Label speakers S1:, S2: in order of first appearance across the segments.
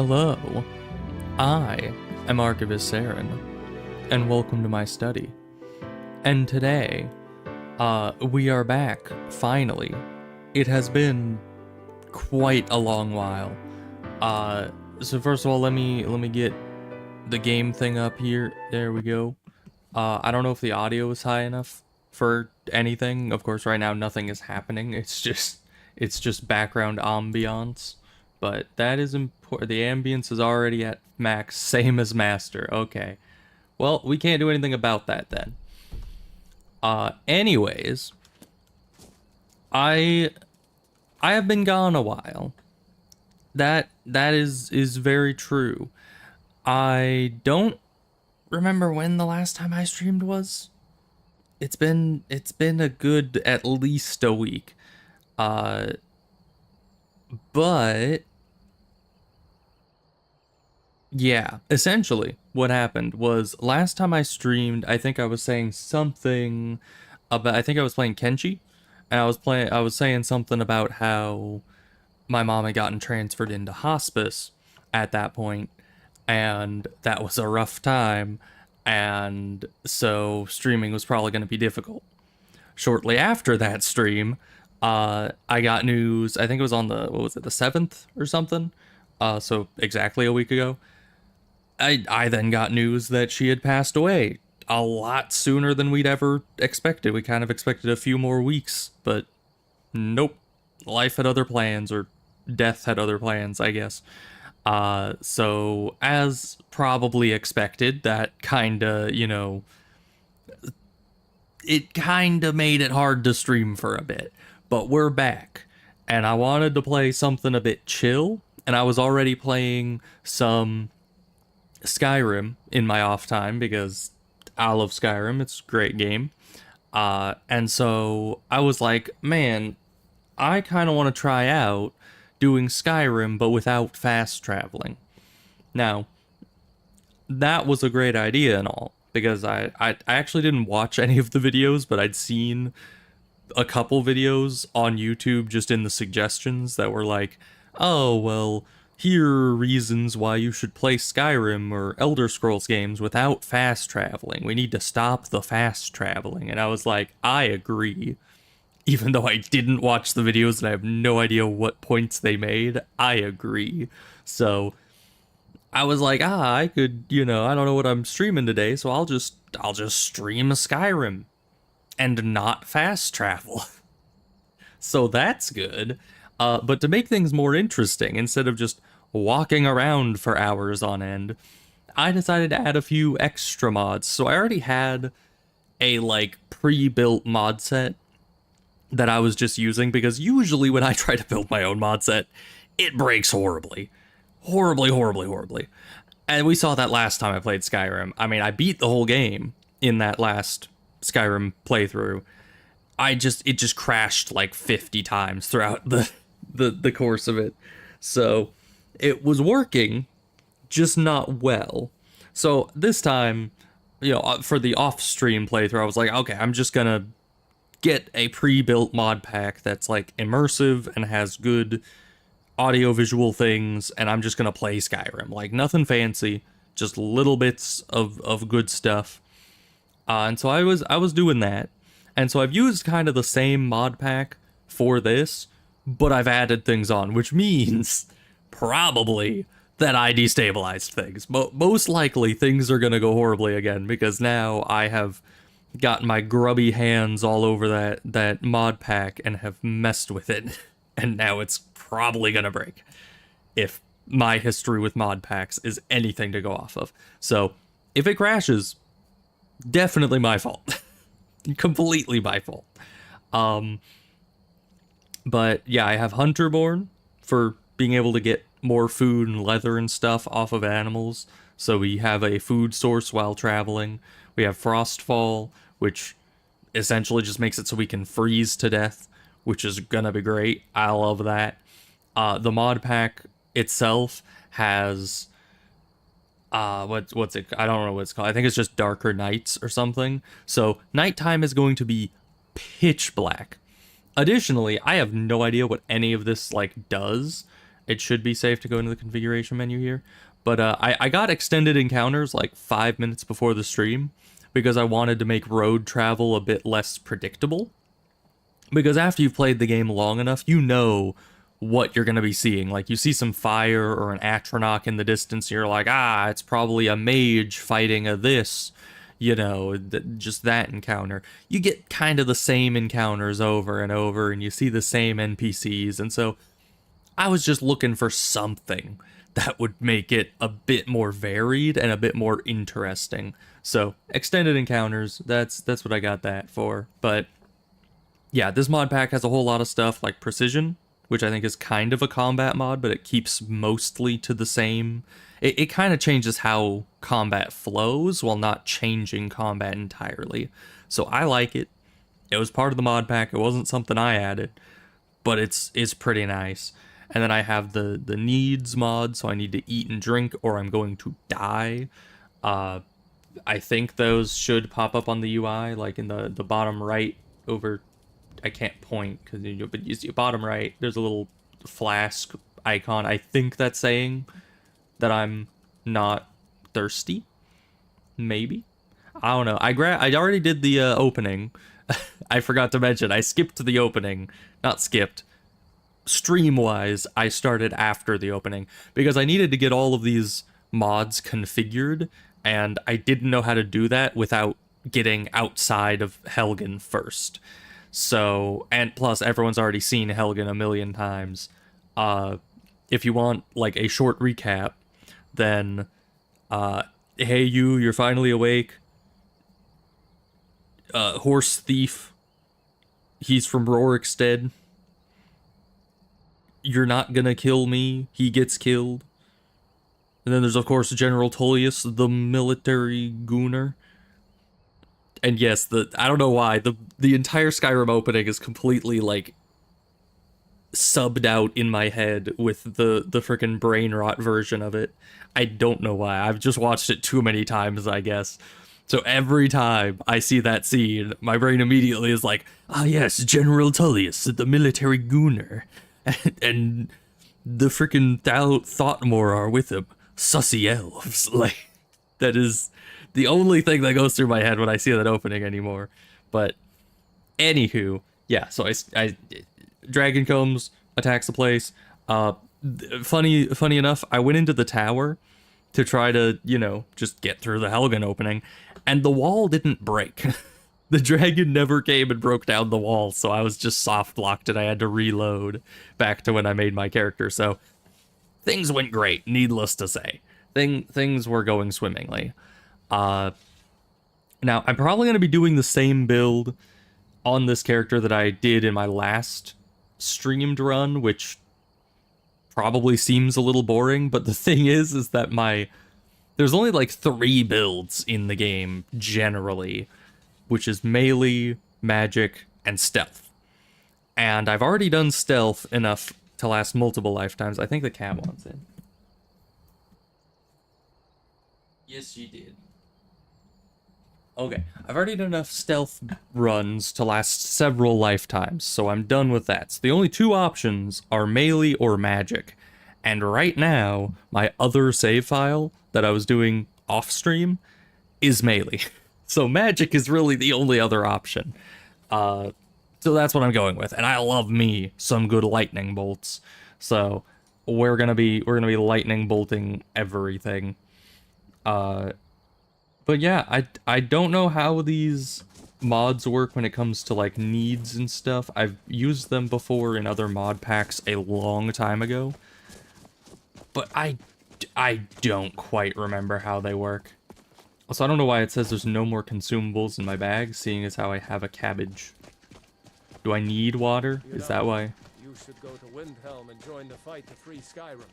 S1: Hello, I am Archivist Saren, and welcome to my study. And today, we are back, finally. It has been quite a long while. So first of all, let me get the game thing up here. There we go. I don't know if the audio is high enough for anything. Of course, right now nothing is happening. It's just background ambiance. But that is important. The ambience is already at max, same as master. Okay. Well, we can't do anything about that then. Anyways, I have been gone a while. That is very true. I don't remember when the last time I streamed was. It's been a good at least a week. But yeah, essentially what happened was last time I streamed, I think I was saying something about, I think I was playing Kenshi, and I was saying something about how my mom had gotten transferred into hospice at that point, and that was a rough time, and so streaming was probably going to be difficult. Shortly after that stream, I got news, I think it was on the, what was it, the 7th or something? So exactly a week ago. I then got news that she had passed away a lot sooner than we'd ever expected. We kind of expected a few more weeks, but nope. Life had other plans, or death had other plans, I guess. So as probably expected, that kinda, it kinda made it hard to stream for a bit. But we're back, and I wanted to play something a bit chill, and I was already playing some Skyrim in my off time because I love Skyrim. It's a great game. And so I was like, man, I kind of want to try out doing Skyrim but without fast traveling. Now, that was a great idea and all, because I actually didn't watch any of the videos, but I'd seen a couple videos on YouTube just in the suggestions that were like, oh, well, here are reasons why you should play Skyrim or Elder Scrolls games without fast traveling. We need to stop the fast traveling. And I was like, I agree. Even though I didn't watch the videos and I have no idea what points they made, I agree. So I was like, I could, I don't know what I'm streaming today, so I'll just stream a Skyrim and not fast travel. So that's good. But to make things more interesting, instead of just walking around for hours on end, I decided to add a few extra mods. So I already had a pre-built mod set that I was just using, because usually when I try to build my own mod set, it breaks horribly. Horribly. And we saw that last time I played Skyrim. I mean, I beat the whole game in that last Skyrim playthrough. It just crashed like 50 times throughout the course of it. So it was working, just not well. So this time, for the off-stream playthrough, I was like, okay, I'm just gonna get a pre-built mod pack that's like immersive and has good audio-visual things, and I'm just gonna play Skyrim. Like, nothing fancy, just little bits of good stuff. And so I was doing that. And so I've used kind of the same mod pack for this, but I've added things on, which means probably that I destabilized things. Most likely things are going to go horribly again, because now I have gotten my grubby hands all over that mod pack and have messed with it. And now it's probably going to break, if my history with mod packs is anything to go off of. So if it crashes, definitely my fault. Completely my fault. But yeah, I have Hunterborn for being able to get more food and leather and stuff off of animals, so we have a food source while traveling. We have Frostfall, which essentially just makes it so we can freeze to death, which is gonna be great. I love that. The mod pack itself has what's it, I don't know what it's called. I think it's just Darker Nights or something. So nighttime is going to be pitch black. Additionally, I have no idea what any of this does, it should be safe to go into the configuration menu here. But I got extended encounters like 5 minutes before the stream because I wanted to make road travel a bit less predictable. Because after you've played the game long enough, you know what you're going to be seeing. Like, you see some fire or an Atronach in the distance, and you're like, ah, it's probably a mage fighting a this, you know, just that encounter. You get kind of the same encounters over and over, and you see the same NPCs, and so I was just looking for something that would make it a bit more varied and a bit more interesting. So, extended encounters, that's what I got that for. But yeah, this mod pack has a whole lot of stuff like precision, which I think is kind of a combat mod, but it keeps mostly to the same. It kind of changes how combat flows while not changing combat entirely. So I like it. It was part of the mod pack. It wasn't something I added, but it's pretty nice. And then I have the needs mod, so I need to eat and drink or I'm going to die. I think those should pop up on the UI, like in the bottom right over. I can't point because but you see bottom right. There's a little flask icon. I think that's saying that I'm not thirsty. Maybe. I don't know. I already did the opening. I forgot to mention. I skipped the opening. Not skipped. Stream-wise, I started after the opening because I needed to get all of these mods configured, and I didn't know how to do that without getting outside of Helgen first. So, and plus everyone's already seen Helgen a million times. If you want like a short recap, then hey you're finally awake. Horse thief. He's from Rorikstead. You're not gonna kill me. He gets killed. And then there's of course General Tullius, the military gooner. And yes, I don't know why, the entire Skyrim opening is completely, like, subbed out in my head with the frickin' brain rot version of it. I don't know why. I've just watched it too many times, I guess. So every time I see that scene, my brain immediately is like, ah yes, General Tullius, the military gooner. And the frickin' Thoughtmore are with him. Sussy elves. Like, that is the only thing that goes through my head when I see that opening anymore. But anywho, yeah, so I dragon comes, attacks the place. Funny enough, I went into the tower to try to, you know, just get through the Helgen opening, and the wall didn't break. The dragon never came and broke down the wall, so I was just soft locked and I had to reload back to when I made my character. So things went great, needless to say. Things were going swimmingly. Now, I'm probably going to be doing the same build on this character that I did in my last streamed run, which probably seems a little boring, but the thing is that there's only like 3 builds in the game, generally, which is melee, magic, and stealth. And I've already done stealth enough to last multiple lifetimes. I think the cat wants in. Yes, she did. Okay, I've already done enough stealth runs to last several lifetimes, so I'm done with that. So the only 2 options are melee or magic. And right now, my other save file that I was doing off stream is melee. So magic is really the only other option. So that's what I'm going with. And I love me some good lightning bolts. So we're gonna be lightning bolting everything. But yeah, I don't know how these mods work when it comes to like needs and stuff. I've used them before in other mod packs a long time ago, but I don't quite remember how they work. Also, I don't know why it says there's no more consumables in my bag, seeing as how I have a cabbage. Do I need water? Is that why?
S2: You should go to Windhelm and join the fight to free Skyrim.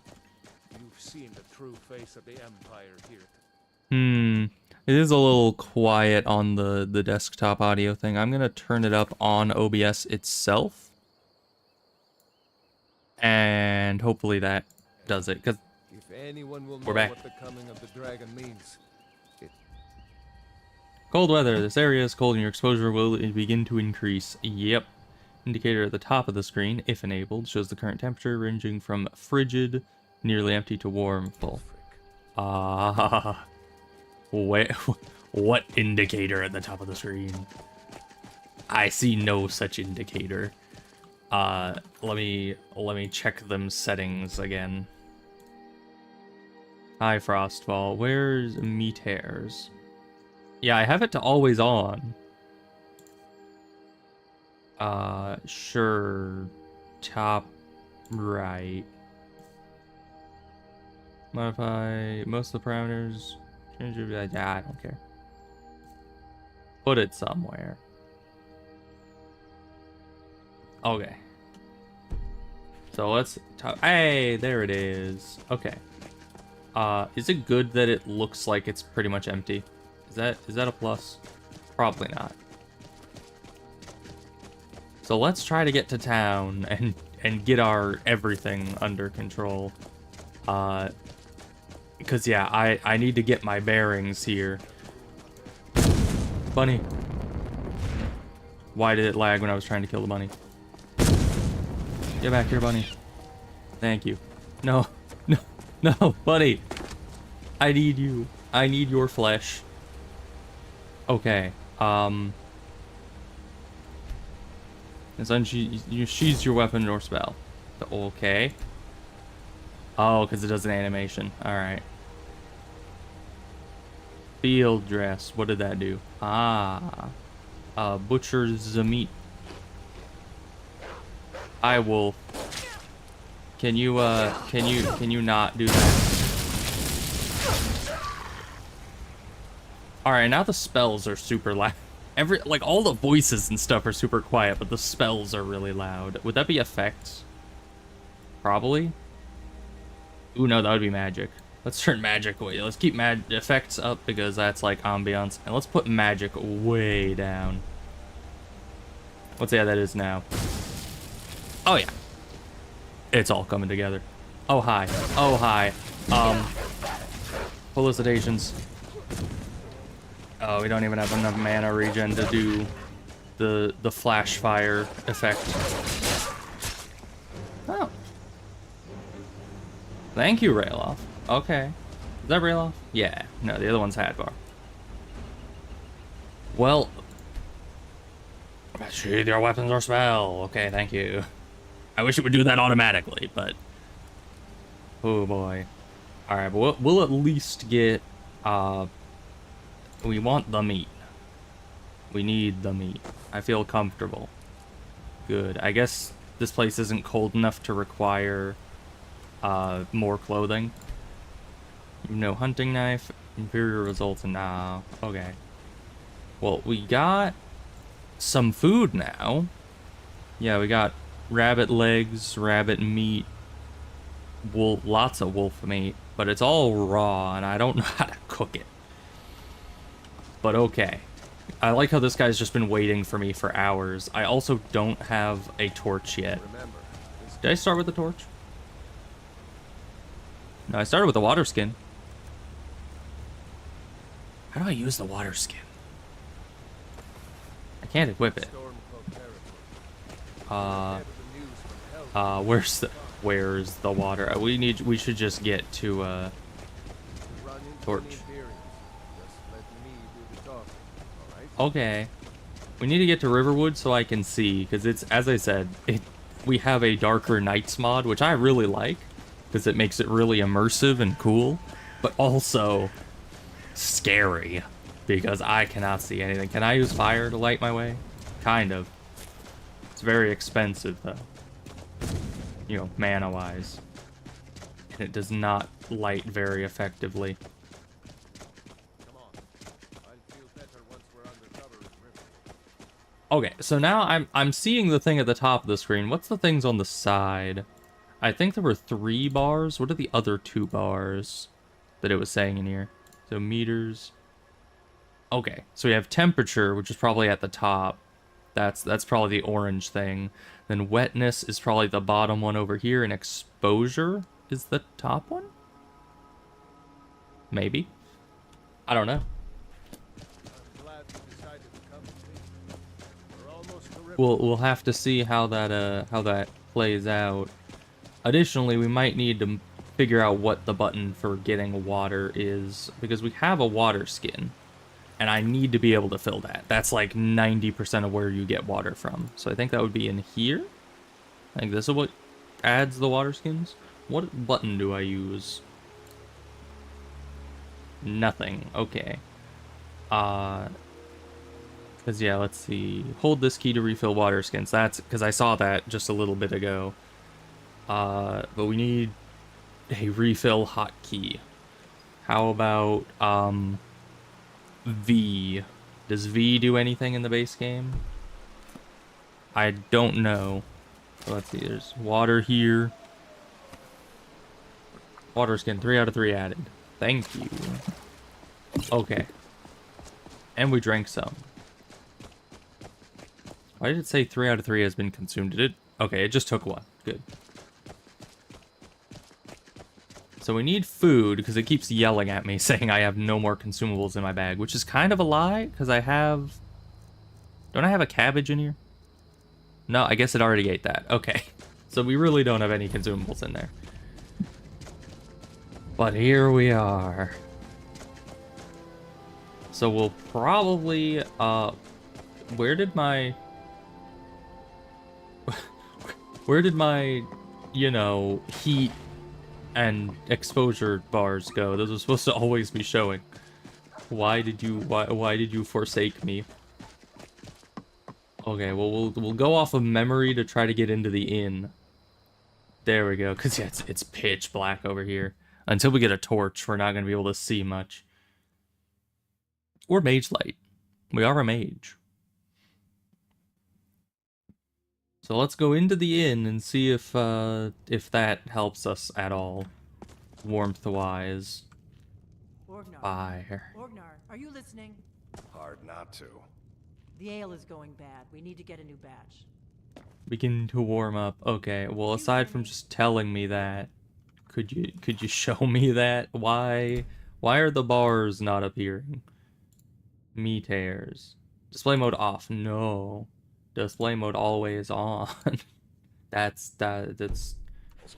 S2: You've seen the true face of the Empire here.
S1: It is a little quiet on the desktop audio thing. I'm gonna turn it up on OBS itself. And hopefully that does it, because we're back.
S2: What the coming of the dragon means.
S1: Cold weather. This area is cold and your exposure will begin to increase. Yep. Indicator at the top of the screen, if enabled, shows the current temperature ranging from frigid, nearly empty, to warm, full. Ah, wait, what indicator at the top of the screen? I see no such indicator. Let me check them settings again. Hi, Frostfall. Where's meat hairs? Yeah, I have it to always on. Sure. Top right. Modify most of the parameters. Change it. Yeah, I don't care. Put it somewhere. Okay. So let's hey, there it is. Okay. Is it good that it looks like it's pretty much empty? Is that a plus? Probably not. So let's try to get to town and get our everything under control. Because yeah, I need to get my bearings here. Bunny. Why did it lag when I was trying to kill the bunny? Get back here, bunny. Thank you. No, no, no, bunny. I need you. I need your flesh. Okay. It's you sheath your weapon or spell. Okay. Oh, because it does an animation. Alright. Field dress. What did that do? Ah. Butcher's the meat. Hi, wolf. Can you not do that? Alright, now the spells are super loud. Like, all the voices and stuff are super quiet, but the spells are really loud. Would that be effects? Probably. Ooh, no, that would be magic. Let's turn magic away. Let's keep effects up because that's like ambiance. And let's put magic way down. Let's see how that is now. Oh, yeah. It's all coming together. Oh, hi. Oh, hi. Felicitations. Oh, we don't even have enough mana regen to do the flash fire effect. Oh. Thank you, Rayloff. Okay. Is that Rayloff? Yeah. No, the other one's Hadvar. Well. Sheath your weapons or spell. Okay, thank you. I wish it would do that automatically, but... Oh, boy. Alright, but we'll at least get... We want the meat. We need the meat. I feel comfortable. Good. I guess this place isn't cold enough to require more clothing. No hunting knife. Inferior results. Nah. Okay. Well, we got some food now. Yeah, we got rabbit legs, rabbit meat, wolf, lots of wolf meat, but it's all raw and I don't know how to cook it. But okay. I like how this guy's just been waiting for me for hours. I also don't have a torch yet. Did I start with the torch? No, I started with the water skin. How do I use the water skin? I can't equip it. Where's the water? We should just get to torch. Okay. We need to get to Riverwood so I can see, because it's, as I said, we have a Darker Nights mod, which I really like, because it makes it really immersive and cool, but also scary, because I cannot see anything. Can I use fire to light my way? Kind of. It's very expensive, though. You know, mana-wise. And it does not light very effectively. Okay, so now I'm seeing the thing at the top of the screen. What's the things on the side? I think there were 3 bars. What are the other 2 bars that it was saying in here? So meters. Okay, so we have temperature, which is probably at the top. That's probably the orange thing. Then wetness is probably the bottom one over here, and exposure is the top one? Maybe. I don't know.
S2: I'm glad you decided to come with me. We're almost to
S1: we'll have to see how that plays out. Additionally, we might need to figure out what the button for getting water is, because we have a water skin, and I need to be able to fill that. That's like 90% of where you get water from. So I think that would be in here. I think this is what adds the water skins. What button do I use? Nothing. Okay. Because, yeah, let's see. Hold this key to refill water skins. That's because I saw that just a little bit ago. But we need a refill hotkey. How about, V? Does V do anything in the base game? I don't know. So let's see. There's water here. Water skin, 3 out of 3 added. Thank you. Okay. And we drank some. Why did it say 3 out of 3 has been consumed? Did it? Okay, it just took 1. Good. So we need food, because it keeps yelling at me, saying I have no more consumables in my bag, which is kind of a lie, because I have... Don't I have a cabbage in here? No, I guess it already ate that. Okay. So we really don't have any consumables in there. But here we are. So we'll probably, where did my, you know, heat and exposure bars go? Those are supposed to always be showing. Why did you forsake me? Okay, well, we'll go off of memory to try to get into the inn. There we go, because yeah, it's pitch black over here. Until we get a torch, we're not going to be able to see much. Or mage light. We are a mage. So let's go into the inn and see if that helps us at all, warmth-wise.
S3: Orgnar.
S1: Fire.
S3: Orgnar, are you listening?
S4: Hard not to.
S3: The ale is going bad. We need to get a new batch.
S1: Begin to warm up. Okay, well, aside from just telling me that, could you show me that? Why are the bars not appearing? Meters. Display mode off. No. Display mode always on. that's
S4: It's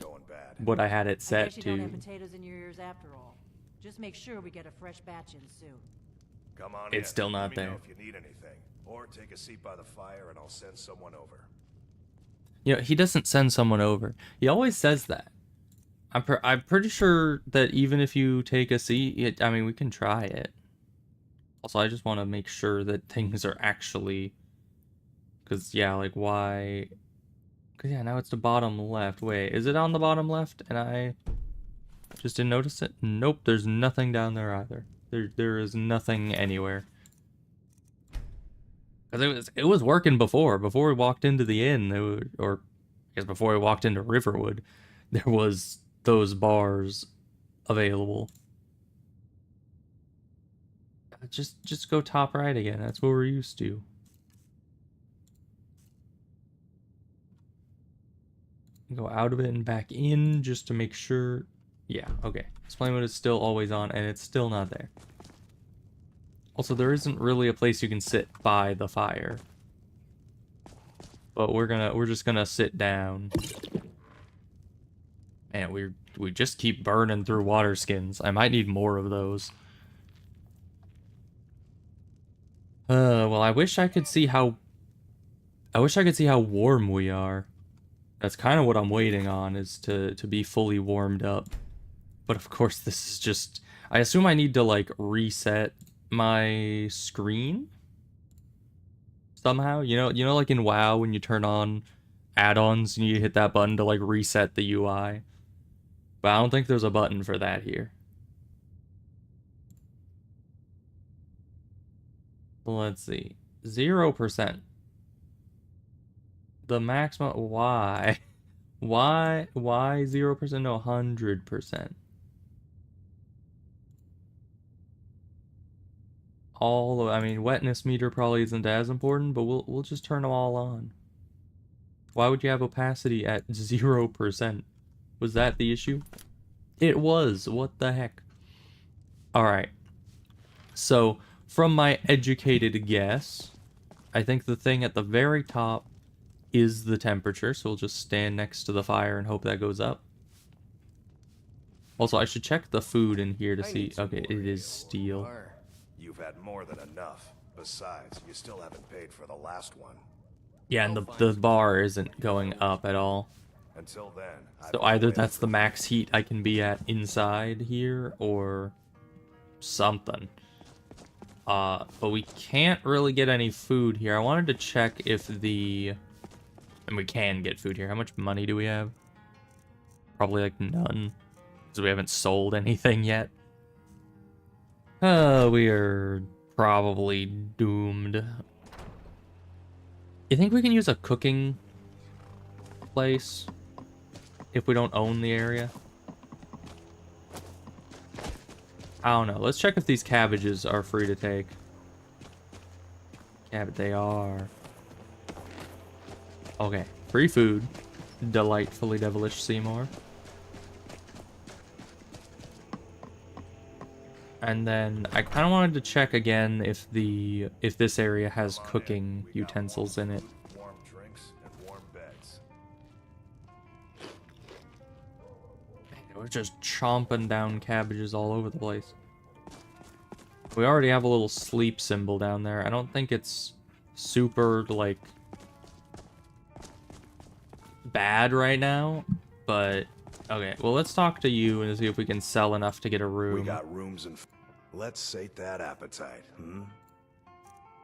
S4: going bad.
S1: what I had it
S3: I
S1: set
S3: guess you don't
S1: to.
S3: have potatoes in your ears after all. Just make sure we get a fresh batch in soon.
S4: Come on
S1: It's
S4: in.
S1: still not
S4: Let me
S1: there.
S4: know if you need anything. Or take a seat by the fire and I'll send someone over.
S1: You know, he doesn't send someone over. He always says that. I'm pretty sure that even if you take a seat, I mean, we can try it. Also, I just want to make sure that things are actually... Because, yeah, like, why... Because, yeah, now it's the bottom left. Wait, is it on the bottom left? And I just didn't notice it? Nope, there's nothing down there either. There is nothing anywhere. Because it was working before we walked into the inn, or I guess before we walked into Riverwood, there was those bars available. Just go top right again. That's what we're used to. Go out of it and back in just to make sure. Yeah, okay. Display mode is still always on, and it's still not there. Also, there isn't really a place you can sit by the fire. But we're just gonna sit down. Man, we just keep burning through water skins. I might need more of those. Well, I wish I could see how warm we are. That's kind of what I'm waiting on, is to be fully warmed up. But of course, this is just... I assume I need to, like, reset my screen? Somehow? You know, like in WoW, when you turn on add-ons and you hit that button to, like, reset the UI? But I don't think there's a button for that here. Let's see. 0%. The maximum... Why? Why 0%? No, 100%. I mean, wetness meter probably isn't as important, but we'll just turn them all on. Why would you have opacity at 0%? Was that the issue? It was. What the heck? Alright. So, from my educated guess, I think the thing at the very top is the temperature, so we'll just stand next to the fire and hope that goes up. Also, I should check the food in here to see. Okay, it is steel.
S4: You've had more than enough. Besides, you still haven't paid for the last one.
S1: Yeah, and the bar isn't going up at all.
S4: Until then,
S1: So either that's the max heat I can be at inside here, or something. But we can't really get any food here. I wanted to check if the... And we can get food here. How much money do we have? Probably like none. Because we haven't sold anything yet. We are probably doomed. You think we can use a cooking place if we don't own the area? I don't know. Let's check if these cabbages are free to take. Yeah, but they are. Okay, free food. Delightfully devilish Seymour. And then I kind of wanted to check again if this area has cooking utensils in it.
S4: Warm drinks and warm beds.
S1: We're just chomping down cabbages all over the place. We already have a little sleep symbol down there. I don't think it's super, like, bad right now, but okay. Well, let's talk to you and see if we can sell enough to get a room.
S4: We got rooms and... Let's sate that appetite, hmm?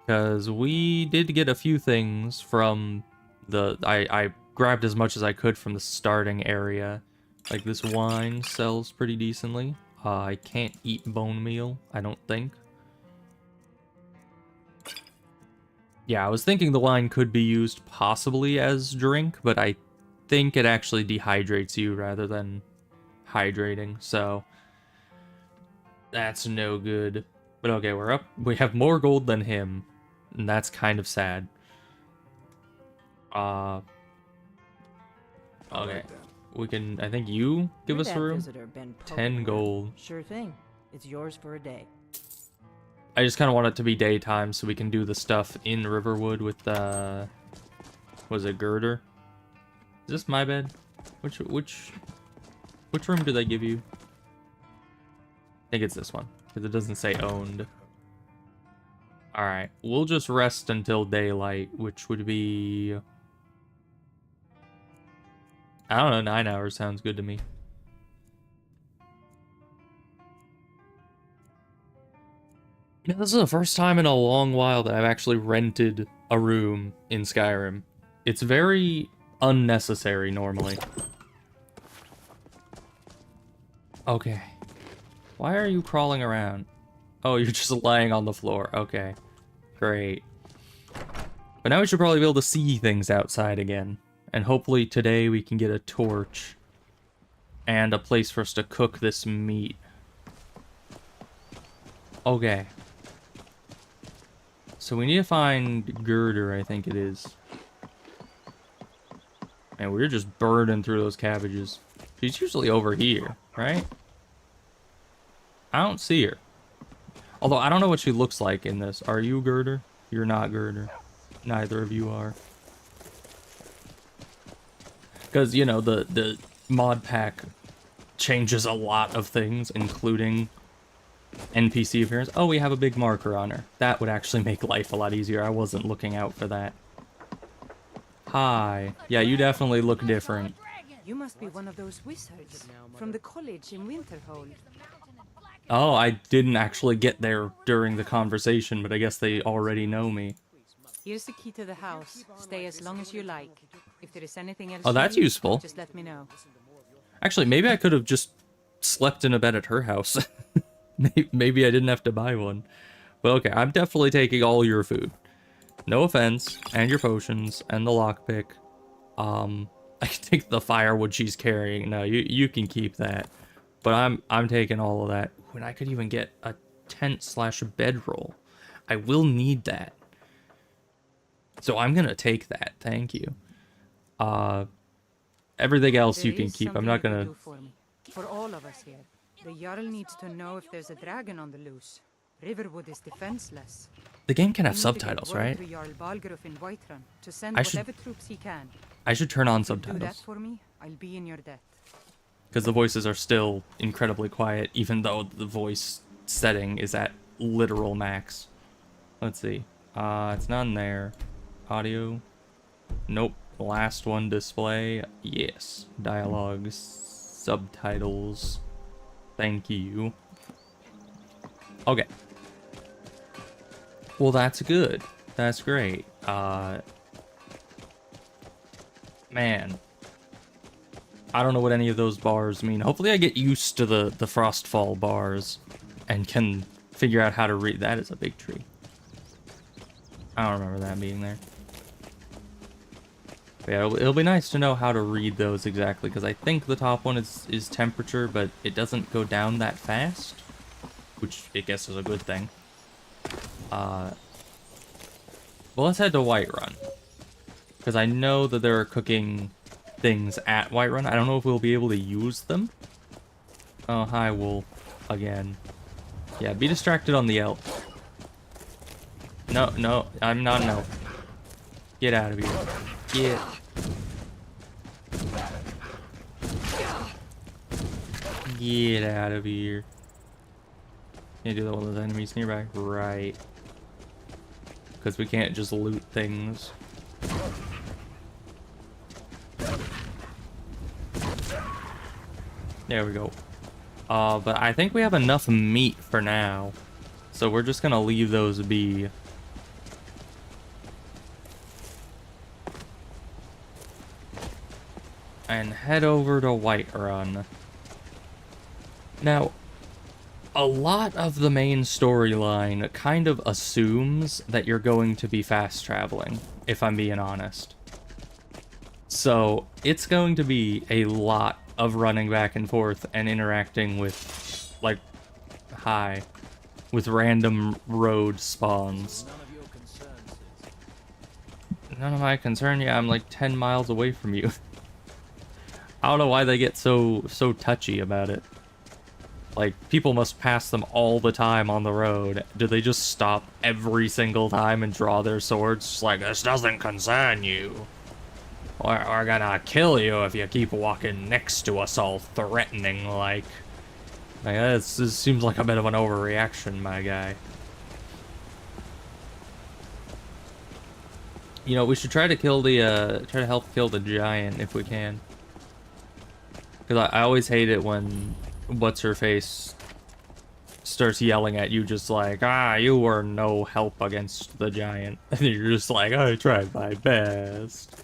S1: Because we did get a few things from the... I grabbed as much as I could from the starting area. Like, this wine sells pretty decently. I can't eat bone meal, I don't think. Yeah, I was thinking the wine could be used possibly as drink, but I think it actually dehydrates you rather than hydrating, so that's no good. But okay, we're up. We have more gold than him, and that's kind of sad. Okay. We can, I think you give us a room. 10 gold.
S3: Sure thing. It's yours for a day.
S1: I just kind of want it to be daytime so we can do the stuff in Riverwood with was it Girder? Is this my bed? Which room do they give you? I think it's this one, because it doesn't say owned. Alright, we'll just rest until daylight, which would be... I don't know, 9 hours sounds good to me. Yeah, this is the first time in a long while that I've actually rented a room in Skyrim. It's very unnecessary normally. Okay. Why are you crawling around? Oh, you're just lying on the floor. Okay. Great. But now we should probably be able to see things outside again. And hopefully today we can get a torch and a place for us to cook this meat. Okay. So we need to find Girder, I think it is. And we're just burning through those cabbages. She's usually over here, right? I don't see her. Although I don't know what she looks like in this. Are you Girder? You're not Girder. Neither of you are. Because, you know, the mod pack changes a lot of things, including NPC appearance. Oh, we have a big marker on her. That would actually make life a lot easier. I wasn't looking out for that. Hi. Yeah, you definitely look different.
S3: You must be one of those wizards from the college in Winterhold.
S1: Oh, I didn't actually get there during the conversation, but I guess they already know me.
S3: Here's the key to the house. Stay as long as you like. If there is anything else
S1: Oh, that's
S3: you need,
S1: useful.
S3: just let me know.
S1: Actually, maybe I could have just slept in a bed at her house. Maybe I didn't have to buy one. But okay, I'm definitely taking all your food. No offense, and your potions, and the lockpick. I can take the firewood she's carrying. No, you can keep that. But I'm taking all of that. When I could even get a tent/bedroll. I will need that. So I'm gonna take that. Thank you. Everything else you can keep. I'm not gonna.
S3: For all of us here, the Jarl needs to know if there's a dragon on the loose. Riverwood is defenseless.
S1: The game can have
S3: We need to get
S1: subtitles,
S3: word
S1: right?
S3: to Jarl Balgruuf in Whiterun to send
S1: I should-
S3: whatever troops he can.
S1: I should turn on
S3: If you do that
S1: subtitles.
S3: for me, I'll be in your debt.
S1: Because the voices are still incredibly quiet, even though the voice setting is at literal max. Let's see. It's not in there. Audio. Nope. Last one, display. Yes. Dialogues. Subtitles. Thank you. Okay. Well, that's good. That's great. Man. I don't know what any of those bars mean. Hopefully I get used to the Frostfall bars and can figure out how to read. That is a big tree. I don't remember that being there. But yeah, it'll be nice to know how to read those exactly, because I think the top one is temperature, but it doesn't go down that fast, which I guess is a good thing. Well, let's head to Whiterun, because I know that there are cooking things at Whiterun. I don't know if we'll be able to use them. Oh, hi, wolf. Again. Yeah, be distracted on the elf. No, no, I'm not an elf. Get out of here. Get. Get out of here. Can't do that with those enemies nearby. Right. Because we can't just loot things. There we go. But I think we have enough meat for now. So we're just gonna leave those be. And head over to Whiterun. Now, a lot of the main storyline kind of assumes that you're going to be fast traveling, if I'm being honest. So, it's going to be a lot of running back and forth and interacting with, like, with random road spawns. None of my concern, yeah, I'm like 10 miles away from you. I don't know why they get so touchy about it. Like, people must pass them all the time on the road. Do they just stop every single time and draw their swords? Just like, this doesn't concern you. We're gonna kill you if you keep walking next to us all threatening, like this seems like a bit of an overreaction, my guy. You know, we should try to kill the, try to help kill the giant if we can. Because I always hate it when what's-her-face starts yelling at you just like, you were no help against the giant. And you're just like, I tried my best.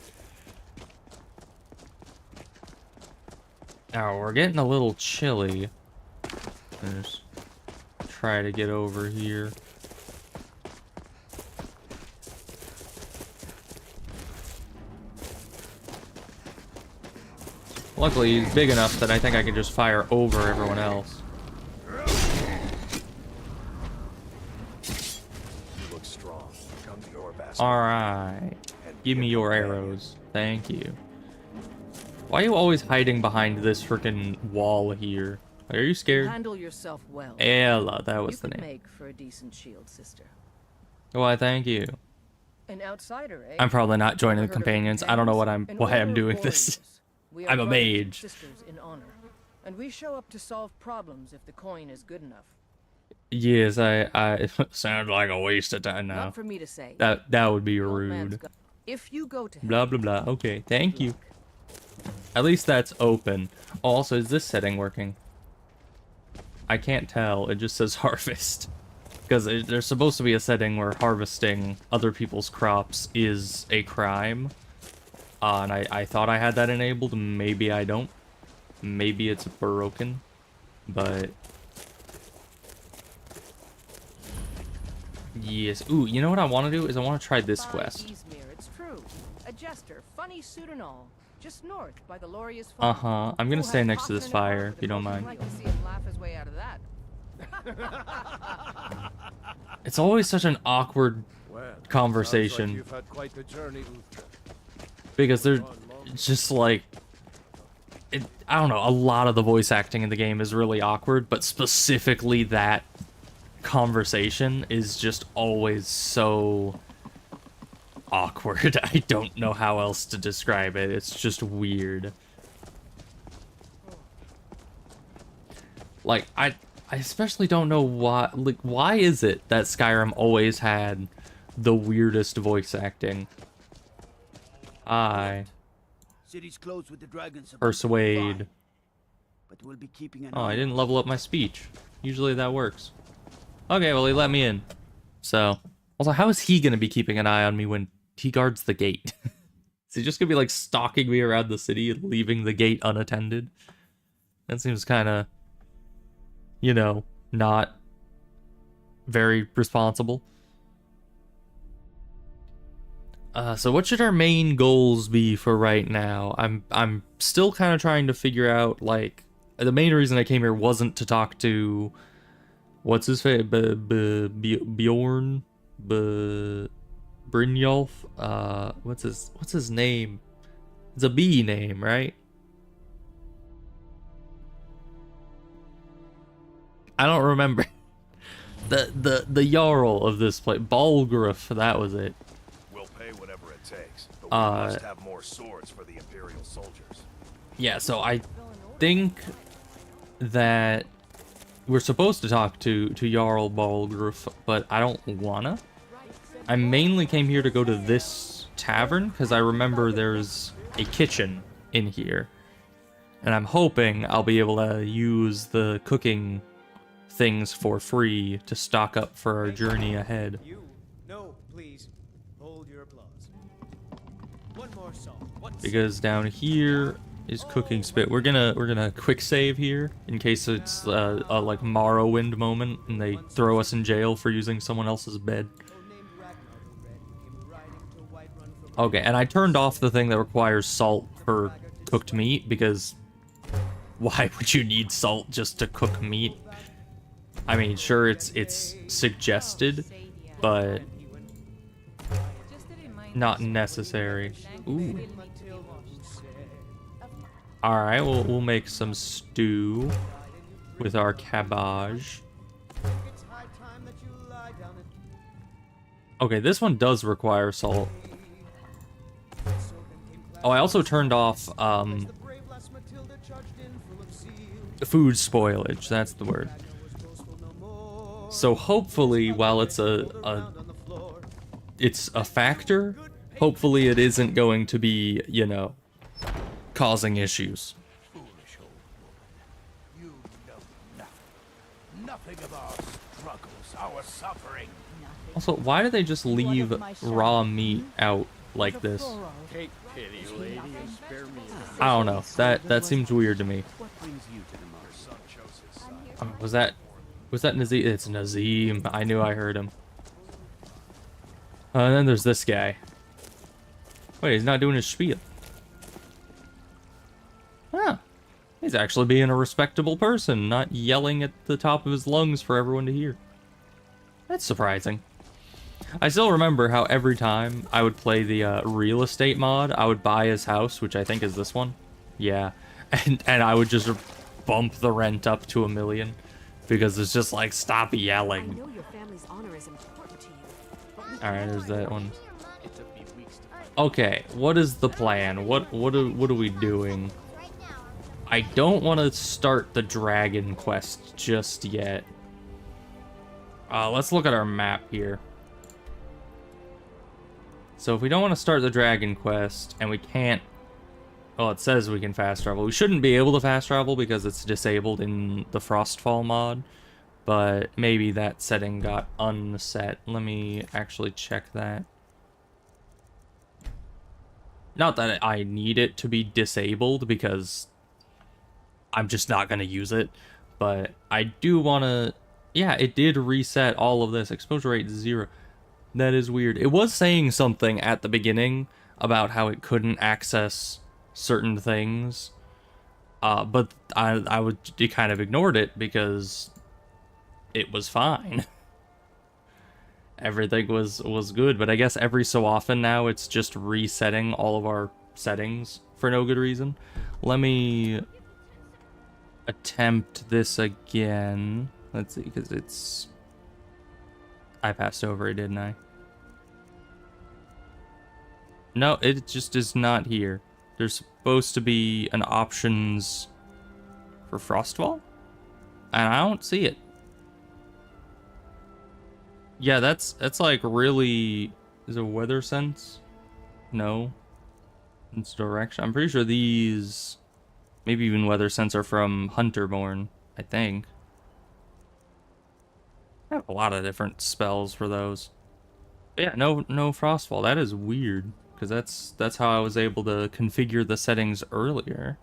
S1: Now, we're getting a little chilly. Just try to get over here. Luckily, he's big enough that I think I can just fire over everyone else.
S4: You look strong. Come to your basket.
S1: Alright. Give me your arrows. Thank you. Why are you always hiding behind this freaking wall here? Are you scared?
S5: Handle yourself well.
S1: Ella, that was the
S5: You could
S1: name.
S5: make for a decent shield, sister.
S1: Why, thank you.
S5: An outsider, eh?
S1: I'm probably not joining the
S5: Never heard of
S1: companions. I don't know
S5: companions?
S1: why I'm
S5: An order
S1: doing
S5: of
S1: this.
S5: warriors. We are
S1: I'm a
S5: brothers and
S1: mage.
S5: sisters in honor, and we show up to solve problems if the coin is good enough.
S1: Yes, it sounds like a waste of time now.
S5: Not for me to say.
S1: That would be
S5: The old man's
S1: rude.
S5: got- If you go to
S1: Blah blah blah. Okay, thank you. At least that's open. Also, is this setting working? I can't tell. It just says harvest. Because there's supposed to be a setting where harvesting other people's crops is a crime. And I thought I had that enabled. Maybe I don't. Maybe it's broken. But... yes. Ooh, you know what I want to do? Is I want to try this
S5: By
S1: quest.
S5: Izmir, it's true. A jester, funny suit and all, just north by the Loria's farm.
S1: Uh-huh. I'm gonna
S5: Who
S1: stay
S5: has
S1: next to this
S5: coffin and
S1: fire,
S5: heart
S1: if you don't
S5: with a
S1: mind.
S5: I'd like to see him laugh his way out of that.
S1: It's always such an awkward
S2: Well,
S1: conversation.
S2: sounds like you've had quite the journey, Uthra.
S1: Because they're just like... I don't know, a lot of the voice acting in the game is really awkward, but specifically that conversation is just always so awkward. I don't know how else to describe it. It's just weird. Like, I especially don't know why, like, why is it that Skyrim always had the weirdest voice acting?
S6: City's closed with the dragons.
S1: Persuade.
S6: But we'll be keeping an
S1: Oh,
S6: eye
S1: I didn't
S6: on
S1: level up my speech. Usually that works. Okay, well, he let me in. So, also, how is he gonna be keeping an eye on me when he guards the gate? Is he just gonna be, like, stalking me around the city and leaving the gate unattended? That seems kind of, you know, not very responsible. So what should our main goals be for right now? I'm still kind of trying to figure out, like, the main reason I came here wasn't to talk to, what's his face, Bjorn, Brynjolf, what's his name? It's a B name, right? I don't remember. The Jarl of this place, Balgruuf, that was it.
S4: We'll pay whatever it takes, but we must have more swords for the Imperial soldiers.
S1: Yeah, so I think that we're supposed to talk to Jarl Balgruuf, but I don't wanna. I mainly came here to go to this tavern because I remember there's a kitchen in here, and I'm hoping I'll be able to use the cooking things for free to stock up for our journey ahead.
S7: No, please. Hold your applause. One more song.
S1: Because down here is cooking spit. We're gonna quick save here in case it's a like Morrowind moment and they throw us in jail for using someone else's bed. Okay, and I turned off the thing that requires salt for cooked meat because why would you need salt just to cook meat? I mean, sure, it's suggested, but not necessary. Ooh. All right, we'll make some stew with our cabbage. Okay, this one does require salt. Oh, I also turned off food spoilage. That's the word. So hopefully, while it's a factor, hopefully it isn't going to be, you know, causing issues.
S6: You know nothing of our struggles, our suffering.
S1: Also, why do they just leave raw meat out like this?
S2: Take pity, lady, and spare me.
S1: I don't know. That seems weird to me.
S6: What brings you to the Mars?
S1: Was that Nazim? It's Nazim. I knew I heard him. And then there's this guy. Wait, he's not doing his spiel. Huh. He's actually being a respectable person, not yelling at the top of his lungs for everyone to hear. That's surprising. I still remember how every time I would play the real estate mod, I would buy his house, which I think is this one. Yeah. And I would just bump the rent up to $1 million. Because it's just like, stop yelling. Alright, there's that one. Okay, what is the plan? What are we doing? I don't want to start the dragon quest just yet. Let's look at our map here. So if we don't want to start the dragon quest, and we can't... Well, it says we can fast travel. We shouldn't be able to fast travel because it's disabled in the Frostfall mod. But maybe that setting got unset. Let me actually check that. Not that I need it to be disabled because I'm just not going to use it. But I do want to... Yeah, it did reset all of this. Exposure rate 0. That is weird. It was saying something at the beginning about how it couldn't access certain things. But I would kind of ignored it because it was fine. Everything was good, but I guess every so often now it's just resetting all of our settings for no good reason. Let me attempt this again. Let's see, because it's I passed over it, didn't I? No, it just is not here. There's supposed to be an options for Frostfall, and I don't see it. Yeah, that's like really... Is it weather sense? No. It's direction. I'm pretty sure these... Maybe even weather sense are from Hunterborn, I think. I have a lot of different spells for those. But yeah, no Frostfall. That is weird, because that's how I was able to configure the settings earlier.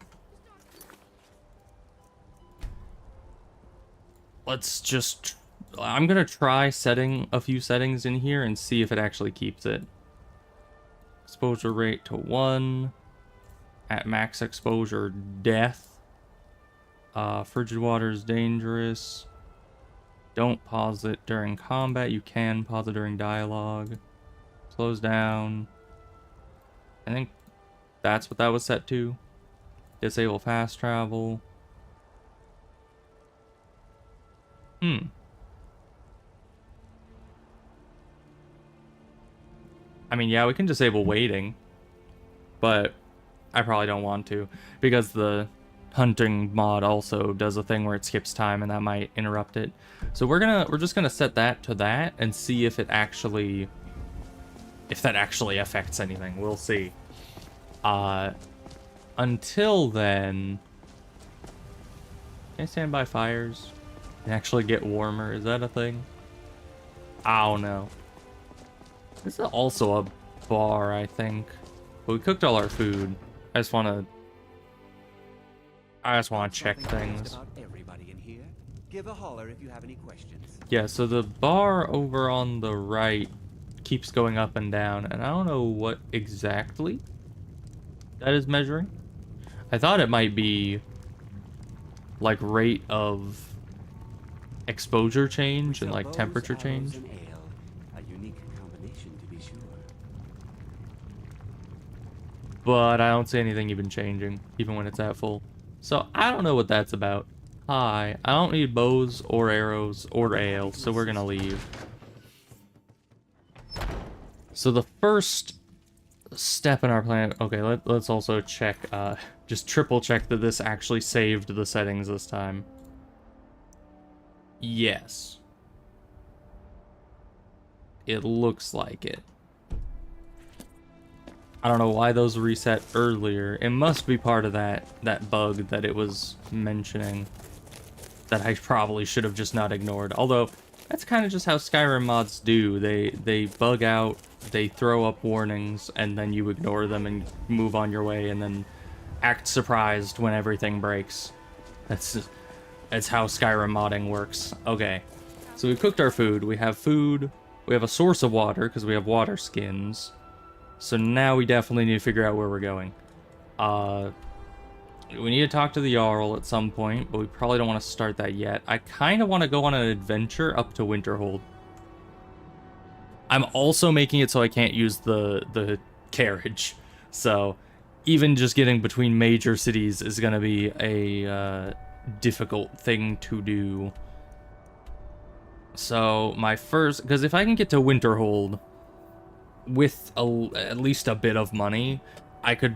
S1: Let's just... I'm gonna try setting a few settings in here and see if it actually keeps it. Exposure rate to 1. At max exposure, death. Frigid water is dangerous. Don't pause it during combat. You can pause it during dialogue. Slows down. I think that's what that was set to. Disable fast travel. I mean, yeah, we can disable waiting, but I probably don't want to, because the hunting mod also does a thing where it skips time, and that might interrupt it. So we're just gonna set that to that and see if that actually affects anything. We'll see. Until then, can I stand by fires and actually get warmer? Is that a thing? I don't know. This is also a bar, I think. But we cooked all our food. I just want to check things.
S8: About everybody in here. Give a holler if you have any questions.
S1: Yeah, so the bar over on the right keeps going up and down, and I don't know what exactly that is measuring. I thought it might be like rate of exposure change and like temperature change.
S8: A unique combination to be sure.
S1: But I don't see anything even changing, even when it's at full. So I don't know what that's about. Hi, I don't need bows or arrows or ale, so we're gonna leave. So the first step in our plan... Okay, let's also check, just triple check that this actually saved the settings this time. Yes. It looks like it. I don't know why those reset earlier. It must be part of that bug that it was mentioning that I probably should have just not ignored. Although, that's kind of just how Skyrim mods do. They bug out, they throw up warnings, and then you ignore them and move on your way, and then act surprised when everything breaks. That's how Skyrim modding works. Okay, so we cooked our food. We have food. We have a source of water, because we have water skins. So now we definitely need to figure out where we're going. We need to talk to the Jarl at some point, but we probably don't want to start that yet. I kind of want to go on an adventure up to Winterhold. I'm also making it so I can't use the carriage. So even just getting between major cities is going to be a difficult thing to do. So my first... Because if I can get to Winterhold with at least a bit of money, I could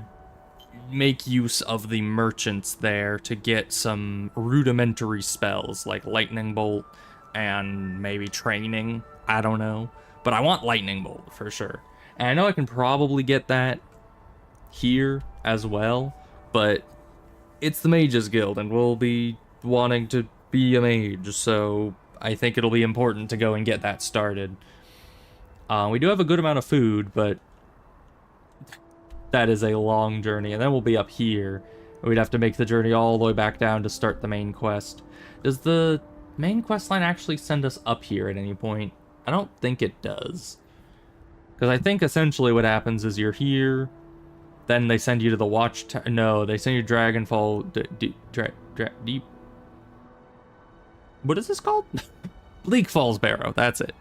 S1: make use of the merchants there to get some rudimentary spells like lightning bolt and maybe training. I don't know, but I want lightning bolt for sure, and I know I can probably get that here as well, but it's the Mages Guild and we'll be wanting to be a mage, so I think it'll be important to go and get that started. We do have a good amount of food, but that is a long journey, and then we'll be up here. We'd have to make the journey all the way back down to start the main quest. Does the main quest line actually send us up here at any point? I don't think it does. Because I think essentially what happens is you're here, then they send you to the watch... No, they send you Dragonfall... Deep... What is this called? Bleak Falls Barrow, that's it.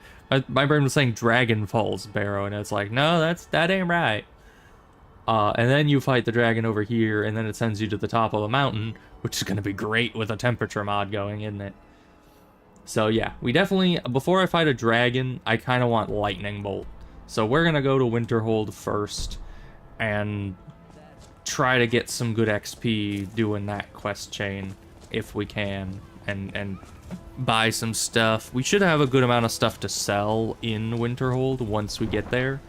S1: My brain was saying Dragon Falls Barrow, and it's like, no, that ain't right. And then you fight the dragon over here, and then it sends you to the top of a mountain, which is going to be great with a temperature mod going, isn't it? So yeah, we definitely, before I fight a dragon, I kind of want lightning bolt. So we're gonna go to Winterhold first and try to get some good XP doing that quest chain if we can, and buy some stuff. We should have a good amount of stuff to sell in Winterhold once we get there,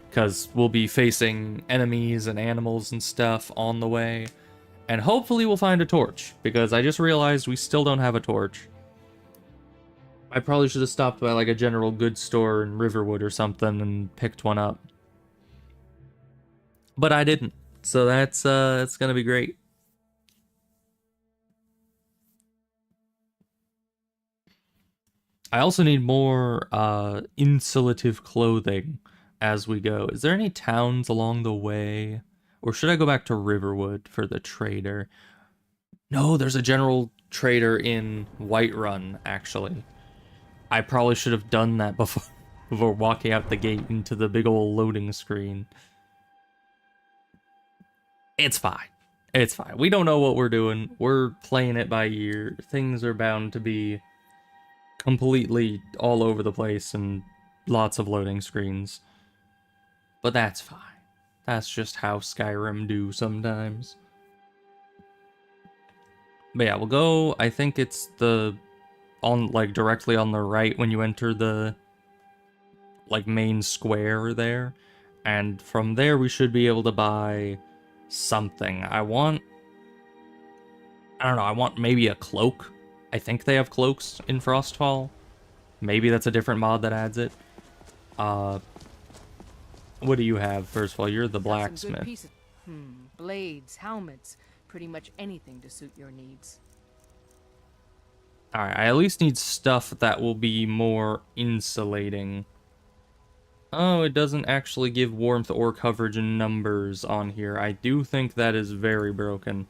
S1: because we'll be facing enemies and animals and stuff on the way. And hopefully we'll find a torch, because I just realized we still don't have a torch. I probably should have stopped by like a general goods store in Riverwood or something and picked one up. But I didn't. So that's gonna be great. I also need more insulative clothing as we go. Is there any towns along the way? Or should I go back to Riverwood for the trader? No, there's a general trader in Whiterun, actually. I probably should have done that before walking out the gate into the big old loading screen. It's fine. It's fine. We don't know what we're doing. We're playing it by ear. Things are bound to be completely all over the place and lots of loading screens. But that's fine. That's just how Skyrim do sometimes. But yeah, we'll go, I think it's like directly on the right when you enter the like main square there. And from there we should be able to buy something. I want maybe a cloak. I think they have cloaks in Frostfall. Maybe that's a different mod that adds it. What do you have, first of all? You're the
S5: Got some good
S1: blacksmith.
S5: pieces. Blades, helmets, pretty much anything to suit your needs.
S1: Alright, I at least need stuff that will be more insulating. Oh, it doesn't actually give warmth or coverage in numbers on here. I do think that is very broken.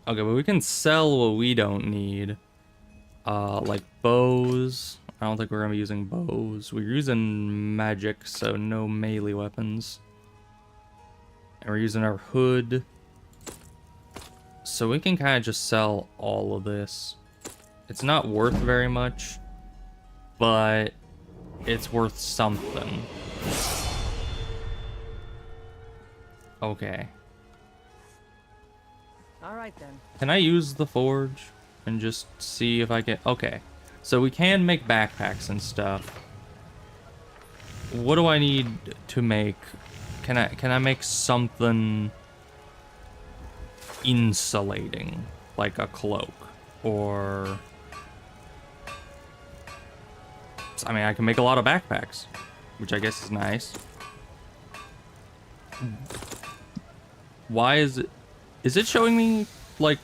S1: Okay, but we can sell what we don't need. Like bows. I don't think we're gonna be using bows. We're using magic, so no melee weapons. And we're using our hood. So we can kind of just sell all of this. It's not worth very much, but it's worth something. Okay.
S5: Alright then.
S1: Can I use the forge and just see if I can... Okay. So we can make backpacks and stuff. What do I need to make? Can I make something insulating, like a cloak, or... I mean, I can make a lot of backpacks, which I guess is nice. Why is it... Is it showing me, like...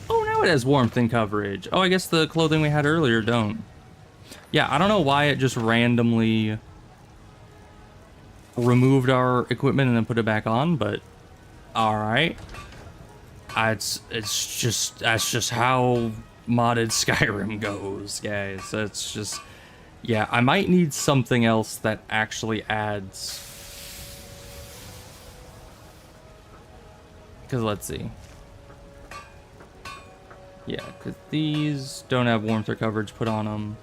S1: Oh, now it has warmth and coverage. Oh, I guess the clothing we had earlier don't. Yeah, I don't know why it just randomly removed our equipment and then put it back on, but alright. That's just how modded Skyrim goes, guys. That's just... Yeah, I might need something else that actually adds... Because let's see. Yeah, because these don't have warmth or coverage put on them.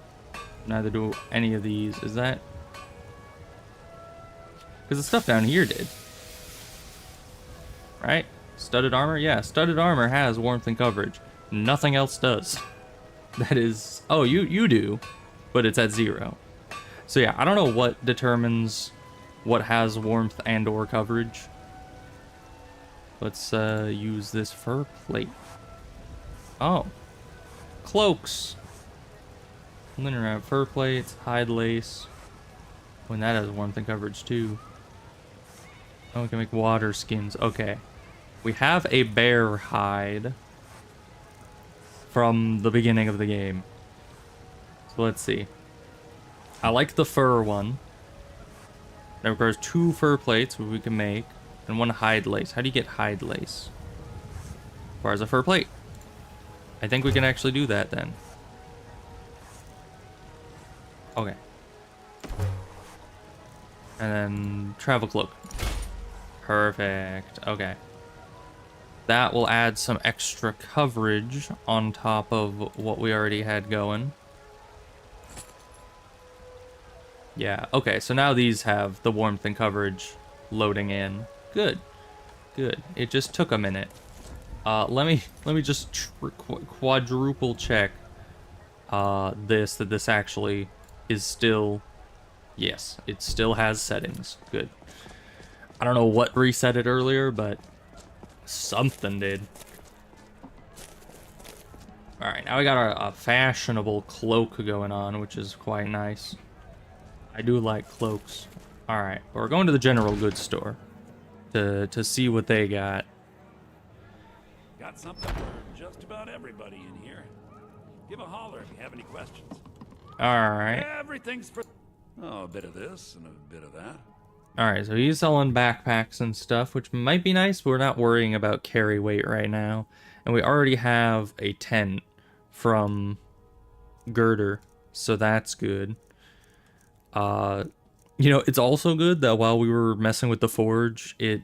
S1: Neither do any of these. Is that... Because the stuff down here did. Right? Studded armor? Yeah, studded armor has warmth and coverage. Nothing else does. That is... Oh, you do. But it's at 0. So yeah, I don't know what determines what has warmth and or coverage. Let's use this fur plate. Oh. Cloaks. Linen wrap, fur plates, hide lace. When that has warmth and coverage too. Oh, we can make water skins. Okay. We have a bear hide from the beginning of the game. So let's see. I like the fur one. That requires 2 fur plates, which we can make, and 1 hide lace. How do you get hide lace? Requires a fur plate. I think we can actually do that then. Okay. And then travel cloak. Perfect. Okay. that will add some extra coverage on top of what we already had going. Yeah, okay, so now these have the warmth and coverage loading in. Good. Good. It just took a minute. Let me just quadruple check that this actually is still... Yes, it still has settings. Good. I don't know what reset it earlier, but something did. Alright, now we got a fashionable cloak going on, which is quite nice. I do like cloaks. Alright, we're going to the general goods store to see what they got.
S9: Got something for just about everybody in here. Give a holler if you have any questions.
S1: Alright.
S9: Everything's for... Oh, a bit of this and a bit of that.
S1: Alright, so he's selling backpacks and stuff, which might be nice, but we're not worrying about carry weight right now. And we already have a tent from Girder, so that's good. You know, it's also good that while we were messing with the forge, it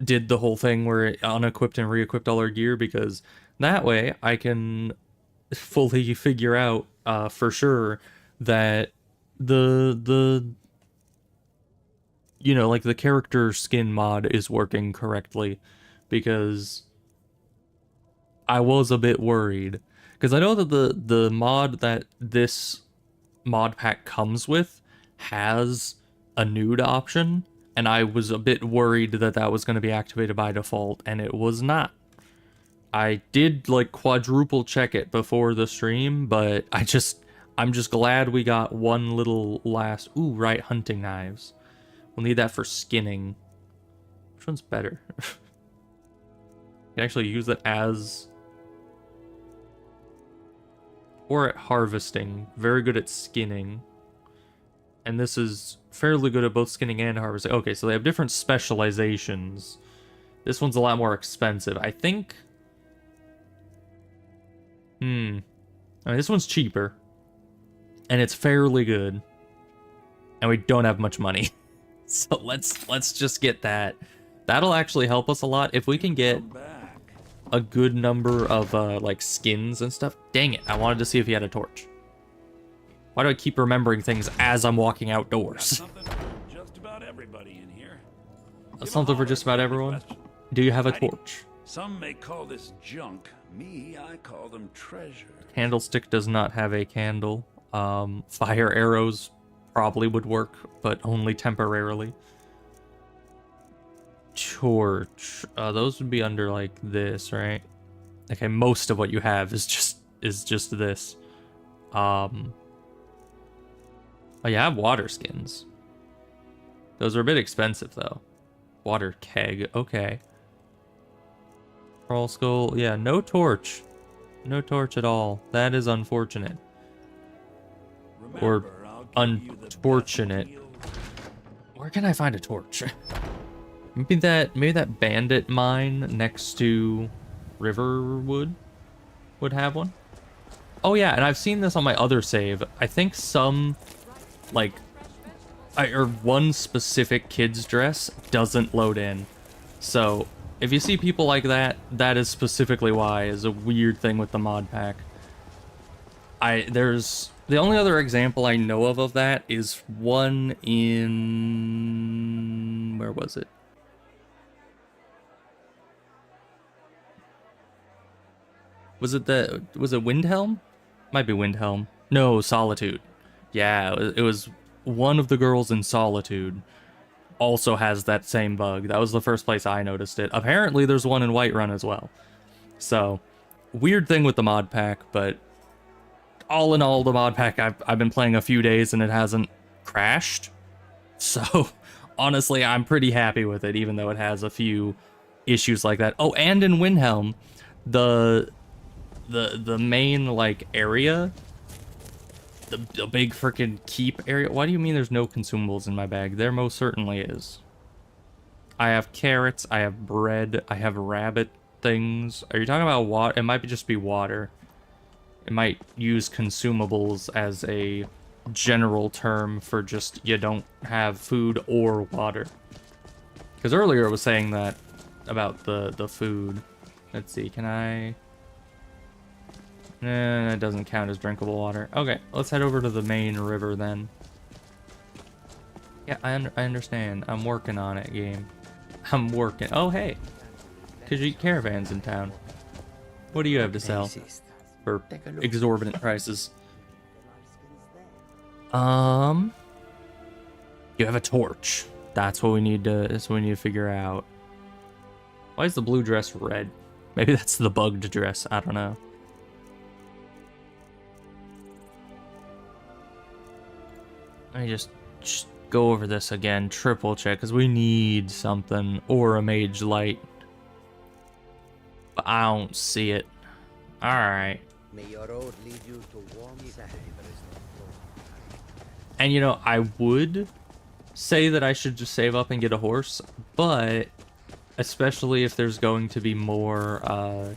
S1: did the whole thing where it unequipped and re-equipped all our gear, because that way I can fully figure out for sure that the you know, like the character skin mod is working correctly, because I was a bit worried, because I know that the mod that this mod pack comes with has a nude option, and I was a bit worried that that was going to be activated by default, and it was not. I did like quadruple check it before the stream, but I'm just glad we got one little last... Ooh, right, hunting knives. We'll need that for skinning. Which one's better? You can actually use it as... Or at harvesting. Very good at skinning. And this is fairly good at both skinning and harvesting. Okay, so they have different specializations. This one's a lot more expensive. I think... I mean, this one's cheaper. And it's fairly good. And we don't have much money. So let's just get that. That'll actually help us a lot. If we can get a good number of like skins and stuff. Dang it, I wanted to see if he had a torch. Why do I keep remembering things as I'm walking outdoors?
S9: Something for just about everybody in here.
S1: Something for just about everyone? Do you have a torch?
S9: Some may call this junk. Me, I call them treasure.
S1: Candlestick does not have a candle. Fire arrows probably would work, but only temporarily. Torch. Those would be under like this, right? Okay, most of what you have is just this. Oh yeah, I have water skins. Those are a bit expensive though. Water keg, okay. Crawl skull, yeah, no torch. No torch at all. That is unfortunate. Or unfortunate. Where can I find a torch? Maybe that bandit mine next to Riverwood would have one. Oh yeah, and I've seen this on my other save. I think some, like, or one specific kid's dress doesn't load in. So if you see people like that, that is specifically why. Is a weird thing with the mod pack. There's the only other example I know of that is one in, where was it? Was it Windhelm? Might be Windhelm. No, Solitude. Yeah, it was one of the girls in Solitude also has that same bug. That was the first place I noticed it. Apparently there's one in Whiterun as well. So, weird thing with the mod pack, but all in all, the mod pack, I've been playing a few days and it hasn't crashed. So, honestly, I'm pretty happy with it, even though it has a few issues like that. Oh, and in Windhelm, the main, like, area, the big freaking keep area. Why do you mean there's no consumables in my bag? There most certainly is. I have carrots, I have bread, I have rabbit things. Are you talking about water? It might just be water. It might use consumables as a general term for just you don't have food or water. Because earlier it was saying that about the food. Let's see, can I... Nah, that doesn't count as drinkable water. Okay, let's head over to the main river then. Yeah, I understand. I'm working on it, game. I'm working. Oh, hey. Could you eat caravans in town? What do you have to sell for exorbitant prices? You have a torch. That's what we need to. That's what we need to figure out. Why is the blue dress red? Maybe that's the bugged dress. I don't know. Let me just go over this again, triple check, because we need something or a mage light. But I don't see it. Alright.
S10: May your road lead you to warm sand.
S1: And you know, I would say that I should just save up and get a horse, but especially if there's going to be more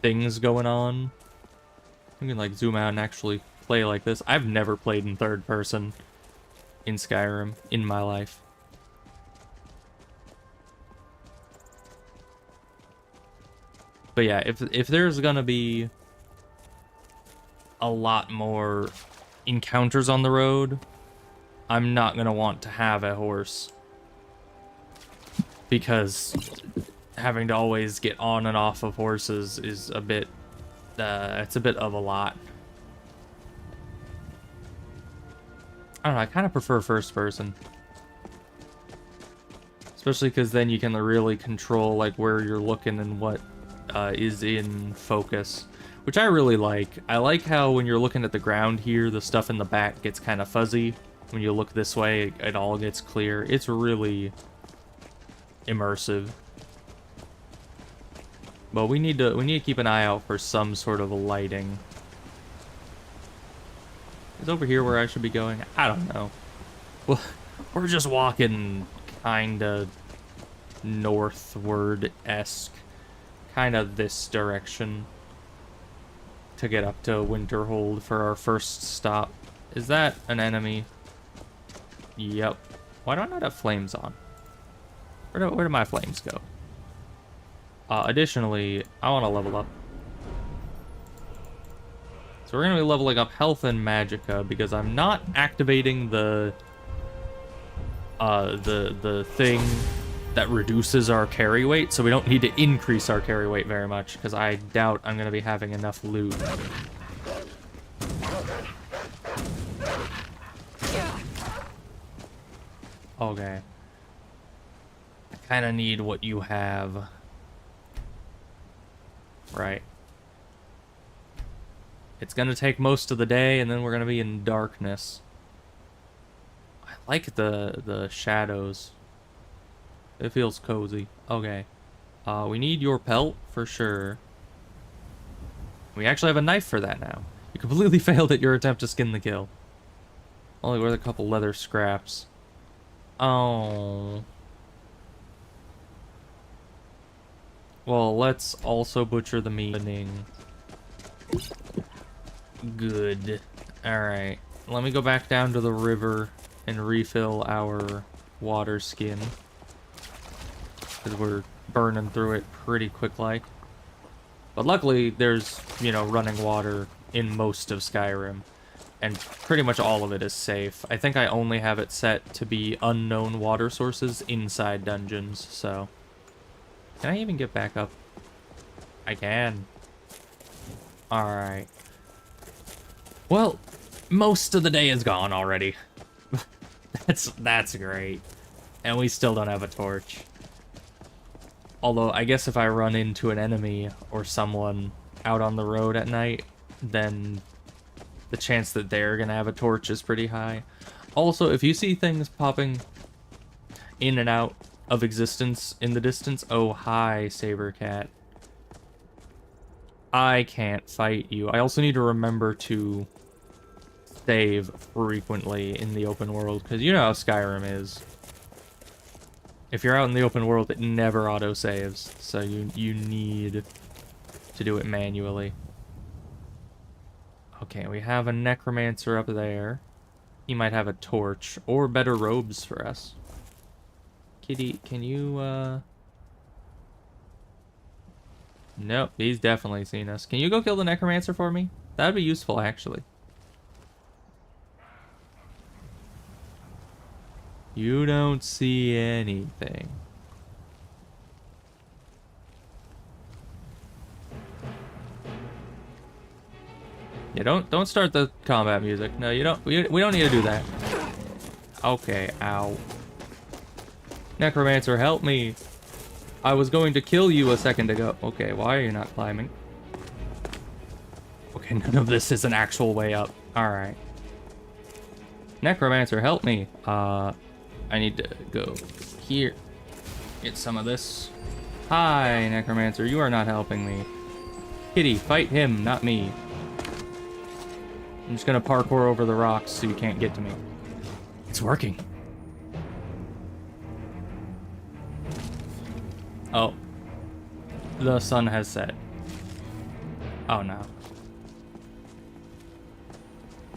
S1: things going on. I can like zoom out and actually play like this. I've never played in third person in Skyrim in my life. But yeah, if there's gonna be a lot more encounters on the road, I'm not gonna want to have a horse, because having to always get on and off of horses is a bit it's a bit of a lot. I don't know, I kind of prefer first person, especially because then you can really control like where you're looking and what is in focus, which I really like. I like how when you're looking at the ground here, the stuff in the back gets kind of fuzzy. When you look this way, it all gets clear. It's really immersive. But we need to keep an eye out for some sort of lighting. Is over here where I should be going? I don't know. Well, we're just walking kinda northward-esque, kinda this direction, to get up to Winterhold for our first stop. Is that an enemy? Yep. Why do I not have flames on? Where do my flames go? Additionally, I want to level up. So we're going to be leveling up health and magicka, because I'm not activating the thing that reduces our carry weight, so we don't need to increase our carry weight very much, because I doubt I'm going to be having enough loot. Okay. I kind of need what you have. Right. It's gonna take most of the day, and then we're gonna be in darkness. I like the shadows. It feels cozy. Okay. We need your pelt for sure. We actually have a knife for that now. You completely failed at your attempt to skin the kill. Only worth a couple leather scraps. Oh. Well, let's also butcher the meat. Good. Alright. Let me go back down to the river and refill our water skin, because we're burning through it pretty quick like. But luckily, there's, you know, running water in most of Skyrim, and pretty much all of it is safe. I think I only have it set to be unknown water sources inside dungeons, so... Can I even get back up? I can. Alright. Well, most of the day is gone already. That's great. And we still don't have a torch. Although, I guess if I run into an enemy or someone out on the road at night, then the chance that they're gonna have a torch is pretty high. Also, if you see things popping in and out of existence in the distance... Oh, hi, Saber Cat. I can't fight you. I also need to remember to save frequently in the open world, because you know how Skyrim is. If you're out in the open world, it never auto-saves, so you need to do it manually. Okay, we have a necromancer up there. He might have a torch, or better robes for us. Kitty, can you, Nope, he's definitely seen us. Can you go kill the necromancer for me? That'd be useful, actually. You don't see anything. Yeah, don't start the combat music. No, you don't. We don't need to do that. Okay, ow. Necromancer, help me. I was going to kill you a second ago. Okay, why are you not climbing? Okay, none of this is an actual way up. Alright. Necromancer, help me. I need to go here. Get some of this. Hi, Necromancer, you are not helping me. Kitty, fight him, not me. I'm just gonna parkour over the rocks so you can't get to me. It's working. Oh. The sun has set. Oh no.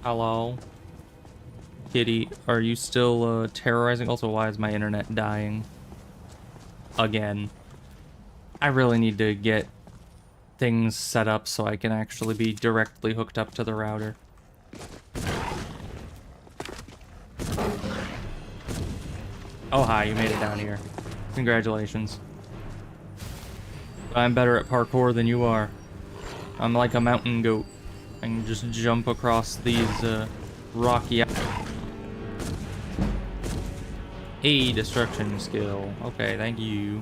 S1: Hello? Kitty, are you still terrorizing? Also, why is my internet dying? Again. I really need to get things set up so I can actually be directly hooked up to the router. Oh hi, you made it down here. Congratulations. I'm better at parkour than you are. I'm like a mountain goat. I can just jump across these rocky... A destruction skill. Okay, thank you.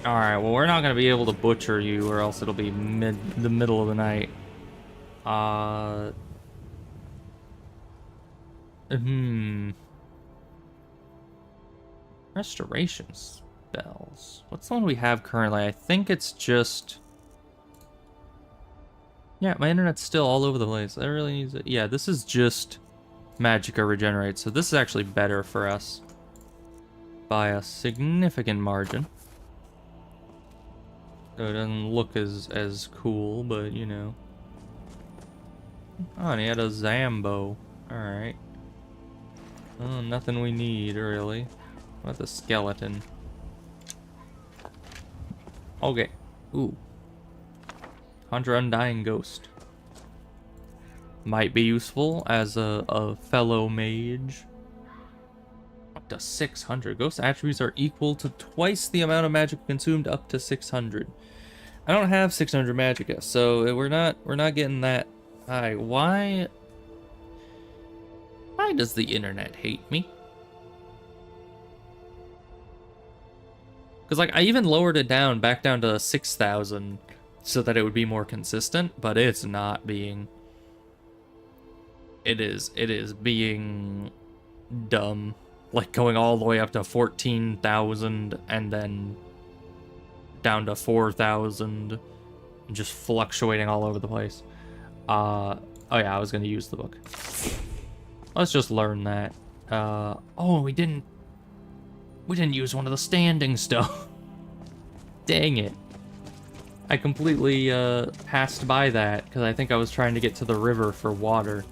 S1: Alright, well we're not gonna be able to butcher you or else it'll be the middle of the night. Restoration spells. What's the one we have currently? I think it's just... Yeah, my internet's still all over the place. I really need it. Yeah, this is just Magicka Regenerate, so this is actually better for us by a significant margin. So it doesn't look as cool, but you know. Oh, and he had a Zambo. Alright. Oh, nothing we need, really. What the skeleton? Okay. Ooh. Hunter Undying Ghost. Might be useful as a fellow mage. Up to 600. Ghost attributes are equal to twice the amount of magic consumed, up to 600. I don't have 600 magicka, so we're not getting that high. Why does the internet hate me? Because like I even lowered it down back down to 6,000 so that it would be more consistent, but it's not being. It is being dumb. Like going all the way up to 14,000 and then down to 4,000, just fluctuating all over the place. Oh yeah, I was gonna use the book. Let's just learn that. Oh, we didn't use one of the standing stone. Dang it. I completely passed by that because I think I was trying to get to the river for water.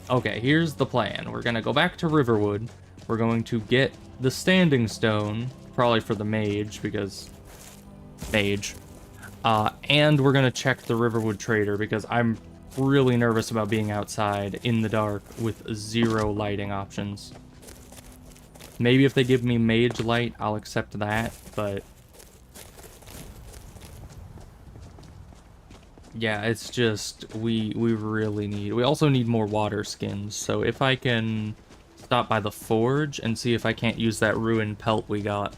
S1: Okay, here's the plan. We're gonna go back to Riverwood. We're going to get the standing stone, probably for the mage, because mage. And we're gonna check the Riverwood trader because I'm really nervous about being outside in the dark with 0 lighting options. Maybe if they give me mage light, I'll accept that, but yeah, it's just we really need. We also need more water skins. So if I can stop by the forge and see if I can't use that ruined pelt we got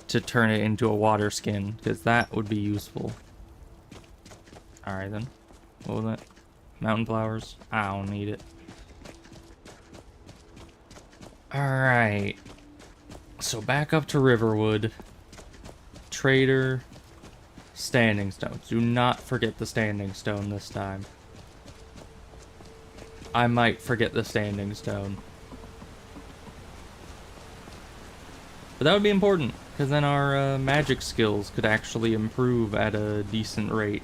S1: to turn it into a water skin, because that would be useful. All right then. What was that? Mountain flowers? I don't need it. Alright. So back up to Riverwood. Trader. Standing stone. Do not forget the standing stone this time. I might forget the standing stone. But that would be important, because then our magic skills could actually improve at a decent rate.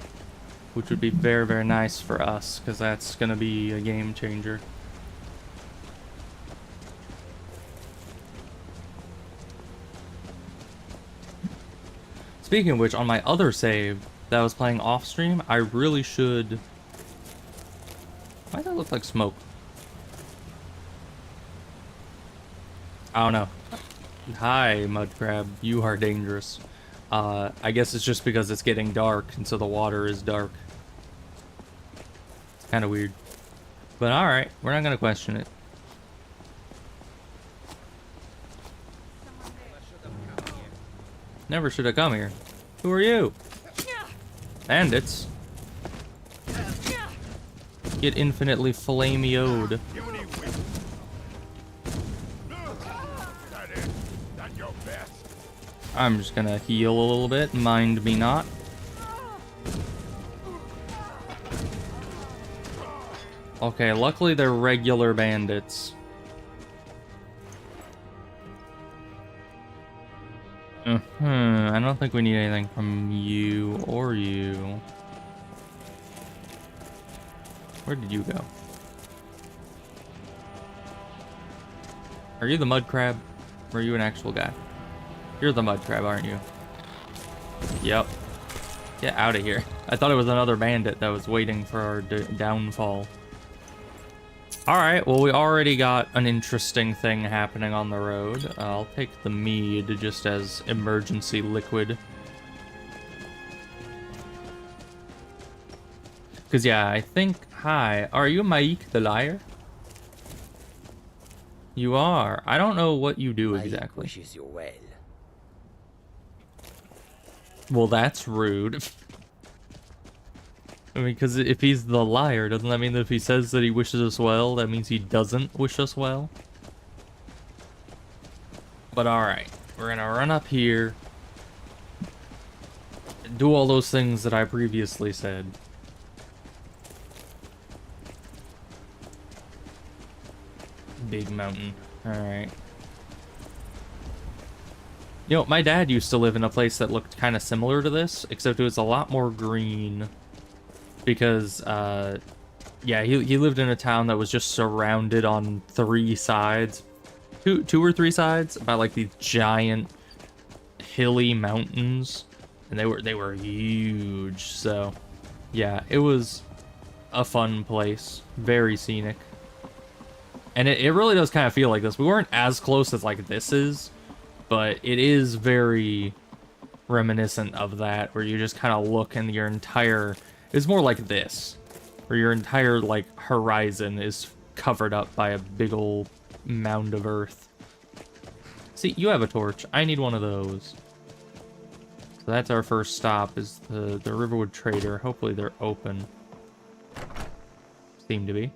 S1: Which would be very, very nice for us, because that's going to be a game changer. Speaking of which, on my other save that I was playing off stream, I really should... Why does that look like smoke? I don't know. Hi, mud crab. You are dangerous. I guess it's just because it's getting dark, and so the water is dark. It's kind of weird. But alright, we're not going to question it. Never should have come here. Who are you? Bandits. Get infinitely flamey-o'd. I'm just gonna heal a little bit. Mind me not. Okay, luckily they're regular bandits. I don't think we need anything from you or you. Where did you go? Are you the mud crab? Or are you an actual guy? You're the mud crab, aren't you? Yep. Get out of here. I thought it was another bandit that was waiting for our downfall. Alright, well we already got an interesting thing happening on the road. I'll take the mead just as emergency liquid. Because yeah, I think... Hi, are you Mike the liar? You are. I don't know what you do exactly.
S10: Wishes you well.
S1: Well, that's rude. I mean, because if he's the liar, doesn't that mean that if he says that he wishes us well, that means he doesn't wish us well? But alright, we're gonna run up here, do all those things that I previously said. Big mountain. Alright. You know, my dad used to live in a place that looked kind of similar to this, except it was a lot more green. Because, yeah, he lived in a town that was just surrounded on 3 sides. Two or 3 sides by, like, these giant hilly mountains. And they were huge, so... Yeah, it was a fun place. Very scenic. And it really does kind of feel like this. We weren't as close as, like, this is. But it is very reminiscent of that, where you just kind of look and your entire... It's more like this, where your entire, like, horizon is covered up by a big old mound of earth. See, you have a torch. I need one of those. So that's our first stop, is the Riverwood Trader. Hopefully they're open. Seem to be.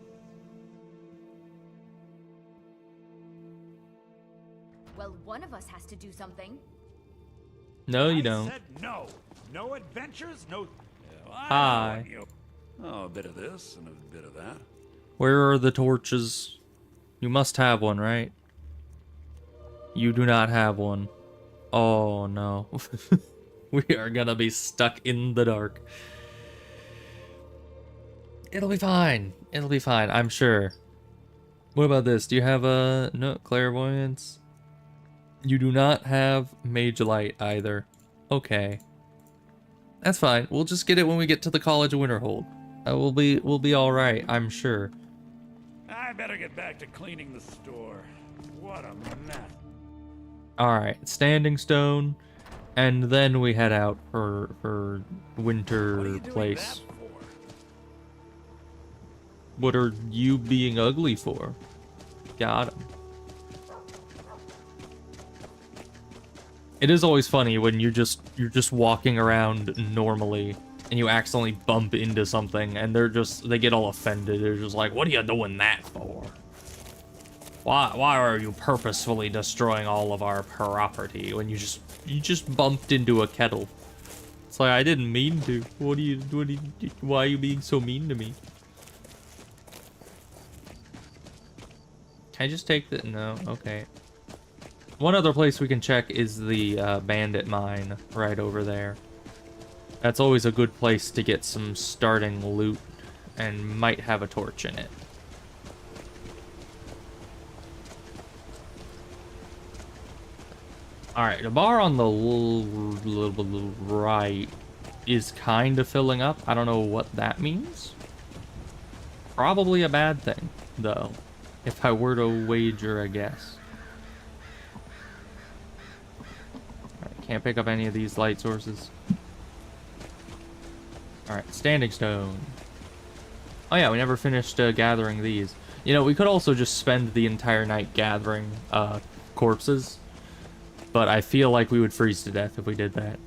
S11: Well, one of us has to do something.
S1: No, you don't.
S9: I said no. No adventures, no...
S1: Hi.
S9: Oh, a bit of this and a bit of that.
S1: Where are the torches? You must have one, right? You do not have one. Oh, no. We are gonna be stuck in the dark. It'll be fine. It'll be fine, I'm sure. What about this? Do you have a... No, clairvoyance? You do not have mage light either. Okay. That's fine. We'll just get it when we get to the College of Winterhold. We'll be all right, I'm sure.
S9: I better get back to cleaning the store. What a mess.
S1: All right, Standing Stone, and then we head out for Winter Place. What are you being ugly for? Got him. It is always funny when you're just walking around normally and you accidentally bump into something and they get all offended. They're just like, "What are you doing that for? Why are you purposefully destroying all of our property when you just bumped into a kettle?" It's like, I didn't mean to. Why are you being so mean to me? Can I just take the... No, okay. One other place we can check is the bandit mine right over there. That's always a good place to get some starting loot and might have a torch in it. Alright, the bar on the right is kind of filling up. I don't know what that means. Probably a bad thing, though, if I were to wager a guess. Alright, can't pick up any of these light sources. Alright, standing stone. Oh yeah, we never finished gathering these. You know, we could also just spend the entire night gathering corpses. But I feel like we would freeze to death if we did that.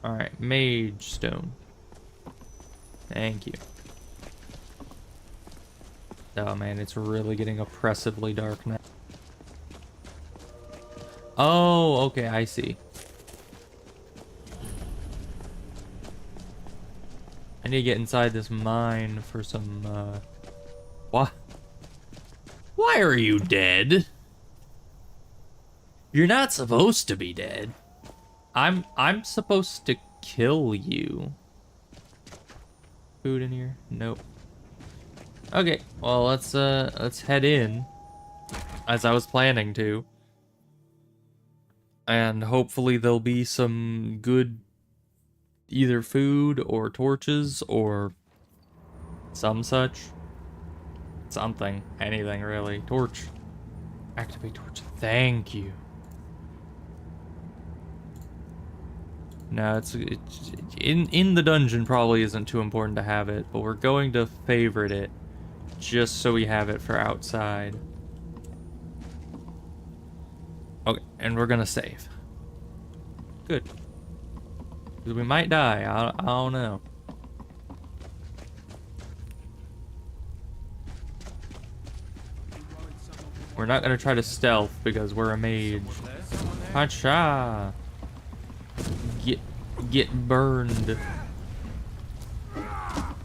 S1: Alright, mage stone. Thank you. Oh man, it's really getting oppressively dark now. Oh, okay, I see. I need to get inside this mine for some, what? Why are you dead? You're not supposed to be dead. I'm supposed to kill you. Food in here? Nope. Okay, well let's head in. As I was planning to. And hopefully there'll be some good either food or torches or some such. Something. Anything really. Torch. Activate torch. Thank you. No, it's in the dungeon probably isn't too important to have it, but we're going to favorite it just so we have it for outside. Okay, and we're gonna save. Good. Because we might die. I don't know. We're not gonna try to stealth because we're a mage. Pacha! Get burned.
S6: That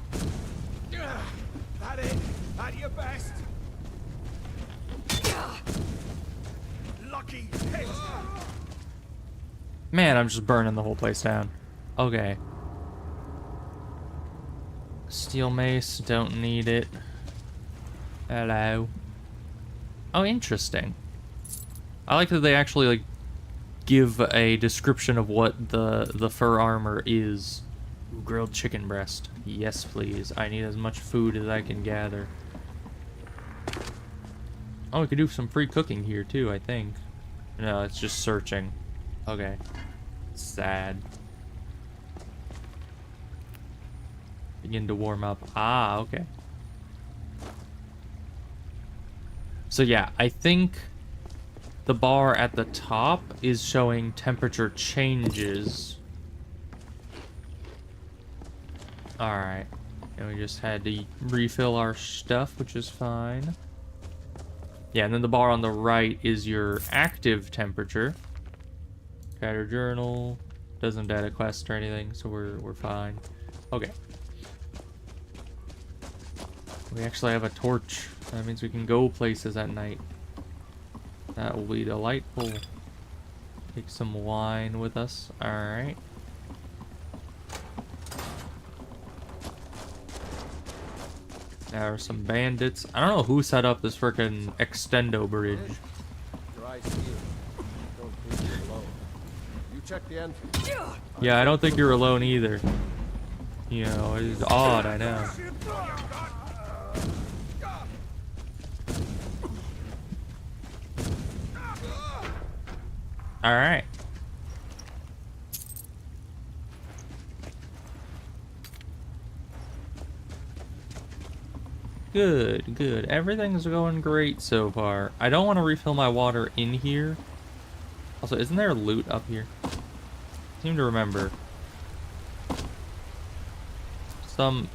S6: it? At your best? Lucky hit!
S1: Man, I'm just burning the whole place down. Okay. Steel mace, don't need it. Hello. Oh, interesting. I like that they actually, like, give a description of what the fur armor is. Ooh, grilled chicken breast. Yes, please. I need as much food as I can gather. Oh, we could do some free cooking here, too, I think. No, it's just searching. Okay. Sad. Begin to warm up. Ah, okay. So yeah, I think the bar at the top is showing temperature changes. Alright. And we just had to refill our stuff, which is fine. Yeah, and then the bar on the right is your active temperature. Catter journal. Doesn't data quest or anything, so we're fine. Okay. We actually have a torch. That means we can go places at night. That will be delightful. Take some wine with us. Alright. There are some bandits. I don't know who set up this frickin' extendo bridge.
S2: Your eyes here. Don't think you're alone. You check the entrance.
S1: Yeah, I don't think you're alone either. You know, it's odd, I know. Alright. Good, good. Everything's going great so far. I don't want to refill my water in here. Also, isn't there loot up here? I seem to remember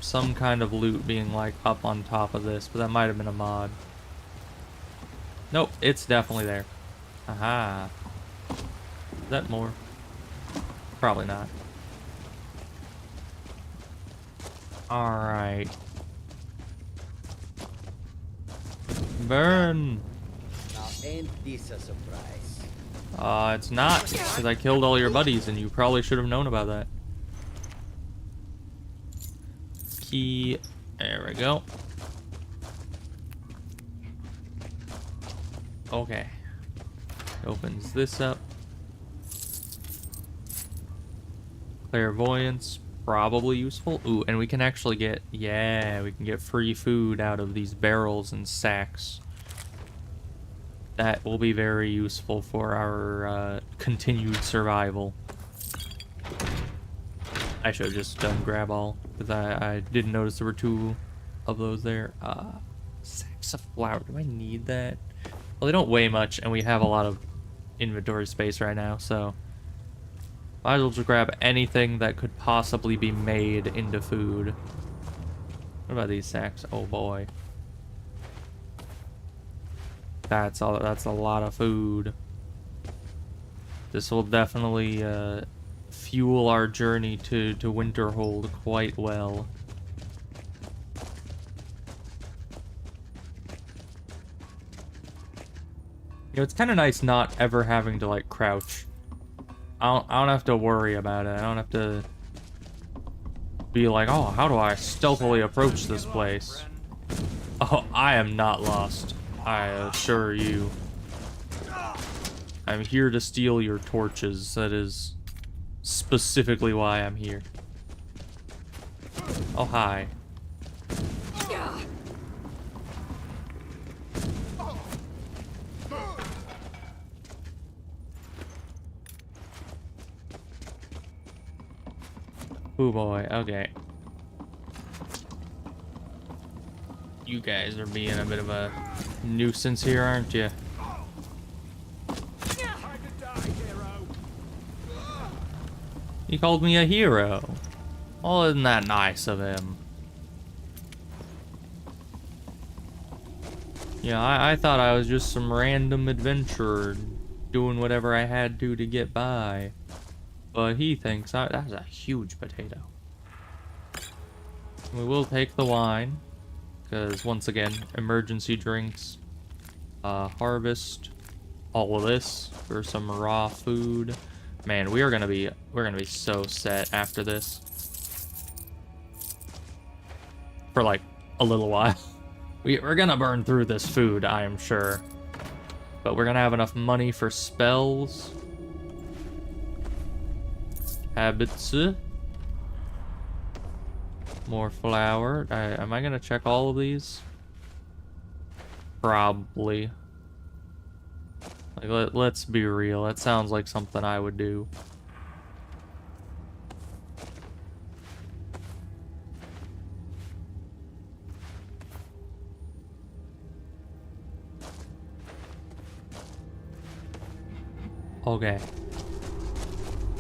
S1: some kind of loot being like up on top of this, but that might have been a mod. Nope, it's definitely there. Aha. Is that more? Probably not. Alright. Burn!
S10: Now, ain't this a surprise?
S1: It's not, because I killed all your buddies, and you probably should have known about that. Key. There we go. Okay. Opens this up. Clairvoyance, probably useful. Ooh, and we can actually get, yeah, we can get free food out of these barrels and sacks. That will be very useful for our continued survival. I should have just done grab all, because I didn't notice there were 2 of those there. Sacks of flour, do I need that? Well, they don't weigh much, and we have a lot of inventory space right now, so might as well just grab anything that could possibly be made into food. What about these sacks? Oh boy. That's a lot of food. This will definitely fuel our journey to Winterhold quite well. You know, it's kind of nice not ever having to like crouch. I don't have to worry about it. I don't have to be like, oh, how do I stealthily approach this place? Oh, I am not lost, I assure you. I'm here to steal your torches. That is specifically why I'm here. Oh, hi. Oh boy, okay. You guys are being a bit of a nuisance here, aren't you? He called me a hero. Well, isn't that nice of him? Yeah, I thought I was just some random adventurer doing whatever I had to get by. But he thinks that's a huge potato. We will take the wine, because once again, emergency drinks, harvest, all of this for some raw food. Man, we're gonna be so set after this for like a little while. We're gonna burn through this food, I am sure, but we're gonna have enough money for spells. Habits. More flour. Am I gonna check all of these? Probably. Like, let's be real. That sounds like something I would do. Okay.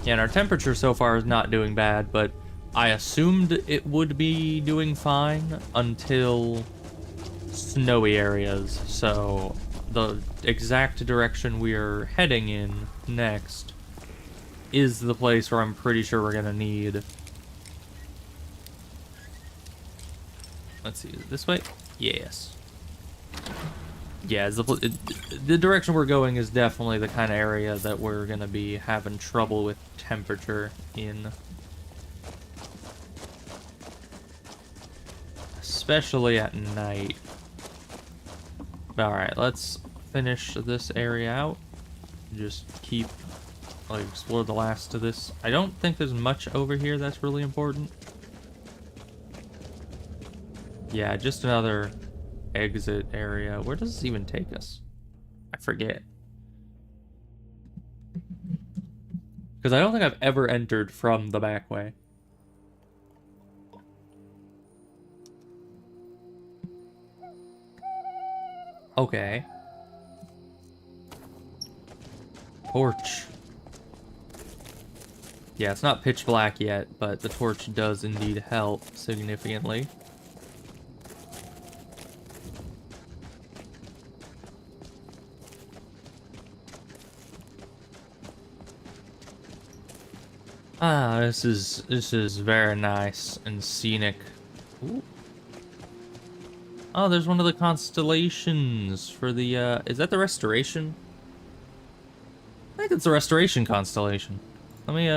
S1: Yeah, and our temperature so far is not doing bad, but I assumed it would be doing fine until snowy areas. So the exact direction we are heading in next is the place where I'm pretty sure we're gonna need. Let's see, is it this way? Yes. Yeah, the direction we're going is definitely the kind of area that we're gonna be having trouble with temperature in. Especially at night. Alright, let's finish this area out. Just keep, like, explore the last of this. I don't think there's much over here that's really important. Yeah, just another exit area. Where does this even take us? I forget. Because I don't think I've ever entered from the back way. Okay. Torch. Yeah, it's not pitch black yet, but the torch does indeed help significantly. Ah, this is very nice and scenic. Ooh. Oh, there's one of the constellations for the, is that the Restoration? I think it's the Restoration constellation. Let me,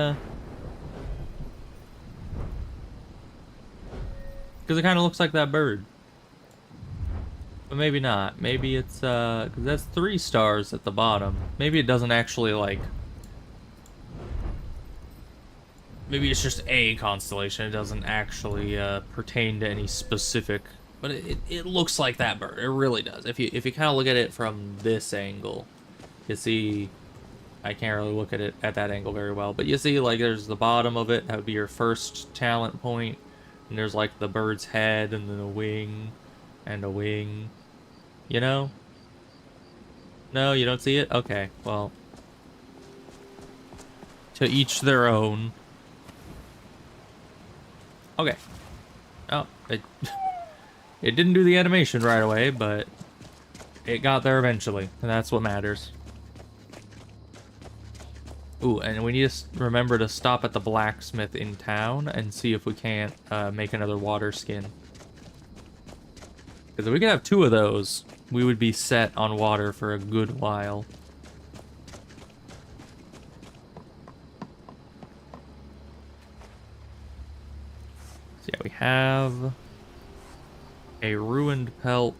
S1: because it kind of looks like that bird. But maybe not. Maybe it's, 'cause that's 3 stars at the bottom. Maybe it doesn't actually, like... Maybe it's just a constellation. It doesn't actually, pertain to any specific... But it looks like that bird. It really does. If you kind of look at it from this angle, you see... I can't really look at it at that angle very well. But you see, like, there's the bottom of it. That would be your first talent point. And there's, like, the bird's head and then a wing and a wing. You know? No, you don't see it? Okay, well. To each their own. Okay. Oh, it didn't do the animation right away, but it got there eventually, and that's what matters. Ooh, and we need to remember to stop at the blacksmith in town and see if we can't make another water skin. Because if we could have 2 of those, we would be set on water for a good while. So yeah, we have a ruined pelt.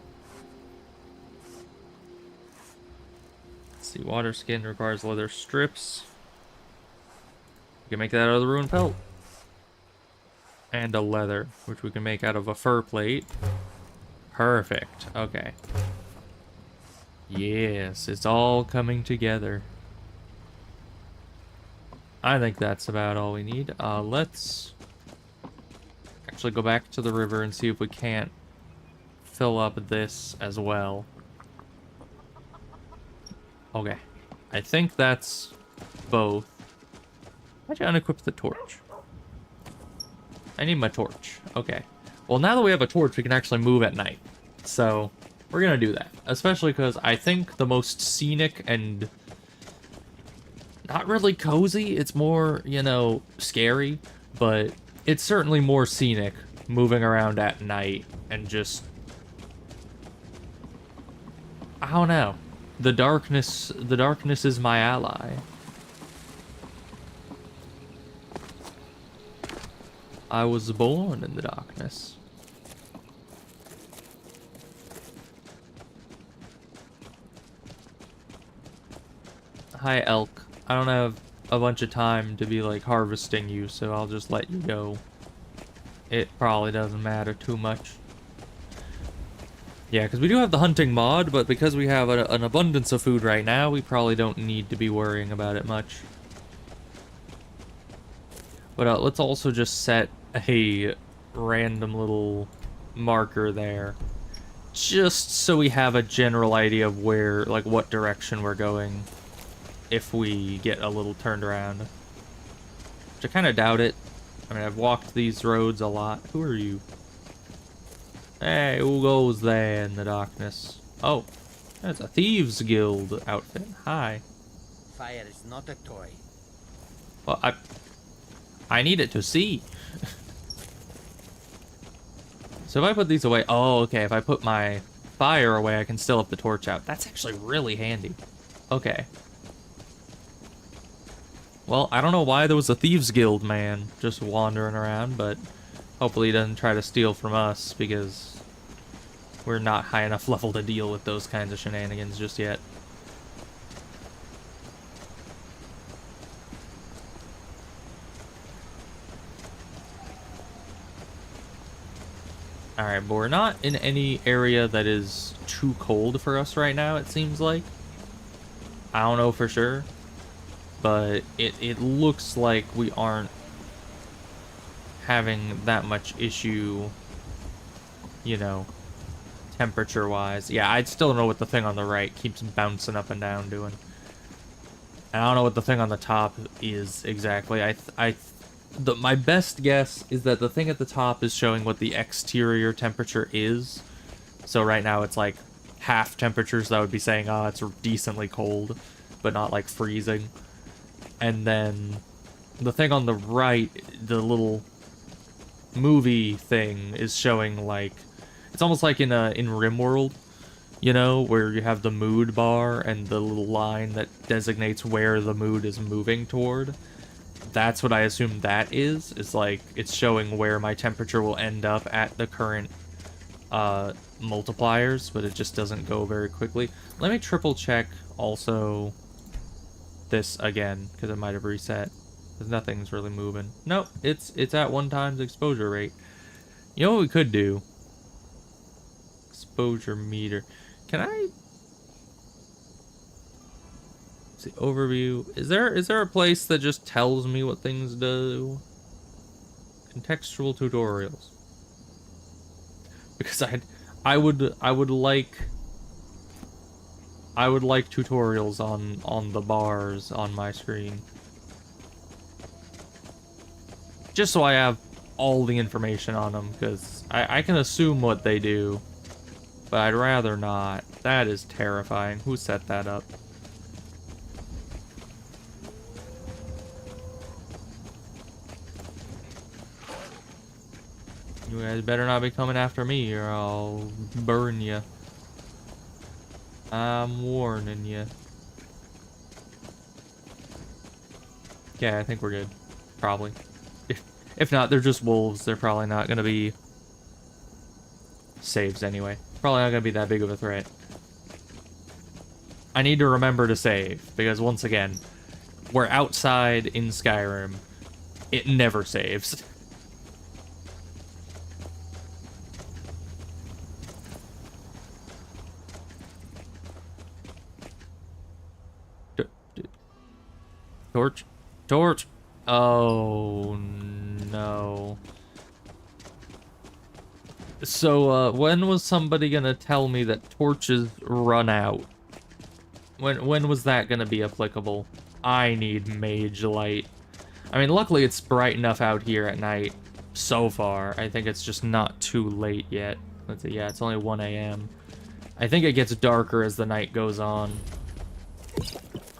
S1: Let's see, water skin requires leather strips. We can make that out of the ruined pelt. And a leather, which we can make out of a fur plate. Perfect. Okay. Yes, it's all coming together. I think that's about all we need. Let's actually go back to the river and see if we can't fill up this as well. Okay. I think that's both. Why'd you unequip the torch? I need my torch. Okay. Well, now that we have a torch, we can actually move at night. So, we're gonna do that. Especially because I think the most scenic and not really cozy, it's more, you know, scary, but it's certainly more scenic moving around at night and just... I don't know. The darkness is my ally. I was born in the darkness. Hi, elk. I don't have a bunch of time to be, like, harvesting you, so I'll just let you go. It probably doesn't matter too much. Yeah, because we do have the hunting mod, but because we have an abundance of food right now, we probably don't need to be worrying about it much. But let's also just set a random little marker there. Just so we have a general idea of where, like, what direction we're going if we get a little turned around. Which I kind of doubt it. I mean, I've walked these roads a lot. Who are you? Hey, who goes there in the darkness? Oh, that's a Thieves Guild outfit. Hi.
S10: Fire is not a toy.
S1: Well, I need it to see. So if I put these away... Oh, okay. If I put my fire away, I can still have the torch out. That's actually really handy. Okay. Well, I don't know why there was a Thieves Guild man just wandering around, but hopefully he doesn't try to steal from us, because we're not high enough level to deal with those kinds of shenanigans just yet. Alright, but we're not in any area that is too cold for us right now, it seems like. I don't know for sure, but it looks like we aren't having that much issue, you know, temperature-wise. Yeah, I still don't know what the thing on the right keeps bouncing up and down doing. And I don't know what the thing on the top is exactly. My best guess is that the thing at the top is showing what the exterior temperature is. So right now it's like half temperature, so that would be saying, oh, it's decently cold, but not like freezing. And then the thing on the right, the little movie thing, is showing like, it's almost like in RimWorld, you know, where you have the mood bar and the little line that designates where the mood is moving toward. That's what I assume that is like, it's showing where my temperature will end up at the current multipliers, but it just doesn't go very quickly. Let me triple check also this again, because it might have reset. Because nothing's really moving. Nope, it's at 1x exposure rate. You know what we could do? Exposure meter. Can I see overview? Is there a place that just tells me what things do? Contextual tutorials. Because I would like tutorials on the bars on my screen. Just so I have all the information on them, because I can assume what they do, but I'd rather not. That is terrifying. Who set that up? You guys better not be coming after me or I'll burn you. I'm warning you. Okay, I think we're good. Probably. If not, they're just wolves. They're probably not going to be saves anyway. Probably not going to be that big of a threat. I need to remember to save, because once again, we're outside in Skyrim. It never saves. Torch. Torch. Oh, no. So, when was somebody gonna tell me that torches run out? When was that gonna be applicable? I need mage light. I mean, luckily it's bright enough out here at night so far. I think it's just not too late yet. Let's see, yeah, it's only 1 a.m. I think it gets darker as the night goes on.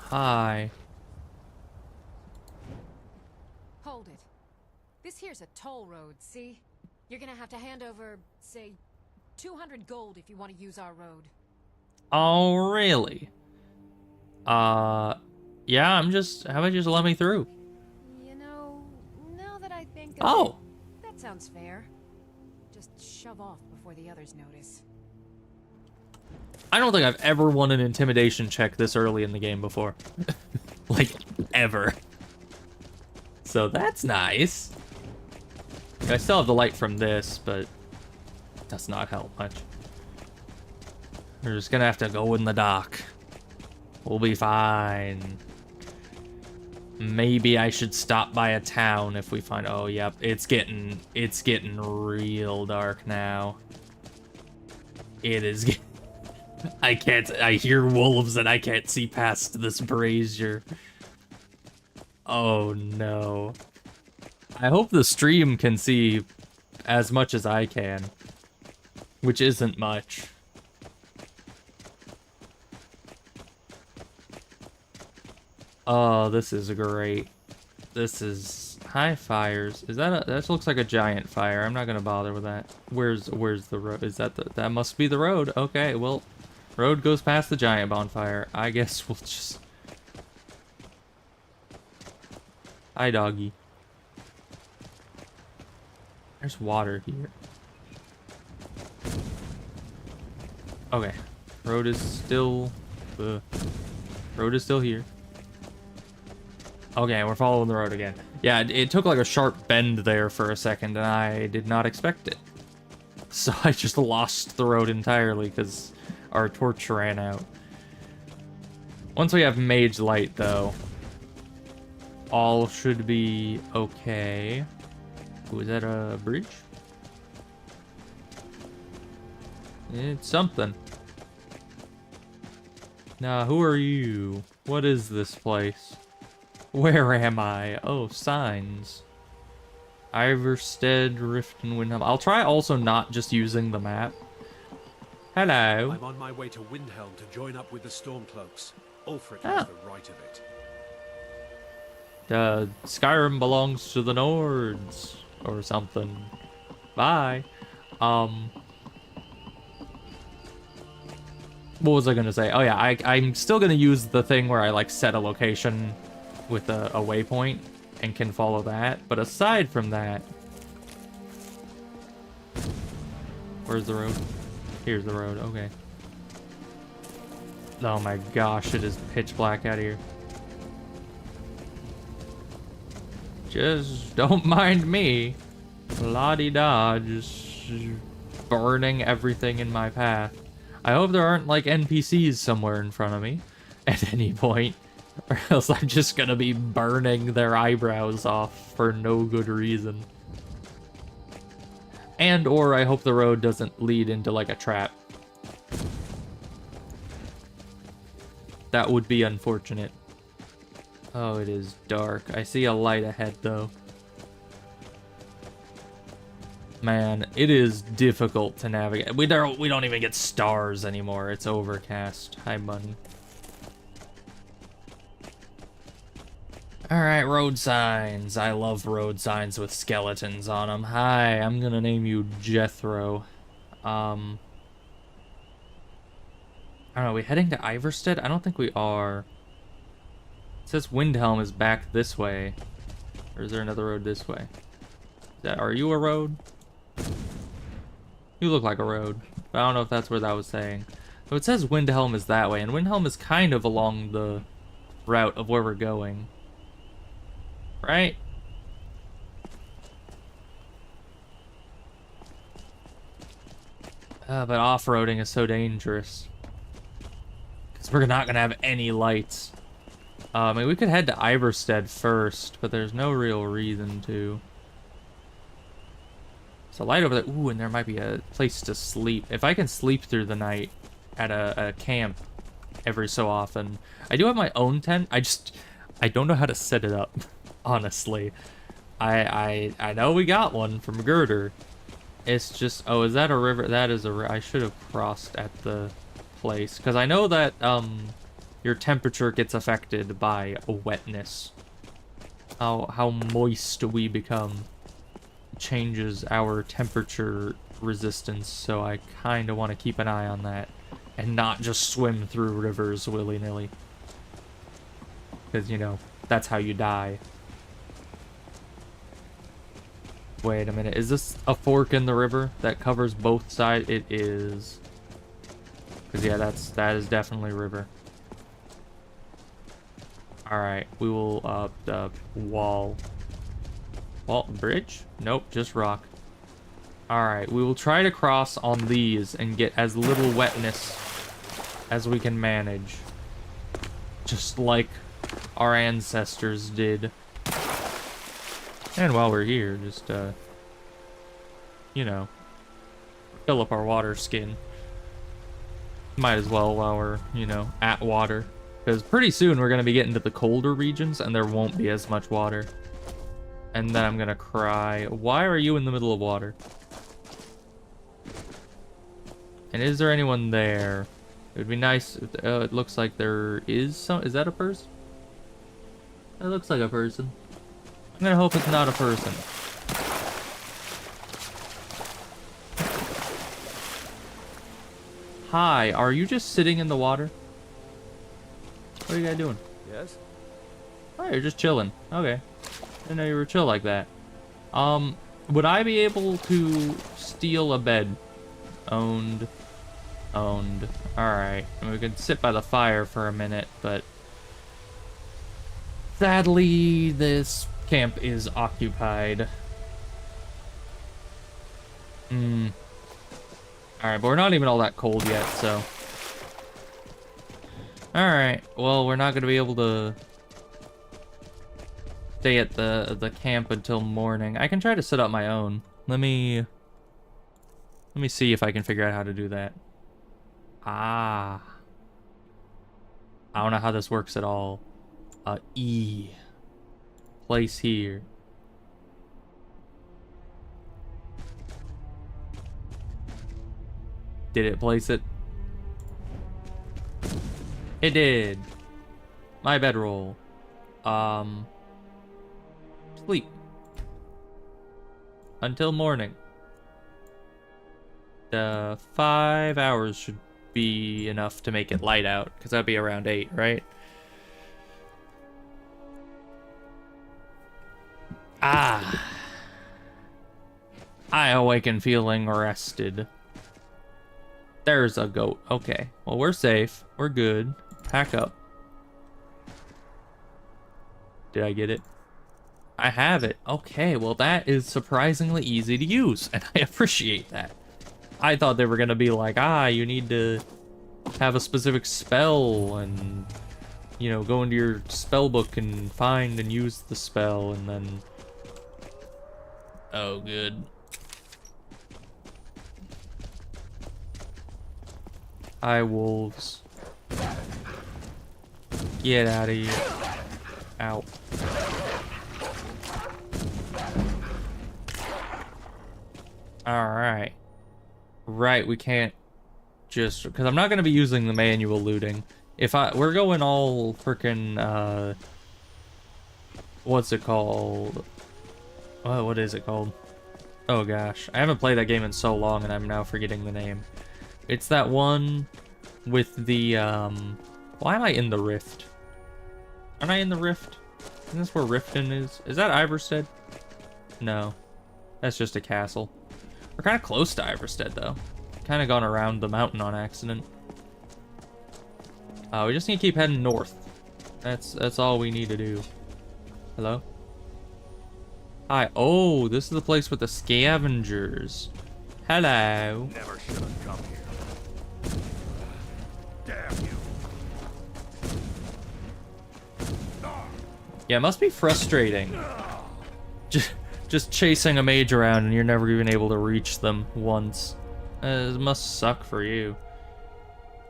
S1: Hi.
S12: Hold it. This here's a toll road, see? You're gonna have to hand over, say, 200 gold if you want to use our road.
S1: Oh, really? Yeah, how about you just let me through?
S12: You know, now that I think
S1: of
S12: it, that sounds fair. Just shove off before the others notice.
S1: I don't think I've ever won an intimidation check this early in the game before. Like, ever. So that's nice. I still have the light from this, but it does not help much. We're just gonna have to go in the dock. We'll be fine. Maybe I should stop by a town if we find... Oh, yep. It's getting real dark now. It is... I hear wolves and I can't see past this brazier. Oh, no. I hope the stream can see as much as I can. Which isn't much. Oh, this is great. This is high fires. Is that that looks like a giant fire. I'm not gonna bother with that. Where's the road? Is that that must be the road? Okay, well, road goes past the giant bonfire. I guess we'll just. Hi, doggy. There's water here. Okay, road is still. Road is still here. Okay, we're following the road again. Yeah, it took like a sharp bend there for a second, and I did not expect it. So I just lost the road entirely because our torch ran out. Once we have mage light, though, all should be okay. Ooh, is that a bridge? It's something. Now, who are you? What is this place? Where am I? Oh, signs. Iverstead, Rift, and Windhelm. I'll try also not just using the map. Hello.
S13: I'm on my way to Windhelm to join up with the Stormcloaks. Ulfric has the right of it.
S1: Skyrim belongs to the Nords. Or something. Bye. What was I gonna say? Oh yeah, I'm still gonna use the thing where I like set a location with a waypoint and can follow that, but aside from that, Where's the road? Here's the road, okay. Oh my gosh, it is pitch black out here. Just don't mind me. La-di-da, just burning everything in my path. I hope there aren't like NPCs somewhere in front of me at any point, or else I'm just gonna be burning their eyebrows off for no good reason. And or I hope the road doesn't lead into like a trap. That would be unfortunate. Oh, it is dark. I see a light ahead though. Man, it is difficult to navigate. We don't even get stars anymore. It's overcast. Hi, bunny. Alright, road signs. I love road signs with skeletons on them. Hi, I'm gonna name you Jethro. I don't know, are we heading to Iverstead? I don't think we are. It says Windhelm is back this way. Or is there another road this way? Are you a road? You look like a road. But I don't know if that's where that was saying. So it says Windhelm is that way, and Windhelm is kind of along the route of where we're going. Right? But off-roading is so dangerous. Because we're not going to have any lights. I mean, we could head to Iverstead first, but there's no real reason to. There's a light over there. Ooh, and there might be a place to sleep. If I can sleep through the night at a camp every so often. I do have my own tent. I don't know how to set it up, honestly. I know we got one from Girder. It's just, oh, is that a river? That is a river. I should have crossed at the place. Because I know that your temperature gets affected by wetness. How moist we become changes our temperature resistance, so I kind of want to keep an eye on that and not just swim through rivers willy-nilly, because you know that's how you die. Wait a minute, is this a fork in the river that covers both sides? It is, because yeah, that is definitely river. All right, we will wall bridge? Nope, just rock. Alright, we will try to cross on these and get as little wetness as we can manage. Just like our ancestors did. And while we're here, just, you know, fill up our water skin. Might as well while we're, you know, at water. Because pretty soon we're going to be getting to the colder regions and there won't be as much water. And then I'm gonna cry. Why are you in the middle of water? And is there anyone there? It would be nice if, it looks like there is some. Is that a person? It looks like a person. I'm gonna hope it's not a person. Hi, are you just sitting in the water? What are you guys doing?
S2: Yes?
S1: Oh, you're just chilling. Okay. I didn't know you were chill like that. Would I be able to steal a bed? Owned. Alright. We could sit by the fire for a minute, but sadly, this camp is occupied. Alright, but we're not even all that cold yet, so. Alright, well, we're not gonna be able to stay at the camp until morning. I can try to set up my own. Let me see if I can figure out how to do that. I don't know how this works at all. E. Place here. Did it place it? It did. My bedroll. Sleep. Until morning. 5 hours should be enough to make it light out, because that'd be around 8, right? I awaken feeling rested. There's a goat. Okay. Well, we're safe. We're good. Pack up. Did I get it? I have it. Okay, well that is surprisingly easy to use, and I appreciate that. I thought they were gonna be like, you need to have a specific spell and, you know, go into your spell book and find and use the spell, and then... Oh, good. Hi, wolves. Get out of here. Out. Alright. Right, we can't just... Because I'm not going to be using the manual looting. We're going all freaking, what's it called? Oh, what is it called? Oh gosh. I haven't played that game in so long and I'm now forgetting the name. It's that one with the, Why am I in the Rift? Aren't I in the Rift? Isn't this where Riften is? Is that Iverstead? No. That's just a castle. We're kind of close to Iverstead, though. Kind of gone around the mountain on accident. We just need to keep heading north. That's all we need to do. Hello? Hi. Oh, this is the place with the scavengers. Hello.
S4: Never should have come here. Damn you.
S1: Yeah, it must be frustrating. Just chasing a mage around and you're never even able to reach them once. It must suck for you.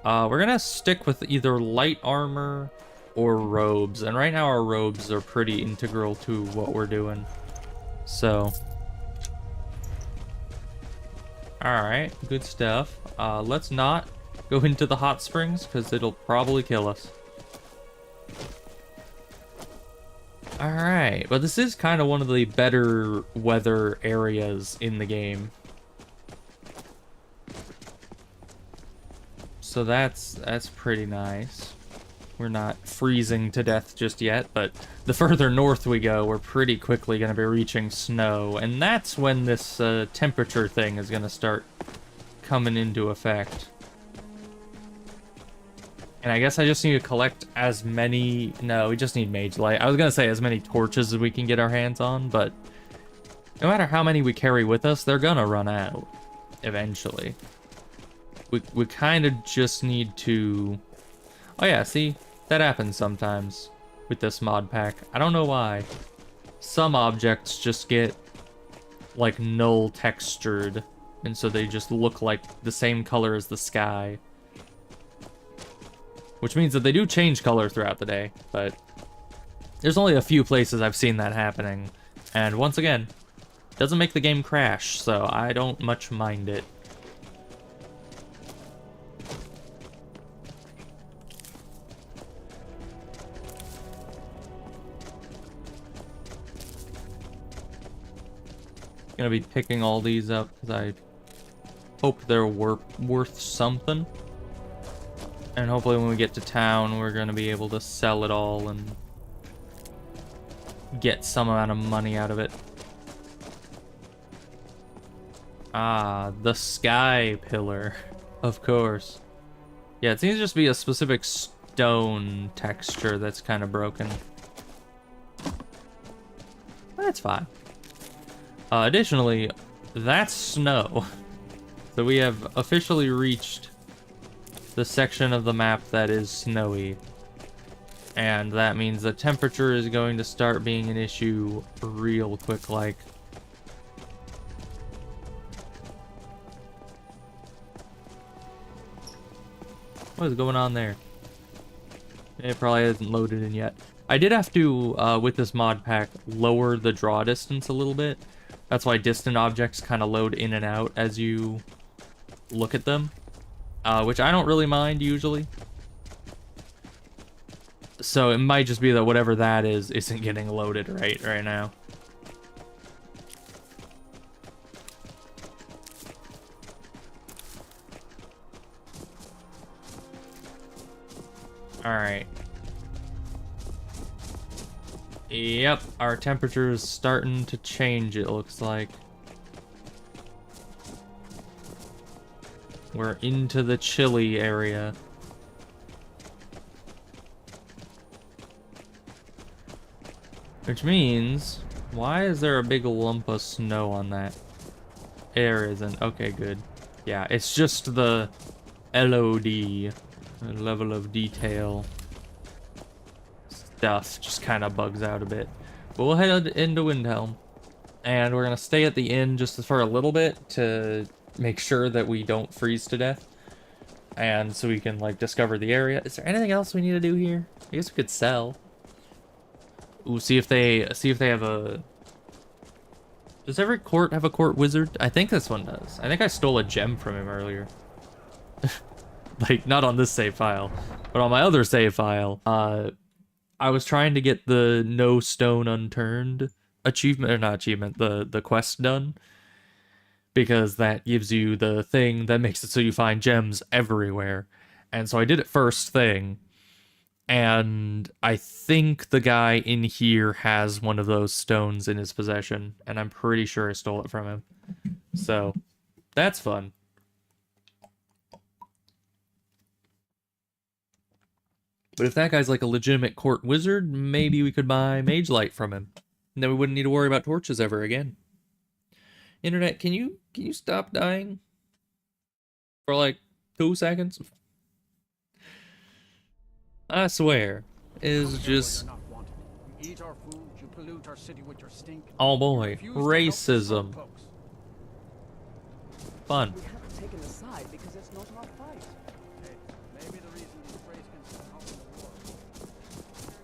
S1: We're gonna stick with either light armor or robes, and right now our robes are pretty integral to what we're doing. So, alright, good stuff. Let's not go into the hot springs because it'll probably kill us. Alright, but this is kind of one of the better weather areas in the game. So that's pretty nice. We're not freezing to death just yet, but the further north we go, we're pretty quickly going to be reaching snow, and that's when this temperature thing is going to start coming into effect. And I guess I just need to collect as many... No, we just need mage light. I was going to say as many torches as we can get our hands on, but no matter how many we carry with us, they're going to run out eventually. We kind of just need to... Oh yeah, see? That happens sometimes with this mod pack. I don't know why. Some objects just get, like, null textured, and so they just look like the same color as the sky. Which means that they do change color throughout the day, but there's only a few places I've seen that happening. And once again, doesn't make the game crash, so I don't much mind it. Gonna be picking all these up because I hope they're worth something. And hopefully when we get to town, we're going to be able to sell it all and get some amount of money out of it. Ah, the sky pillar. Of course. Yeah, it seems to just be a specific stone texture that's kind of broken. But it's fine. Additionally, that's snow. So we have officially reached the section of the map that is snowy, and that means the temperature is going to start being an issue real quick. Like, what is going on there? It probably hasn't loaded in yet. I did have to, with this mod pack, lower the draw distance a little bit. That's why distant objects kind of load in and out as you look at them. Which I don't really mind usually. So it might just be that whatever that is isn't getting loaded right now. Alright. Yep, our temperature is starting to change, it looks like. We're into the chilly area. Which means, why is there a big lump of snow on that? Air isn't. Okay, good. Yeah, it's just the LOD, level of detail stuff, just kind of bugs out a bit. But we'll head into Windhelm, and we're gonna stay at the inn just for a little bit to make sure that we don't freeze to death, and so we can like discover the area. Is there anything else we need to do here? I guess we could sell. Ooh, see if they have a. Does every court have a court wizard? I think this one does. I think I stole a gem from him earlier. Like, not on this save file, but on my other save file. I was trying to get the no stone unturned achievement, or not achievement, the quest done. Because that gives you the thing that makes it so you find gems everywhere. And so I did it first thing. And I think the guy in here has one of those stones in his possession. And I'm pretty sure I stole it from him. So, that's fun. But if that guy's like a legitimate court wizard, maybe we could buy Mage Light from him. And then we wouldn't need to worry about torches ever again. Internet, can you stop dying? For like 2 seconds? I swear, is just... Oh boy, racism. Fun.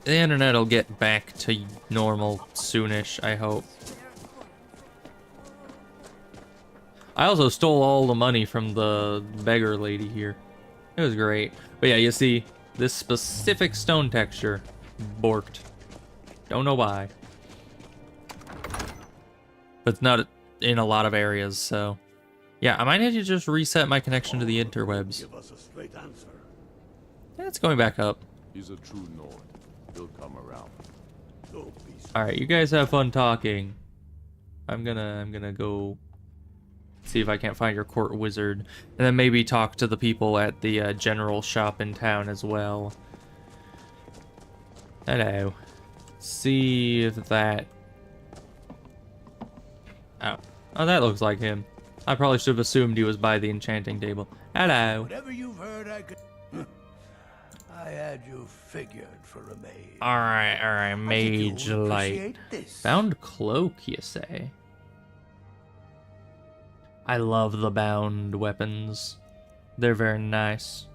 S1: The internet will get back to normal soonish, I hope. I also stole all the money from the beggar lady here. It was great. But yeah, you see, this specific stone texture, borked. Don't know why. But it's not in a lot of areas, so... Yeah, I might need to just reset my connection to the interwebs.
S6: Give us a straight answer.
S1: Yeah, it's going back up.
S6: He's a true Nord. He'll come around.
S1: Alright, you guys have fun talking. I'm gonna go see if I can't find your court wizard. And then maybe talk to the people at the general shop in town as well. Hello. See if that... Oh, that looks like him. I probably should have assumed he was by the enchanting table. Hello.
S6: Whatever you've heard, I could... I had you figured for a mage.
S1: Alright, Mage Light. Bound cloak, you say? I love the bound weapons. They're very nice.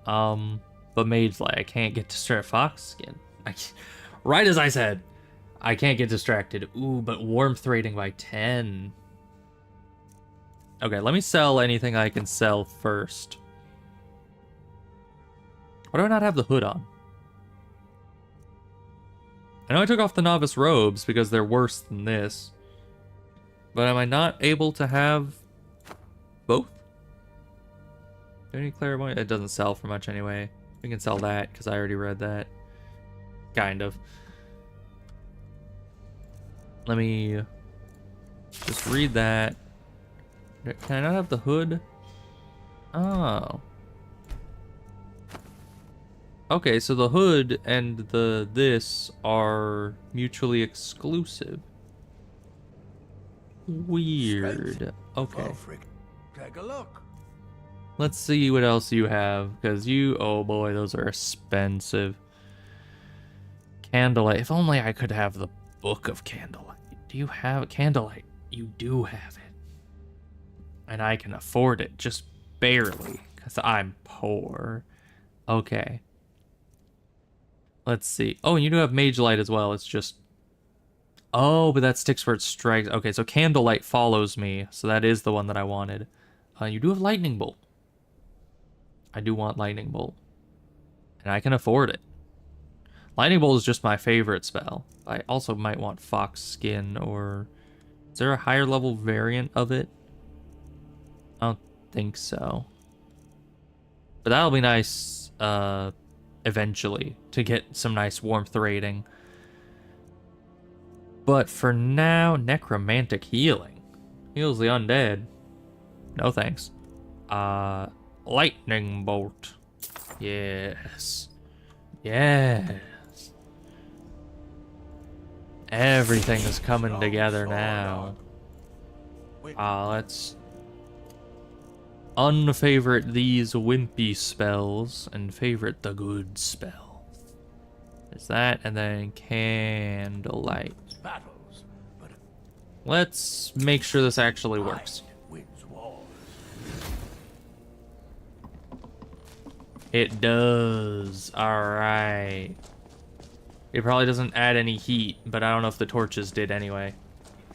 S1: But Mage Light, I can't get distracted. Fox skin. Right as I said, I can't get distracted. Ooh, but warmth rating by 10. Okay, let me sell anything I can sell first. Why do I not have the hood on? I know I took off the novice robes because they're worse than this. But am I not able to have both? Any clairvoyant? It doesn't sell for much anyway. We can sell that because I already read that. Kind of. Let me just read that. Can I not have the hood? Oh. Okay, so the hood and this are mutually exclusive. Weird. Okay.
S6: Take a look.
S1: Let's see what else you have, because you... Oh boy, those are expensive. Candlelight. If only I could have the Book of Candlelight. Do you have Candlelight? You do have it. And I can afford it, just barely, because I'm poor. Okay. Let's see. Oh, and you do have Mage Light as well. It's just... Oh, but that sticks where it strikes. Okay, so Candlelight follows me. So that is the one that I wanted. You do have Lightning Bolt. I do want Lightning Bolt. And I can afford it. Lightning Bolt is just my favorite spell. I also might want Fox Skin or... Is there a higher level variant of it? I don't think so. But that'll be nice, eventually, to get some nice warmth rating. But for now, Necromantic Healing. Heals the undead. No thanks. Lightning bolt. Yes. Yes. Everything is coming together now. Let's unfavorite these wimpy spells and favorite the good spell. Is that, and then candlelight. Let's make sure this actually works. It does. Alright. It probably doesn't add any heat, but I don't know if the torches did anyway.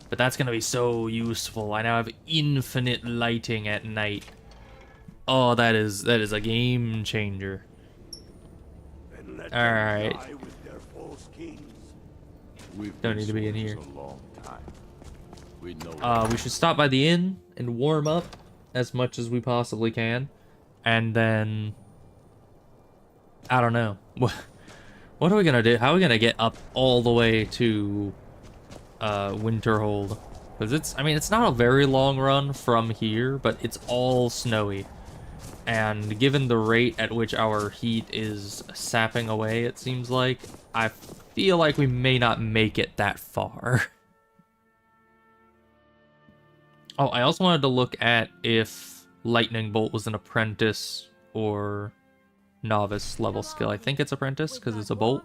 S1: But that's gonna be so useful. I now have infinite lighting at night. Oh, that is a game changer. Alright. Don't need to be in here. We should stop by the inn and warm up as much as we possibly can. And then I don't know. What are we gonna do? How are we gonna get up all the way to Winterhold? Because I mean, it's not a very long run from here, but it's all snowy. And given the rate at which our heat is sapping away, it seems like, I feel like we may not make it that far. Oh, I also wanted to look at if Lightning Bolt was an apprentice or novice level skill. I think it's apprentice because it's a bolt.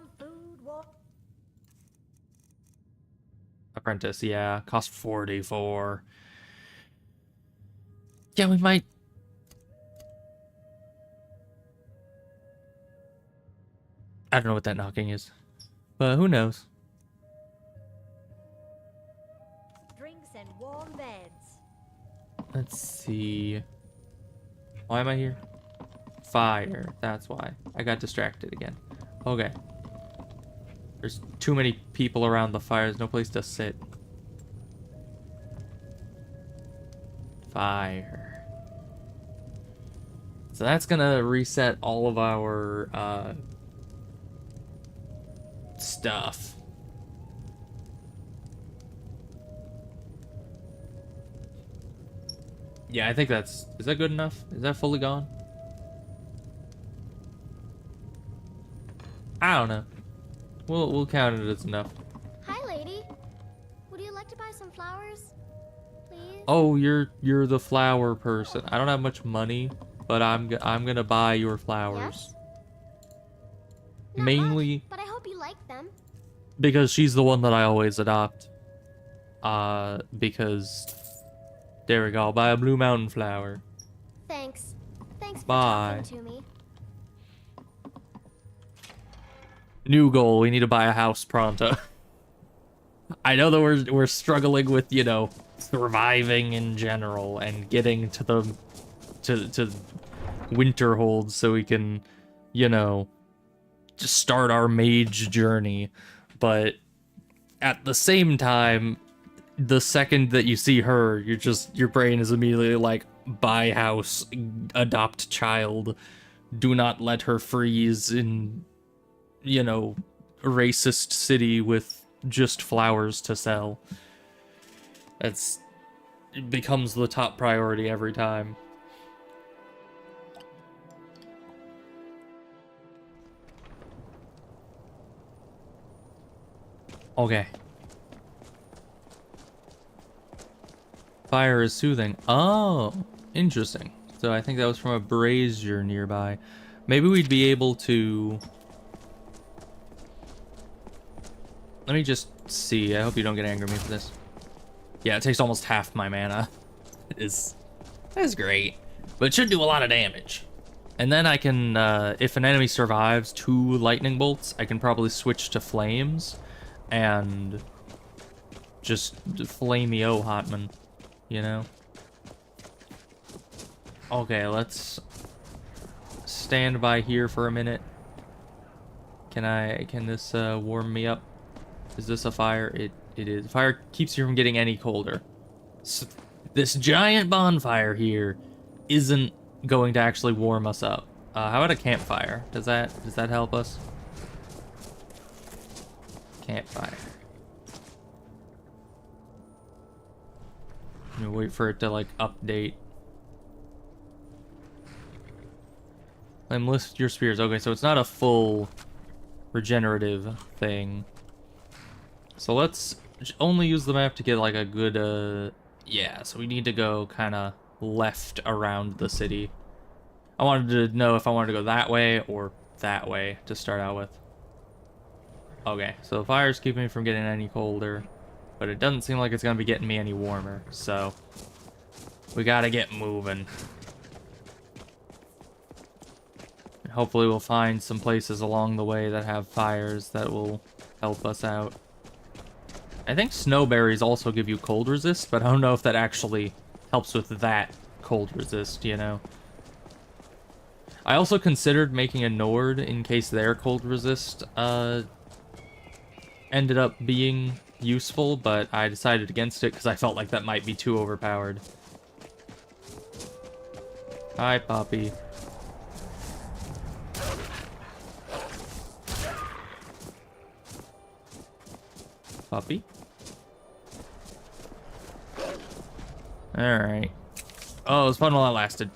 S1: Apprentice, yeah. Cost 44. Yeah, we might. I don't know what that knocking is, but who knows?
S11: Drinks and warm beds.
S1: Let's see. Why am I here? Fire. That's why. I got distracted again. Okay. There's too many people around the fire. There's no place to sit. Fire. So that's gonna reset all of our stuff. Yeah, I think is that good enough? Is that fully gone? I don't know. We'll count it as enough.
S14: Hi, lady. Would you like to buy some flowers, please?
S1: Oh, you're the flower person. I don't have much money, but I'm gonna buy your flowers.
S14: Yes?
S1: Mainly
S14: much, but I hope you like them.
S1: because she's the one that I always adopt. Because there we go. I'll buy a blue mountain flower.
S14: Thanks. Thanks for
S1: Bye.
S14: talking to me.
S1: New goal, we need to buy a house pronto. I know that we're struggling with, you know, surviving in general and getting to the to Winterhold so we can, you know, just start our mage journey. But at the same time, the second that you see her, your brain is immediately like, buy house, adopt child, do not let her freeze in, you know, a racist city with just flowers to sell. It becomes the top priority every time. Okay. Fire is soothing. Oh, interesting. So I think that was from a brazier nearby. Maybe we'd be able to... Let me just see. I hope you don't get angry at me for this. Yeah, it takes almost half my mana. That is great. But it should do a lot of damage. And then I can, if an enemy survives 2 lightning bolts, I can probably switch to flames and just flamey-o Hotman, you know? Okay, let's stand by here for a minute. Can this warm me up? Is this a fire? It is. Fire keeps you from getting any colder. So this giant bonfire here isn't going to actually warm us up. How about a campfire? Does that help us? Campfire. I'm gonna wait for it to like update. Enlist your spears. Okay, so it's not a full regenerative thing. So let's only use the map to get like a good, yeah, so we need to go kind of left around the city. I wanted to know if I wanted to go that way or that way to start out with. Okay, so the fire's keeping me from getting any colder, but it doesn't seem like it's going to be getting me any warmer, so we got to get moving. Hopefully we'll find some places along the way that have fires that will help us out. I think snowberries also give you cold resist, but I don't know if that actually helps with that cold resist, you know? I also considered making a Nord in case their cold resist ended up being useful, but I decided against it because I felt like that might be too overpowered. Hi, Poppy. Puppy? Alright. Oh, it was fun while it lasted.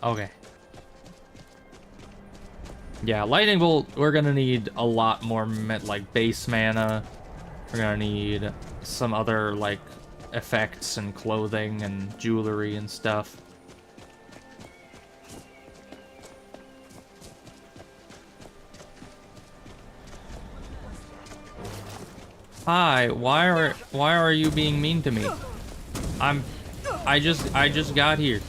S1: Okay. Yeah, lightning bolt, we're gonna need a lot more, like, base mana. We're gonna need some other, like, effects and clothing and jewelry and stuff. Hi, why are you being mean to me? I just got here.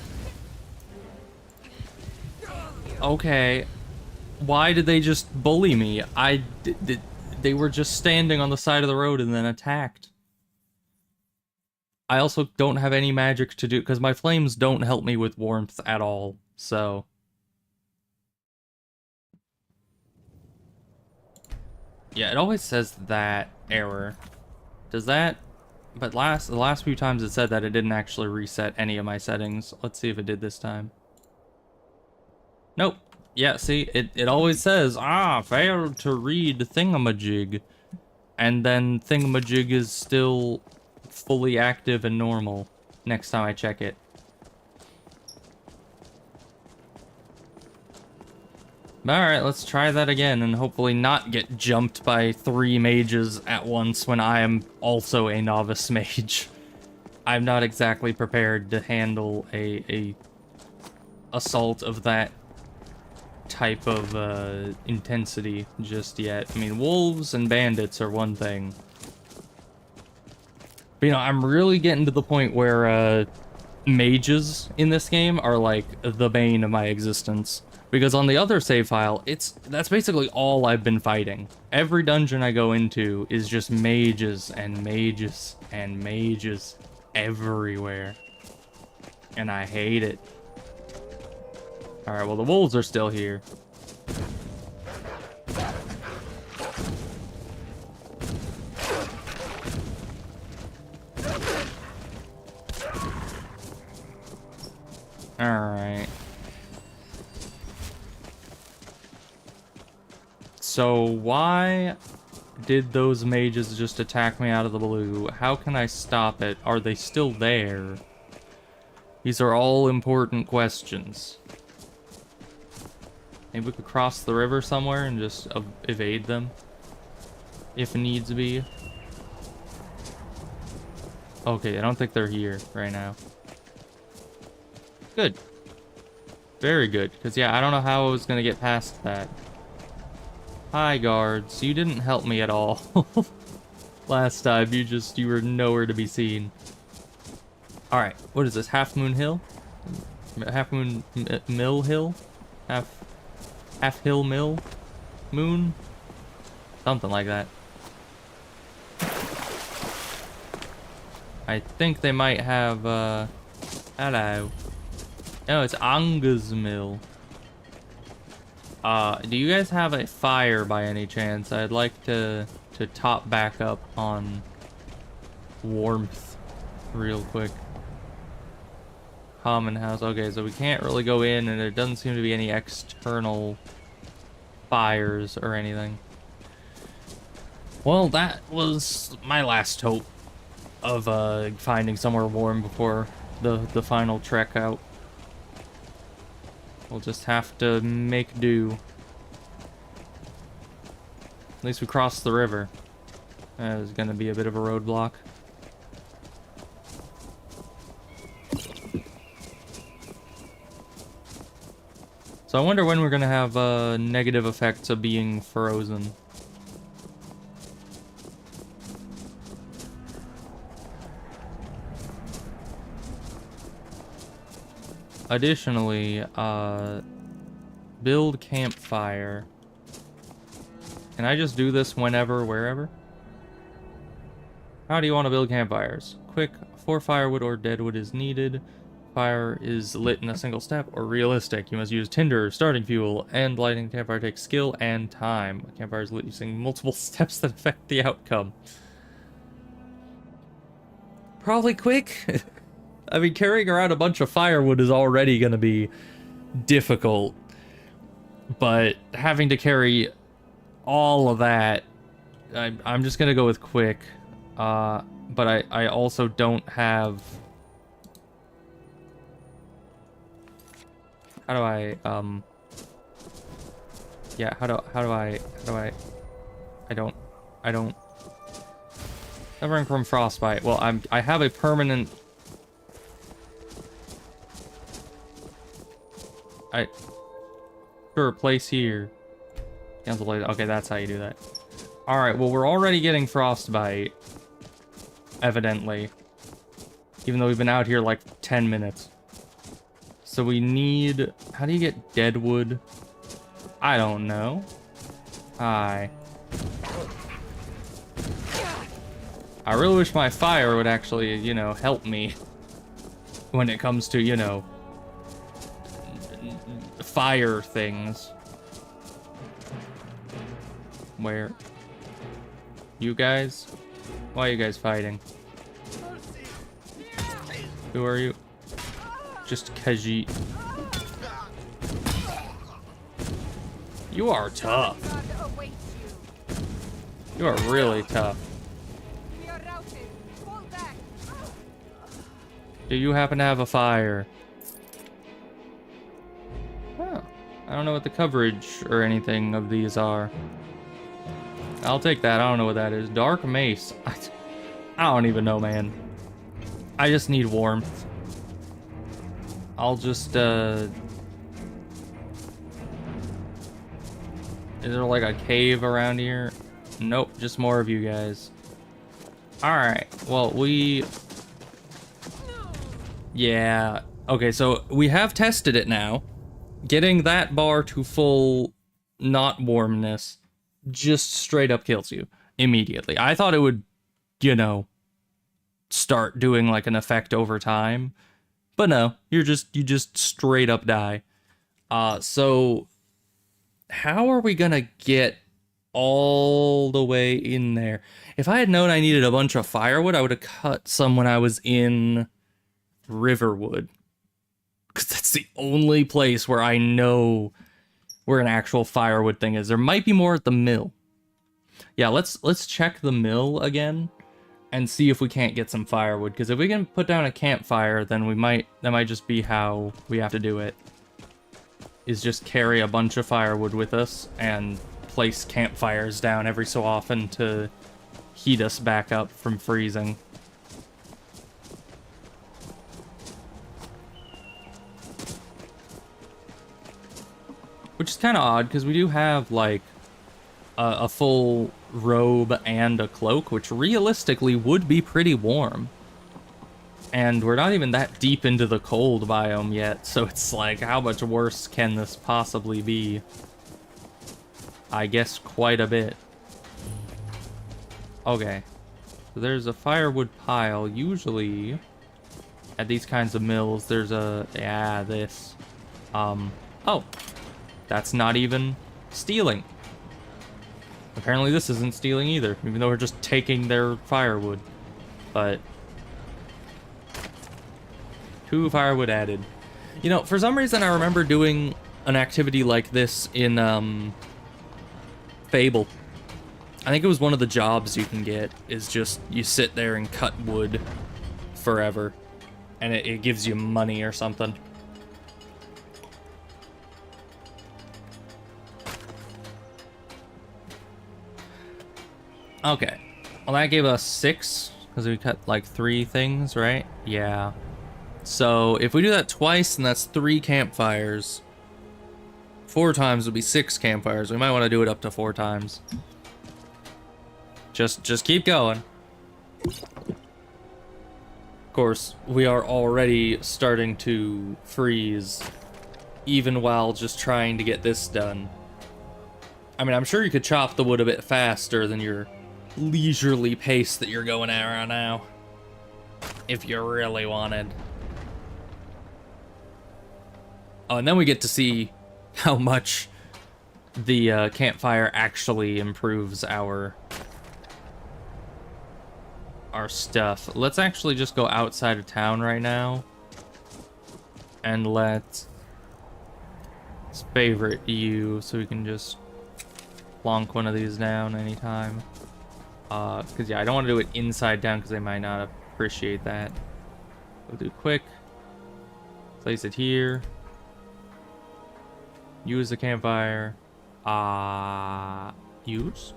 S1: Okay. Why did they just bully me? They were just standing on the side of the road and then attacked. I also don't have any magic to do, because my flames don't help me with warmth at all, so... Yeah, it always says that error. Does that... But the last few times it said that it didn't actually reset any of my settings. Let's see if it did this time. Nope. Yeah, see, it always says, failed to read thingamajig. And then thingamajig is still fully active and normal next time I check it. Alright, let's try that again and hopefully not get jumped by 3 mages at once when I am also a novice mage. I'm not exactly prepared to handle a assault of that type of intensity just yet. I mean, wolves and bandits are one thing. But, you know, I'm really getting to the point where mages in this game are like the bane of my existence. Because on the other save file, that's basically all I've been fighting. Every dungeon I go into is just mages and mages and mages everywhere. And I hate it. Alright, well the wolves are still here. Alright. So why did those mages just attack me out of the blue? How can I stop it? Are they still there? These are all important questions. Maybe we could cross the river somewhere and just evade them. If needs be. Okay, I don't think they're here right now. Good. Very good. Because, yeah, I don't know how I was going to get past that. Hi, guards. You didn't help me at all. Last time, you were nowhere to be seen. Alright, what is this? Half Moon Hill? Half Moon Mill Hill? Half Hill Mill? Moon? Something like that. I think they might have, hello. No, it's Anga's Mill. Do you guys have a fire by any chance? I'd like to top back up on warmth real quick. Common house. Okay, so we can't really go in, and there doesn't seem to be any external fires or anything. Well, that was my last hope. finding somewhere warm before the final trek out. We'll just have to make do. At least we crossed the river. That is gonna be a bit of a roadblock. So I wonder when we're gonna have negative effects of being frozen. Additionally, build campfire. Can I just do this whenever, wherever? How do you want to build campfires? Quick, 4 firewood or deadwood is needed. Fire is lit in a single step, or realistic. You must use tinder, starting fuel, and lighting campfire takes skill and time. A campfire is lit using multiple steps that affect the outcome. Probably quick. I mean, carrying around a bunch of firewood is already going to be difficult. But having to carry all of that, I'm just going to go with quick. But I also don't have... How do I, yeah, how do I, I don't, suffering from frostbite. Well, I have a permanent, sure, place here. Cancel place, okay, that's how you do that. Alright, well, we're already getting frostbite, evidently. Even though we've been out here like 10 minutes. So we need... How do you get deadwood? I don't know. Hi. I really wish my fire would actually, you know, help me. When it comes to, you know... fire things. Where? You guys? Why are you guys fighting? Who are you? Just Khajiit. You are tough. You are really tough. Do you happen to have a fire? Oh, I don't know what the coverage or anything of these are. I'll take that. I don't know what that is. Dark mace. I don't even know, man. I just need warmth. I'll just, is there like a cave around here? Nope, just more of you guys. Alright, well, yeah. Okay, so we have tested it now. Getting that bar to full not warmness just straight up kills you immediately. I thought it would, you know, start doing like an effect over time. But no, you just straight up die. So how are we gonna get all the way in there? If I had known I needed a bunch of firewood, I would have cut some when I was in Riverwood. Because that's the only place where I know where an actual firewood thing is. There might be more at the mill. Yeah, let's check the mill again. And see if we can't get some firewood, because if we can put down a campfire, then that might just be how we have to do it. Is just carry a bunch of firewood with us and place campfires down every so often to heat us back up from freezing. Which is kind of odd, because we do have, like, a full robe and a cloak, which realistically would be pretty warm. And we're not even that deep into the cold biome yet, so it's like, how much worse can this possibly be? I guess quite a bit. Okay. So there's a firewood pile. Usually, at these kinds of mills, there's a... Yeah, this. Oh. That's not even stealing. Apparently this isn't stealing either, even though we're just taking their firewood. But 2 firewood added. You know, for some reason I remember doing an activity like this in Fable. I think it was one of the jobs you can get, is just you sit there and cut wood forever. And it gives you money or something. Okay. Well, that gave us 6, because we cut like 3 things, right? Yeah. So if we do that twice, then that's 3 campfires. 4 times would be 6 campfires. We might want to do it up to 4 times. Just keep going. Of course, we are already starting to freeze, even while just trying to get this done. I mean, I'm sure you could chop the wood a bit faster than your leisurely pace that you're going at right now, if you really wanted. Oh, and then we get to see how much the campfire actually improves our stuff. Let's actually just go outside of town right now, and let's favorite you so we can just plonk one of these down anytime. Because yeah, I don't want to do it inside town because they might not appreciate that. We'll do quick. Place it here. Use the campfire. Use.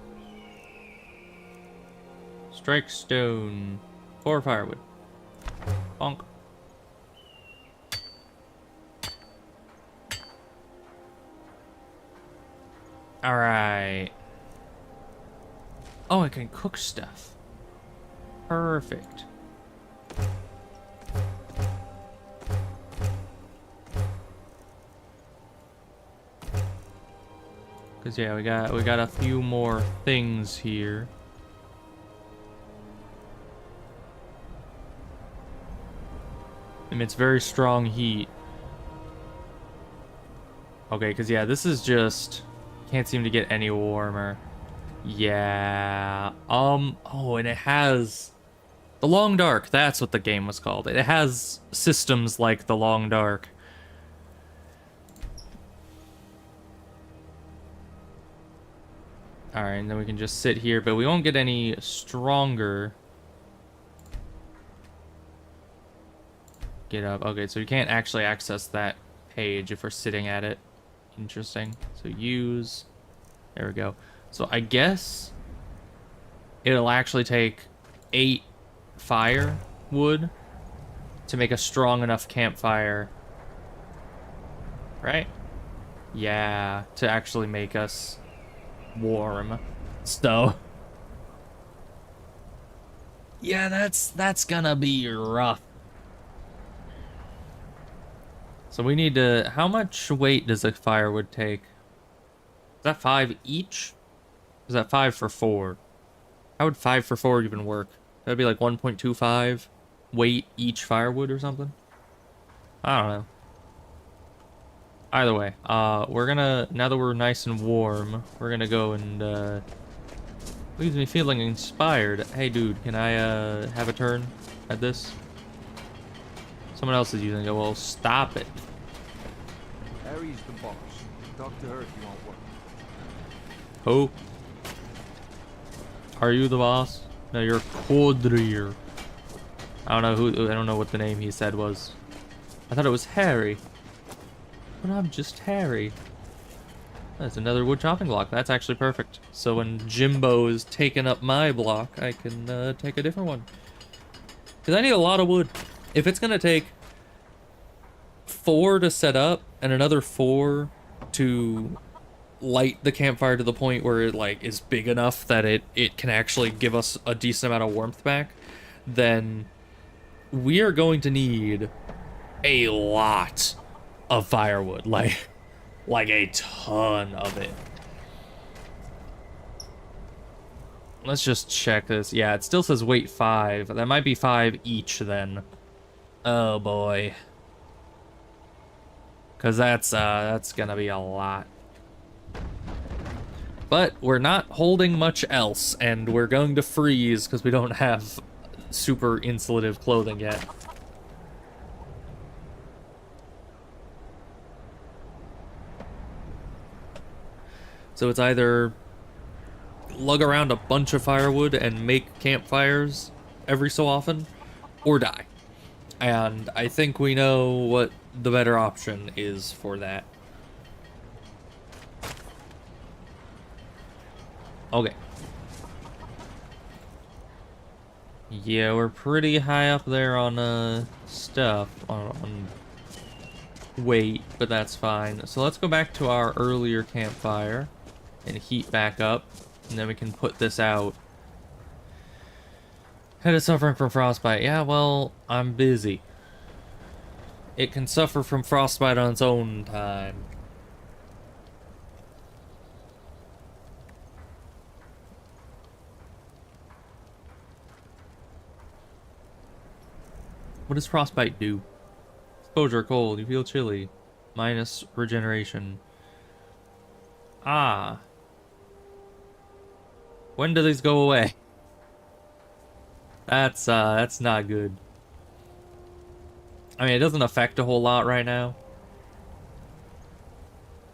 S1: Strike stone. 4 firewood. Bonk. Alright. Oh, I can cook stuff. Perfect. Cause yeah, we got a few more things here. Emits very strong heat. Okay, cause yeah, this is just can't seem to get any warmer. Yeah. Oh, and it has the Long Dark. That's what the game was called. It has systems like the Long Dark. Alright, and then we can just sit here, but we won't get any stronger. Get up. Okay, so you can't actually access that page if we're sitting at it. Interesting. So use. There we go. So I guess it'll actually take 8 firewood to make a strong enough campfire. Right? Yeah, to actually make us warm. So yeah, that's gonna be rough. So we need to, how much weight does a firewood take? Is that 5 each? Is that 5 for 4? How would 5 for 4 even work? That'd be like 1.25 weight each firewood or something? I don't know. Either way, we're gonna, now that we're nice and warm, we're gonna go and, leaves me feeling inspired. Hey dude, can I, have a turn at this? Someone else is using it. Well, stop it.
S6: Harry's the boss. Talk to her if you want work.
S1: Who? Are you the boss? No, you're Codrier. I don't know who. I don't know what the name he said was. I thought it was Harry. But I'm just Harry. That's another wood chopping block. That's actually perfect. So when Jimbo is taking up my block, I can take a different one. Because I need a lot of wood. If it's gonna take 4 to set up and another 4 to light the campfire to the point where it like is big enough that it can actually give us a decent amount of warmth back, then we are going to need a lot of firewood, like a ton of it. Let's just check this. Yeah, it still says weight 5. That might be 5 each then. Oh boy. Cause that's gonna be a lot. But we're not holding much else, and we're going to freeze because we don't have super insulative clothing yet. So it's either lug around a bunch of firewood and make campfires every so often, or die. And I think we know what the better option is for that. Okay. Yeah, we're pretty high up there on stuff, on weight, but that's fine. So let's go back to our earlier campfire and heat back up, and then we can put this out. Head is suffering from frostbite. Yeah, well, I'm busy. It can suffer from frostbite on its own time. What does frostbite do? Exposure, cold, you feel chilly. Minus regeneration. Ah. When do these go away? That's not good. I mean, it doesn't affect a whole lot right now.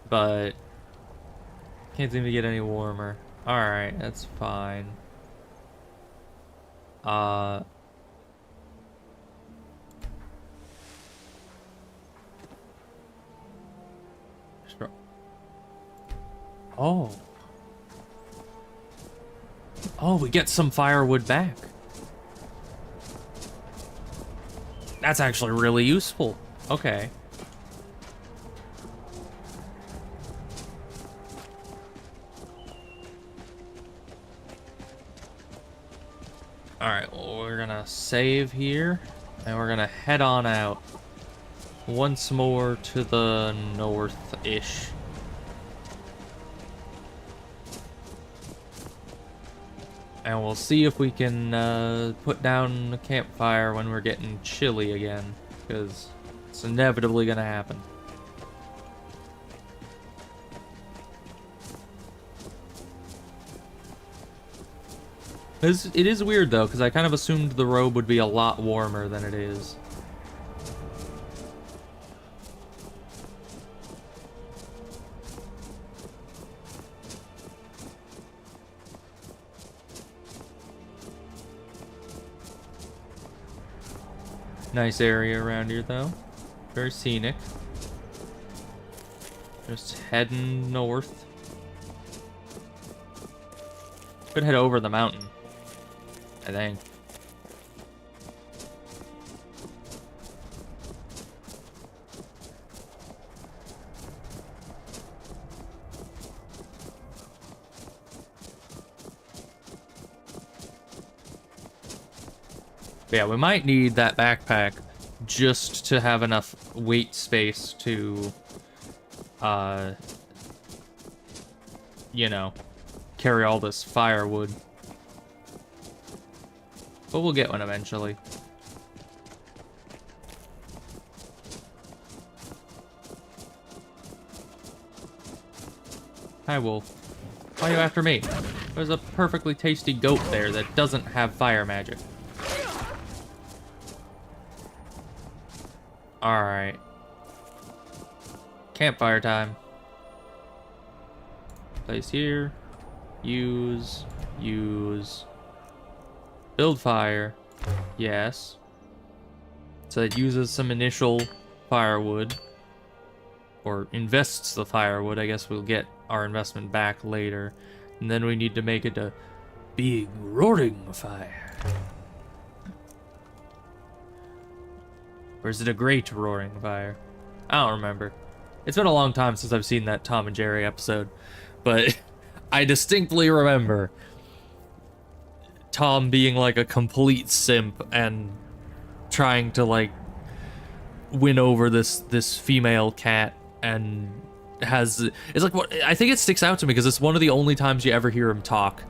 S1: But can't seem to get any warmer. Alright, that's fine. Oh. Oh, we get some firewood back. That's actually really useful. Okay. Alright, well, we're gonna save here, and we're gonna head on out once more to the north-ish. And we'll see if we can put down a campfire when we're getting chilly again, because it's inevitably gonna happen. It is weird though, because I kind of assumed the robe would be a lot warmer than it is. Nice area around here, though. Very scenic. Just heading north. Could head over the mountain, I think. Yeah, we might need that backpack just to have enough weight space to, you know, carry all this firewood. But we'll get one eventually. Hi, wolf. Why are you after me? There's a perfectly tasty goat there that doesn't have fire magic. Alright. Campfire time. Place here. Use. Use. Build fire. Yes. So it uses some initial firewood. Or invests the firewood. I guess we'll get our investment back later. And then we need to make it a big roaring fire. Or is it a great roaring fire? I don't remember. It's been a long time since I've seen that Tom and Jerry episode. But I distinctly remember Tom being like a complete simp and trying to like win over this female cat, and it's like, what I think it sticks out to me because it's one of the only times you ever hear him talk,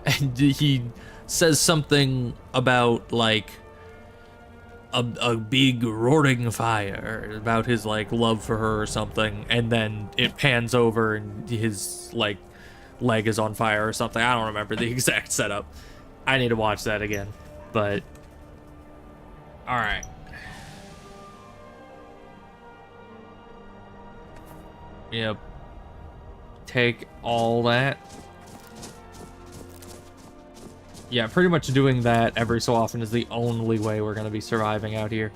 S1: and he says something about like a big roaring fire about his like love for her or something, and then it pans over and his like leg is on fire or something. I don't remember the exact setup. I need to watch that again. But all right. Yep. Take all that. Yeah, pretty much doing that every so often is the only way we're gonna be surviving out here.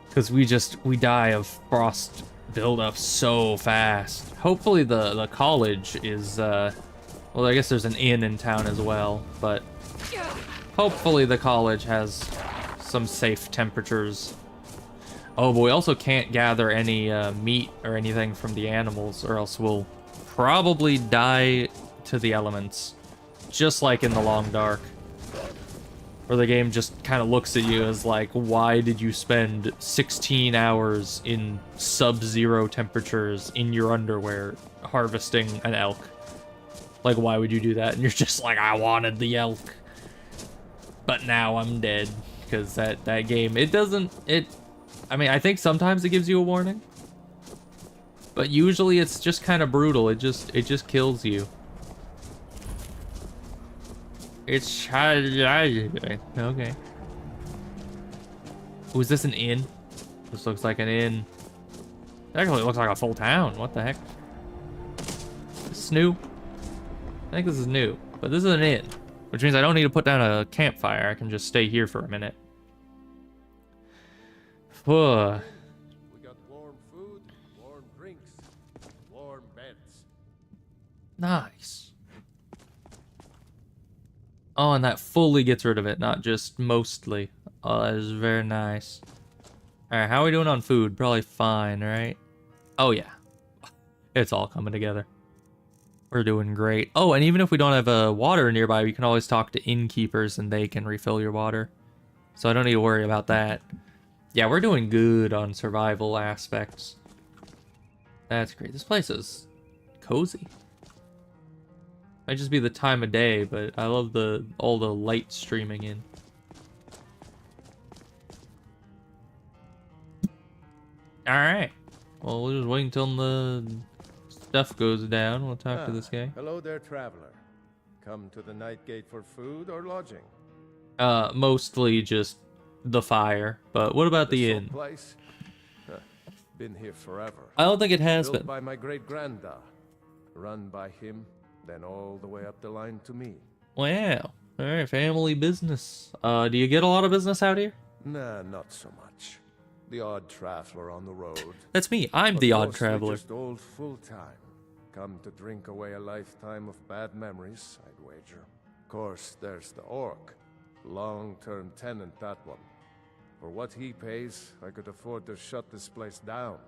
S1: Because we die of frost buildup so fast. Hopefully the college is, well, I guess there's an inn in town as well, but hopefully the college has some safe temperatures. Oh, but we also can't gather any meat or anything from the animals, or else we'll probably die to the elements. Just like in the Long Dark. Where the game just kind of looks at you as like, why did you spend 16 hours in sub-zero temperatures in your underwear harvesting an elk? Like, why would you do that? And you're just like, I wanted the elk. But now I'm dead. Because that game, I mean, I think sometimes it gives you a warning. But usually it's just kind of brutal. It just kills you. It's okay. Oh, is this an inn? This looks like an inn. It actually looks like a full town. What the heck? This is new. I think this is new, but this is an inn, which means I don't need to put down a campfire. I can just stay here for a minute.
S2: We got warm food, warm drinks, warm beds.
S1: Nice. Oh, and that fully gets rid of it, not just mostly. Oh, that is very nice. Alright, how are we doing on food? Probably fine, right? Oh, yeah. It's all coming together. We're doing great. Oh, and even if we don't have water nearby, we can always talk to innkeepers and they can refill your water. So I don't need to worry about that. Yeah, we're doing good on survival aspects. That's great. This place is cozy. Might just be the time of day, but I love all the light streaming in. Alright. Well, we'll just wait until the stuff goes down. We'll talk to this guy.
S2: Hello there, traveler. Come to the Night Gate for food or lodging?
S1: Mostly just the fire. But what about the inn?
S2: Place? Been here forever.
S1: I don't think it has
S2: Built
S1: been.
S2: by my great-granddad. Run by him, then all the way up the line to me.
S1: Wow. Alright, family business. Do you get a lot of business out here?
S2: Nah, not so much. The odd traveler on the road.
S1: That's me. I'm the odd traveler.
S2: Just old full-time. Come to drink away a lifetime of bad memories, I'd wager. Of course, there's the orc. Long-term tenant, that one. For what he pays, I could afford to shut this place down.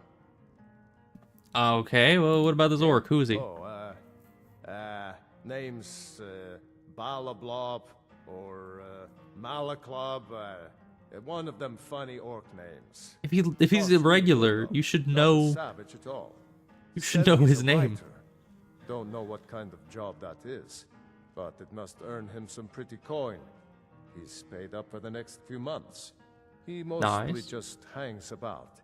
S1: Okay, well, what about this orc? Who is he?
S2: Oh, name's Balablob or Malaclob. One of them funny orc names.
S1: If he's irregular, you should know.
S2: Savage at all.
S1: You should know his name.
S2: Writer. Don't know what kind of job that is, but it must earn him some pretty coin. He's paid up for the next few months. He mostly just hangs about.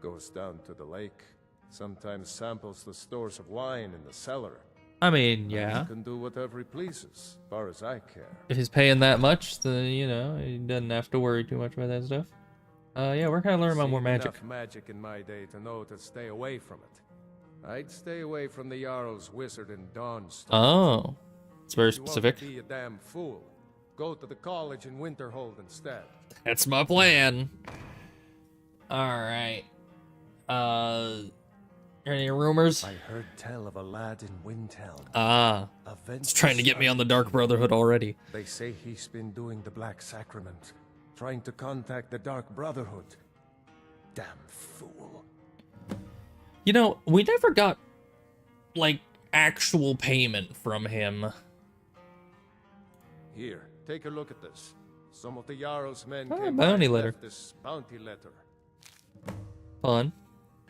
S2: Goes down to the lake. Sometimes samples the stores of wine in the cellar.
S1: I mean, yeah.
S2: He can do whatever he pleases, as far as I care.
S1: If he's paying that much, then, you know, he doesn't have to worry too much about that stuff. Yeah, we're kind of learning about more magic.
S2: Enough magic in my day to know to stay away from it. I'd stay away from the Jarl's wizard and Dawnstone.
S1: Oh, it's very specific.
S2: You won't be a damn fool. Go to the college in Winterhold instead.
S1: That's my plan. All right. Any rumors?
S2: I heard tell of a lad in Windhelm.
S1: It's trying to get me on the Dark Brotherhood already.
S2: They say he's been doing the Black Sacrament, trying to contact the Dark Brotherhood. Damn fool.
S1: You know, we never got, like, actual payment from him.
S2: Here, take a look at this. Some of the Jarl's men
S1: came bounty letter.
S2: left this bounty letter.
S1: Fun.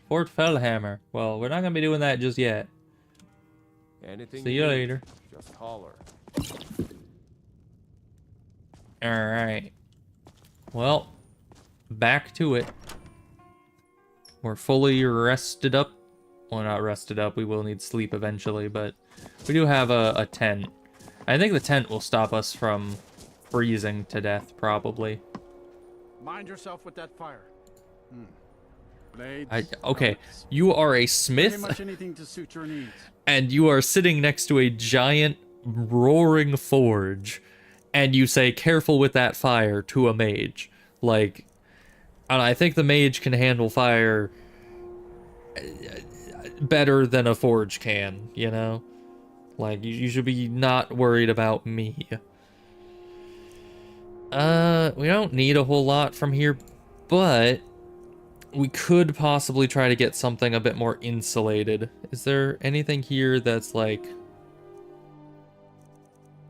S1: Fort Fellhammer. Well, we're not gonna be doing that just yet.
S2: Anything
S1: See you later.
S2: Just holler.
S1: Alright. Well, back to it. We're fully rested up. Well, not rested up. We will need sleep eventually, but we do have a tent. I think the tent will stop us from freezing to death, probably.
S6: Mind yourself with that fire. Blades,
S1: okay, you are a smith,
S6: pretty much anything to suit your needs.
S1: And you are sitting next to a giant roaring forge, and you say, careful with that fire, to a mage. Like, and I think the mage can handle fire better than a forge can, you know? Like, you should be not worried about me. We don't need a whole lot from here, but we could possibly try to get something a bit more insulated. Is there anything here that's like,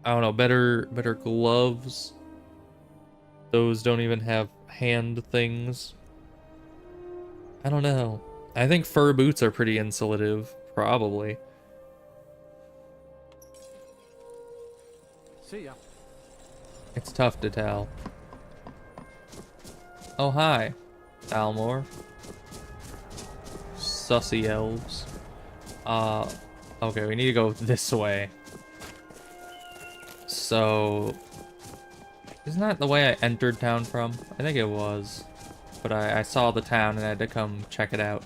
S1: I don't know, better gloves? Those don't even have hand things. I don't know. I think fur boots are pretty insulative, probably.
S6: See ya.
S1: It's tough to tell. Oh, hi, Almor. Sussy elves. Okay, we need to go this way. So, isn't that the way I entered town from? I think it was. But I saw the town and I had to come check it out.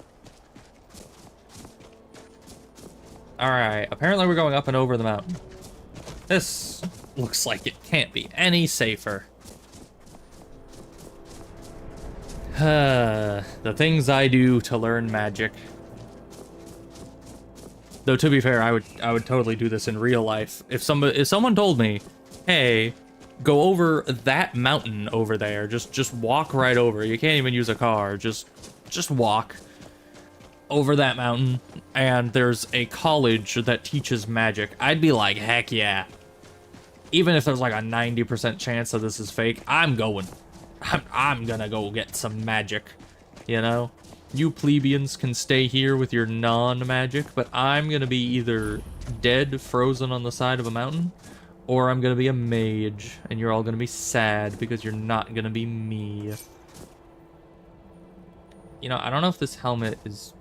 S1: Alright, apparently we're going up and over the mountain. This looks like it can't be any safer. The things I do to learn magic. Though to be fair, I would totally do this in real life. If someone told me, "Hey, go over that mountain over there. Just walk right over. You can't even use a car. Just walk over that mountain, and there's a college that teaches magic." I'd be like, heck yeah. Even if there's like a 90% chance that this is fake, I'm going. I'm gonna go get some magic, you know? You plebeians can stay here with your non-magic, but I'm gonna be either dead, frozen on the side of a mountain, or I'm gonna be a mage, and you're all gonna be sad because you're not gonna be me. You know, I don't know if this helmet is...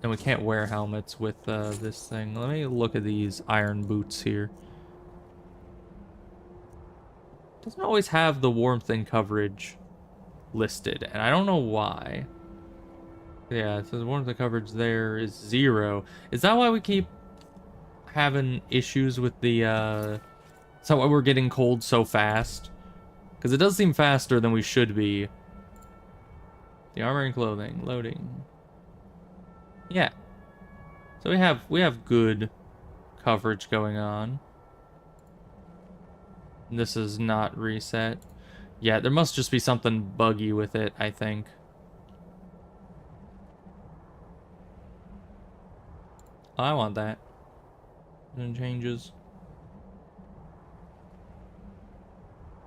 S1: And we can't wear helmets with this thing. Let me look at these iron boots here. Doesn't always have the warmth and coverage listed, and I don't know why. Yeah, it says warmth and coverage there is 0. Is that why we keep having issues with the, is that why we're getting cold so fast? Because it does seem faster than we should be. The armor and clothing, loading. Yeah. So we have good coverage going on. This is not reset. Yeah, there must just be something buggy with it, I think. I want that. And changes.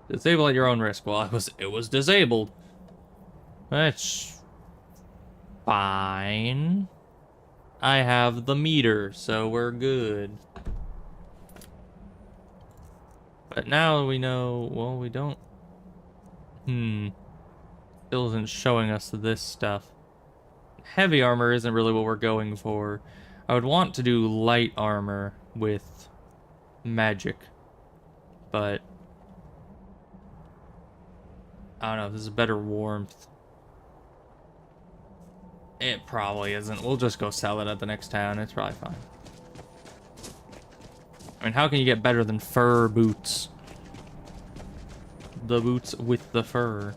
S1: Disable at your own risk. Well, it was disabled. That's fine. I have the meter, so we're good. But now we know, well, we don't... Still isn't showing us this stuff. Heavy armor isn't really what we're going for. I would want to do light armor with magic. But... I don't know if this is better warmth. It probably isn't. We'll just go sell it at the next town. It's probably fine. I mean, how can you get better than fur boots? The boots with the fur.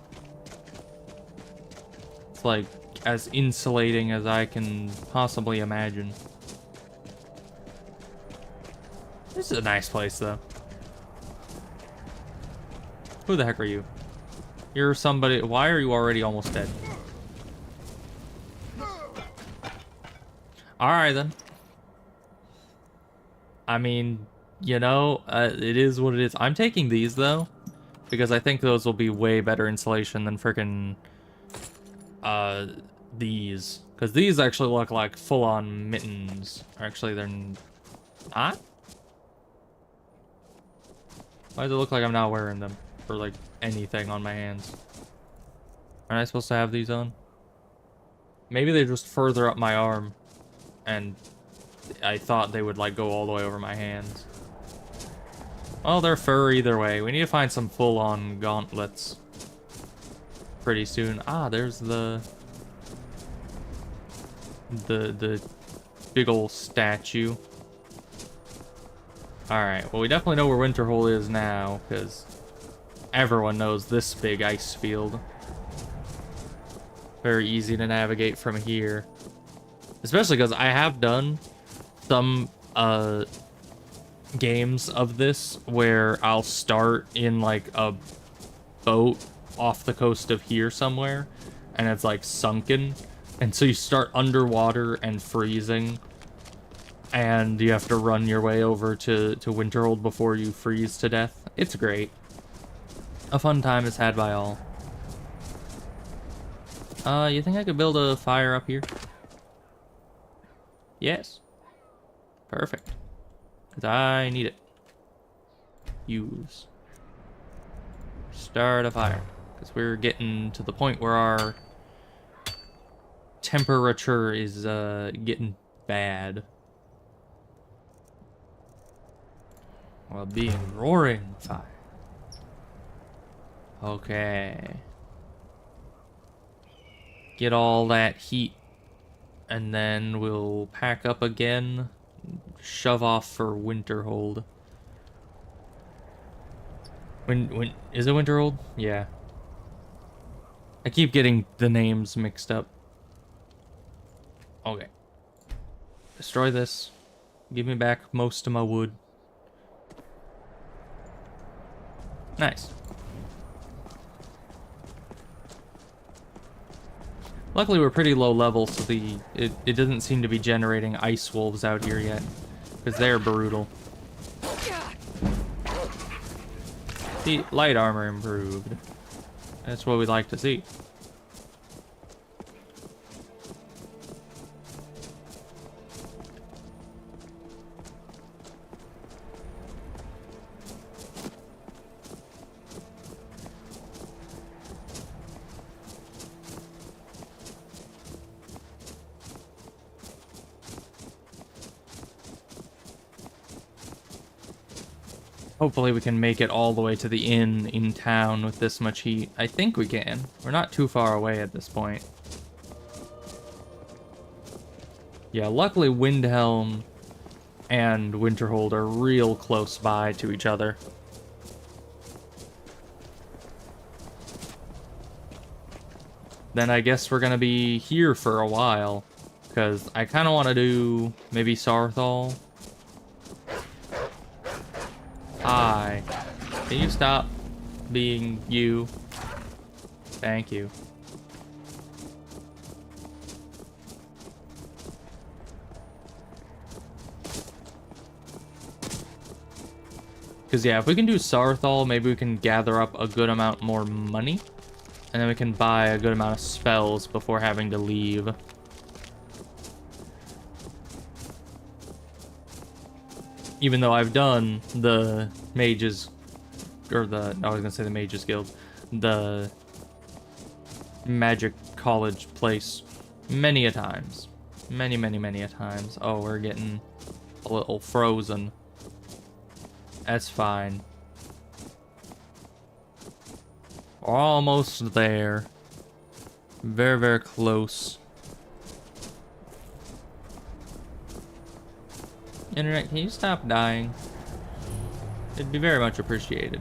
S1: It's like as insulating as I can possibly imagine. This is a nice place, though. Who the heck are you? You're somebody... Why are you already almost dead? Alright, then. I mean, you know, it is what it is. I'm taking these, though, because I think those will be way better insulation than frickin' these. Because these actually look like full-on mittens. Actually, they're not? Why does it look like I'm not wearing them? For, like, anything on my hands. Aren't I supposed to have these on? Maybe they're just further up my arm. And I thought they would, like, go all the way over my hands. Well, they're fur either way. We need to find some full-on gauntlets pretty soon. Ah, there's the big ol' statue. Alright, well we definitely know where Winterhold is now, because everyone knows this big ice field. Very easy to navigate from here. Especially because I have done some games of this where I'll start in like a boat off the coast of here somewhere, and it's like sunken, and so you start underwater and freezing, and you have to run your way over to Winterhold before you freeze to death. It's great. A fun time is had by all. You think I could build a fire up here? Yes. Perfect. Because I need it. Use. Start a fire. Because we're getting to the point where our temperature is getting bad. Well, being roaring fire. Okay. Get all that heat, and then we'll pack up again, shove off for Winterhold. When is it Winterhold? Yeah. I keep getting the names mixed up. Okay. Destroy this. Give me back most of my wood. Nice. Luckily we're pretty low level, so it doesn't seem to be generating ice wolves out here yet, because they're brutal. The light armor improved. That's what we'd like to see. Hopefully we can make it all the way to the inn in town with this much heat. I think we can. We're not too far away at this point. Yeah, luckily Windhelm and Winterhold are real close by to each other. Then I guess we're gonna be here for a while, because I kind of want to do maybe Sarthal. Hi. Can you stop being you? Thank you. Because, yeah, if we can do Sarthal, maybe we can gather up a good amount more money. And then we can buy a good amount of spells before having to leave. Even though I've done the mages, or I was gonna say the mages guild, the magic college place many a times. Many a times. Oh, we're getting a little frozen. That's fine. We're almost there. Very close. Internet, can you stop dying? It'd be very much appreciated.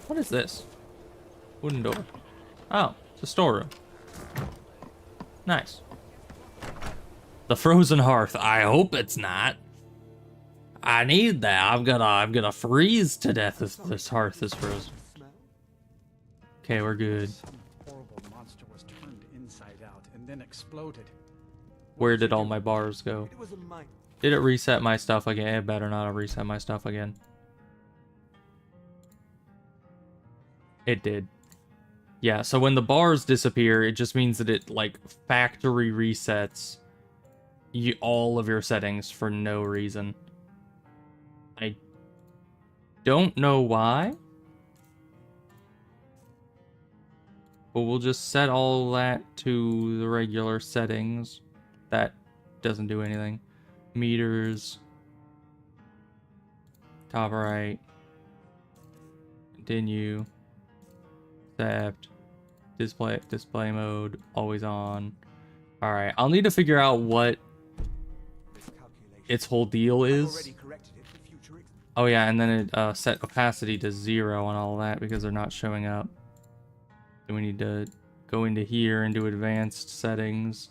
S1: What is this? Wooden door. Oh, it's a storeroom. Nice. The frozen hearth. I hope it's not. I need that. I'm gonna freeze to death if this hearth is frozen. Okay, we're good.
S15: Some horrible monster was turned inside out and then exploded.
S1: Where did all my bars go? Did it reset my stuff again? It better not have reset my stuff again. It did. Yeah, so when the bars disappear, it just means that it, like, factory resets all of your settings for no reason. I don't know why. But we'll just set all that to the regular settings. That doesn't do anything. Meters. Top right. Continue. Accept. Display mode. Always on. Alright, I'll need to figure out what its whole deal is. Oh yeah, and then it set opacity to 0 on all that because they're not showing up. Then we need to go into here and do advanced settings.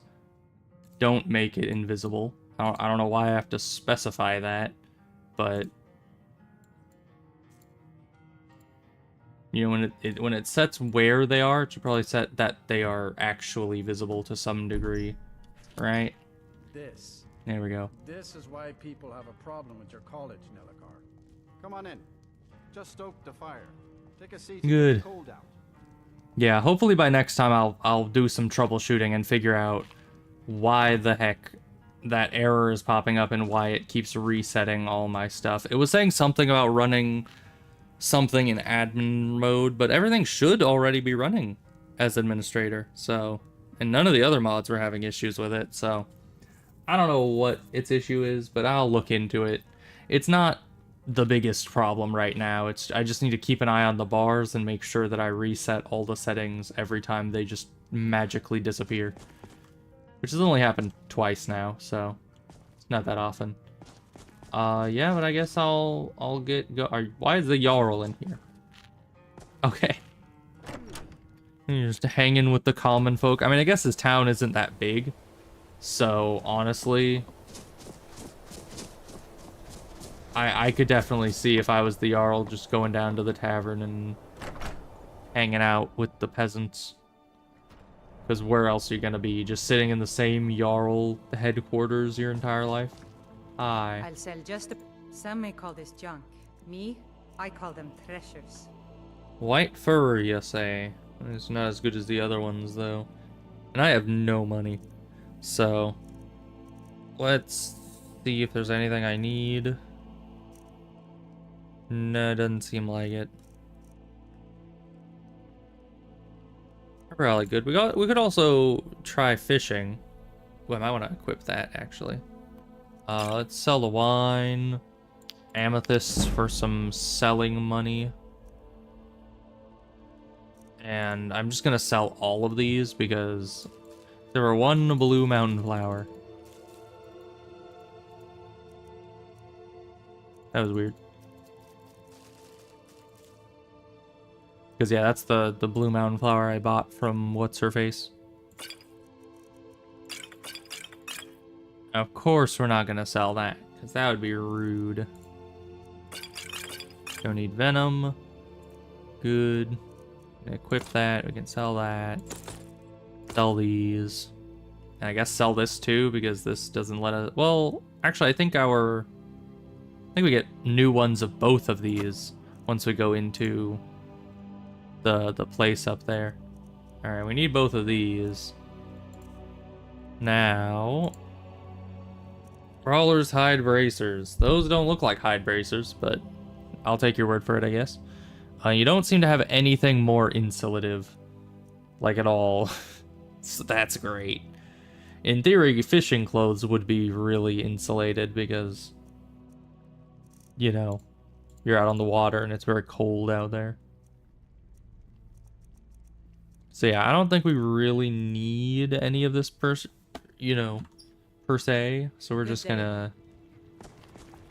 S1: Don't make it invisible. I don't know why I have to specify that, but you know, when it sets where they are, it should probably set that they are actually visible to some degree, right? There we go.
S15: This is why people have a problem with your college, Nelligar. Come on in. Just stoke the fire. Take a seat.
S1: Good.
S15: And cool down.
S1: Yeah, hopefully by next time I'll do some troubleshooting and figure out why the heck that error is popping up and why it keeps resetting all my stuff. It was saying something about running something in admin mode, but everything should already be running as administrator. So, and none of the other mods were having issues with it. So, I don't know what its issue is, but I'll look into it. It's not the biggest problem right now. I just need to keep an eye on the bars and make sure that I reset all the settings every time they just magically disappear. Which has only happened twice now, so it's not that often. Yeah, but I guess I'll go. Why is the Jarl in here? Okay. You're just hanging with the common folk. I mean, I guess his town isn't that big. So, honestly, I could definitely see if I was the Jarl just going down to the tavern and hanging out with the peasants. Because where else are you going to be? Just sitting in the same Jarl headquarters your entire life? Hi.
S3: I'll sell just a... Some may call this junk. Me, I call them treasures.
S1: White fur, you say? It's not as good as the other ones, though. And I have no money. So, let's see if there's anything I need. No, it doesn't seem like it. Probably good. We could also try fishing. Well, I might want to equip that, actually. Let's sell the wine. Amethysts for some selling money. And I'm just going to sell all of these because there were one blue mountain flower. That was weird. Because, yeah, that's the blue mountain flower I bought from What's-Her-Face. Of course we're not going to sell that, because that would be rude. Don't need venom. Good. Equip that. We can sell that. Sell these. And I guess sell this too, because this doesn't let us... Well, actually, I think we get new ones of both of these once we go into the place up there. Alright, we need both of these. Now... Brawler's hide bracers. Those don't look like hide bracers, but I'll take your word for it, I guess. You don't seem to have anything more insulative. Like at all. So that's great. In theory, fishing clothes would be really insulated because, you know, you're out on the water and it's very cold out there. So yeah, I don't think we really need any of this per se. So we're just gonna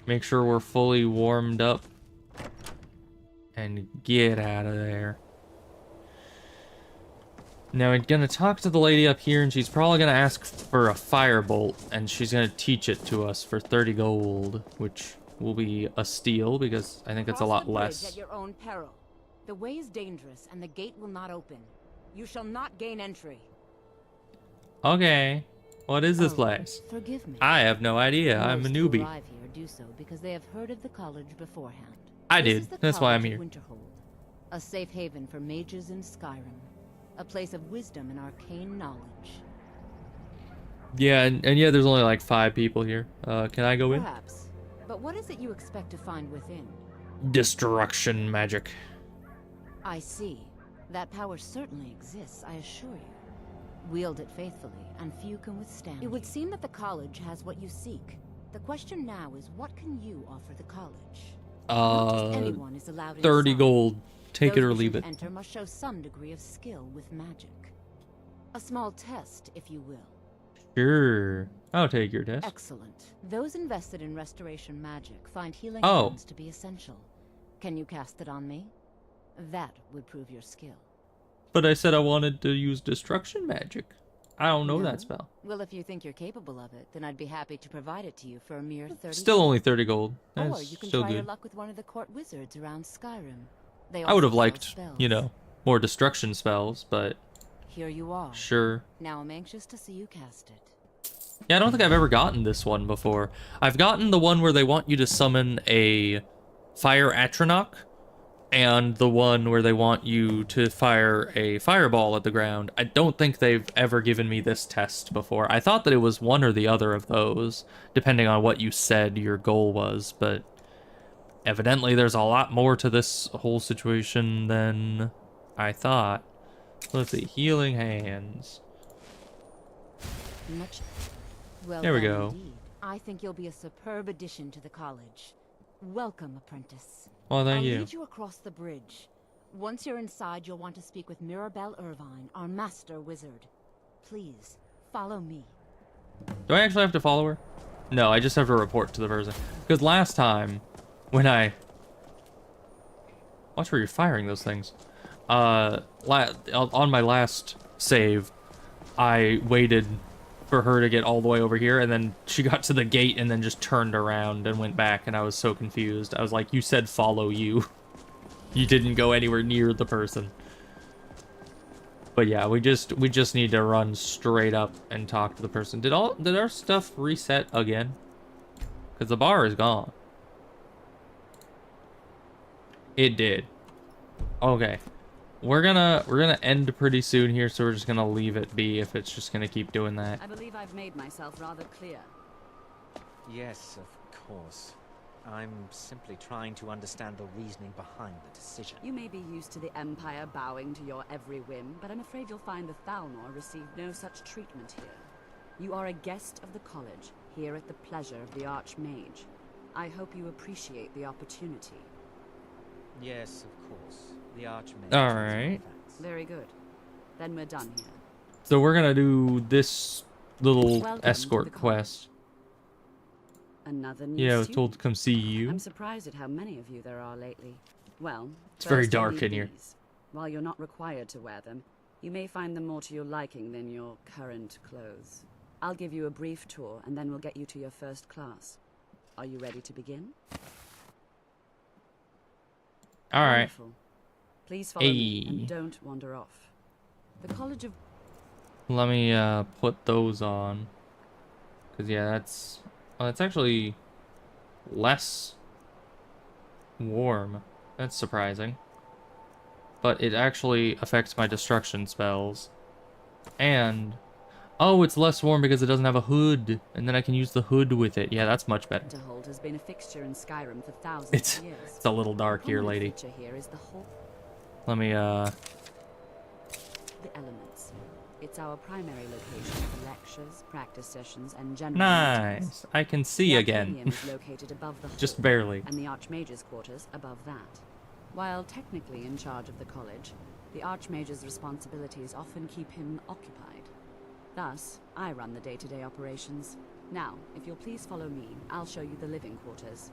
S1: make sure we're fully warmed up and get out of there. Now I'm gonna talk to the lady up here, and she's probably gonna ask for a firebolt, and she's gonna teach it to us for 30 gold, which will be a steal because I think it's a lot less.
S5: At your own peril. The way is dangerous, and the gate will not open. You shall not gain entry.
S1: Okay, what is this place?
S5: Forgive me.
S1: I have no idea. I'm a newbie.
S5: Who arrive here do so because they have heard of the college beforehand.
S1: I did. That's why I'm here.
S5: Winterhold, a safe haven for mages in Skyrim, a place of wisdom and arcane knowledge.
S1: Yeah, and yeah, there's only like 5 people here. Can I go in?
S5: Perhaps, but what is it you expect to find within?
S1: Destruction magic.
S5: I see. That power certainly exists, I assure you. Wield it faithfully, and few can withstand. It would seem that the college has what you seek. The question now is, what can you offer the college? Anyone is allowed
S1: 30
S5: inside.
S1: gold. Take it or
S5: Those
S1: leave
S5: who
S1: it.
S5: enter must show some degree of skill with magic. A small test, if you will.
S1: Sure. I'll take your test.
S5: Excellent. Those invested in restoration magic find healing
S1: Oh.
S5: hands to be essential. Can you cast it on me? That would prove your skill.
S1: But I said I wanted to use destruction magic. I don't know
S5: No?
S1: that spell.
S5: Well, if you think you're capable of it, then I'd be happy to provide it to you for a mere 30.
S1: Still only 30 gold.
S5: Or
S1: That's
S5: you can
S1: still
S5: try your
S1: good.
S5: luck with one of the court wizards around Skyrim. They
S1: I would have
S5: also sell
S1: liked,
S5: spells.
S1: you know, more destruction spells, but
S5: Here you are.
S1: sure.
S5: Now I'm anxious to see you cast it.
S1: Yeah, I don't think I've ever gotten this one before. I've gotten the one where they want you to summon a fire atronach, and the one where they want you to fire a fireball at the ground. I don't think they've ever given me this test before. I thought that it was one or the other of those, depending on what you said your goal was, but evidently there's a lot more to this whole situation than I thought. Let's see, healing hands.
S5: Well
S1: There we
S5: done
S1: go.
S5: indeed. I think you'll be a superb addition to the college. Welcome, apprentice.
S1: Well, thank
S5: I'll
S1: you.
S5: lead you across the bridge. Once you're inside, you'll want to speak with Mirabelle Irvine, our master wizard. Please, follow me.
S1: Do I actually have to follow her? No, I just have to report to the person. Because last time, when I... Watch where you're firing those things. On my last save, I waited for her to get all the way over here, and then she got to the gate and then just turned around and went back, and I was so confused. I was like, you said follow you. You didn't go anywhere near the person. But yeah, we just need to run straight up and talk to the person. Did our stuff reset again? Because the bar is gone. It did. Okay. We're gonna end pretty soon here, so we're just gonna leave it be if it's just gonna keep doing that.
S16: I believe I've made myself rather clear.
S10: Yes, of course. I'm simply trying to understand the reasoning behind the decision.
S16: You may be used to the Empire bowing to your every whim, but I'm afraid you'll find the Thalmor received no such treatment here. You are a guest of the college, here at the pleasure of the Archmage. I hope you appreciate the opportunity.
S10: Yes, of course. The Archmage.
S1: Alright.
S16: Very good. Then we're done here.
S1: So we're gonna do this little
S16: Welcome to
S1: escort
S16: the college.
S1: quest.
S16: Another new
S1: Yeah, I was
S16: student.
S1: told to come see you.
S16: I'm surprised at how many of you there are lately. Well,
S1: It's very
S16: first you'll
S1: dark
S16: need
S1: in here.
S16: these. While you're not required to wear them, you may find them more to your liking than your current clothes. I'll give you a brief tour, and then we'll get you to your first class. Are you ready to begin?
S1: Alright.
S16: Wonderful. Please follow me and don't wander off. The College of...
S1: Let me put those on. Cause yeah, that's actually less warm. That's surprising. But it actually affects my destruction spells. And oh, it's less warm because it doesn't have a hood, and then I can use the hood with it. Yeah, that's much better.
S16: Winterhold has been a fixture in Skyrim for thousands
S1: It's
S16: of years.
S1: it's a little dark here, lady.
S16: The feature here is the whole...
S1: Let me
S16: The elements. It's our primary location for lectures, practice sessions, and general meetings.
S1: Nice. I can see
S16: The
S1: again.
S16: Arcanium is located above the
S1: Just
S16: hall,
S1: barely.
S16: and the Archmage's quarters above that. While technically in charge of the college, the Archmage's responsibilities often keep him occupied. Thus, I run the day-to-day operations. Now, if you'll please follow me, I'll show you the living quarters.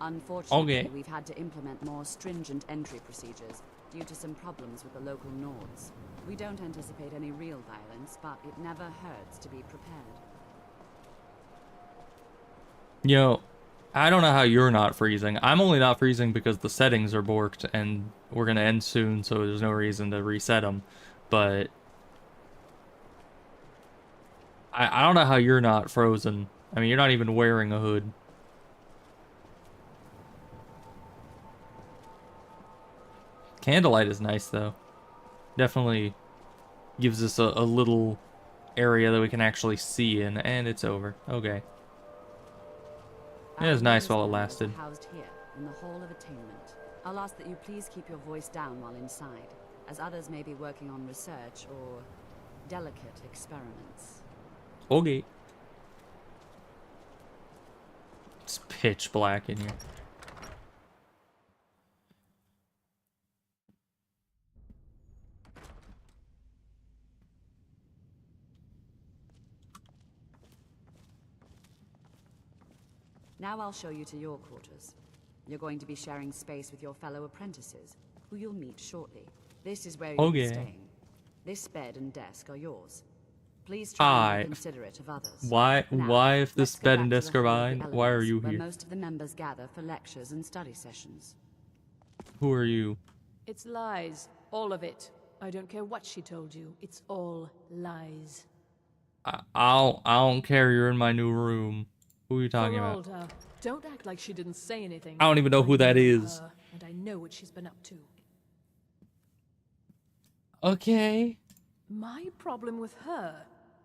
S16: Unfortunately,
S1: Okay.
S16: we've had to implement more stringent entry procedures due to some problems with the local Nords. We don't anticipate any real violence, but it never hurts to be prepared.
S1: Yo, I don't know how you're not freezing. I'm only not freezing because the settings are borked, and we're gonna end soon, so there's no reason to reset them. But I don't know how you're not frozen. I mean, you're not even wearing a hood. Candlelight is nice, though. Definitely gives us a little area that we can actually see in, and it's over. Okay. It was nice while it lasted.
S16: Housed here in the Hall of Attainment. I'll ask that you please keep your voice down while inside, as others may be working on research or delicate experiments.
S1: Okay. It's pitch black in here.
S16: Now I'll show you to your quarters. You're going to be sharing space with your fellow apprentices, who you'll meet shortly. This is where you'll be staying. This bed and desk are yours. Please try and be considerate of others.
S1: Why if this bed and desk are mine, why are you
S16: where
S1: here?
S16: most of the members gather for lectures and study sessions.
S1: Who are you?
S17: It's lies. All of it. I don't care what she told you. It's all lies.
S1: I don't care. You're in my new room. Who are you talking about?
S17: Don't act like she didn't say anything.
S1: I don't even know who that is.
S17: And I know what she's been up to.
S1: Okay.
S17: My problem with her.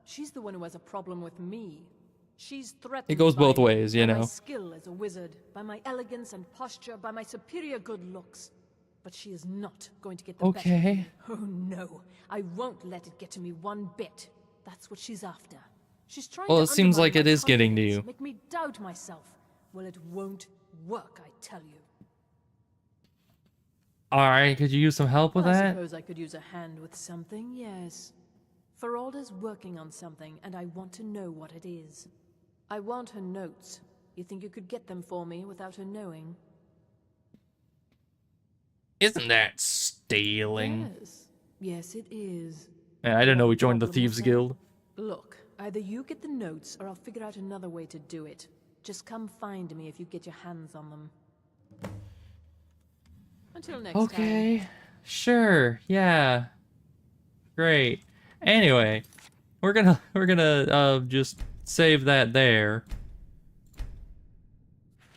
S17: She's the one who has a problem with me. She's threatened.
S1: It goes both ways, you
S17: by
S1: know.
S17: my skill as a wizard, by my elegance and posture, by my superior good looks. But she is not going to get the best of me. Oh no, I won't let it get to me one bit. That's what she's after. She's trying to
S1: Well, it seems like it
S17: undermine my
S1: is getting to
S17: confidence,
S1: you.
S17: make me doubt myself. Well, it won't work, I tell you.
S1: Alright, could you use some help with
S17: I
S1: that?
S17: suppose I could use a hand with something, yes. Feralda's working on something, and I want to know what it is. I want her notes. You think you could get them for me without her knowing?
S1: Isn't that stealing?
S17: Yes. Yes, it is.
S1: Yeah, I didn't know we joined the Thieves Guild.
S17: Look, either you get the notes, or I'll figure out another way to do it. Just come find me if you get your hands on them. Until next time.
S1: Okay, sure, yeah. Great. Anyway, we're gonna just save that there.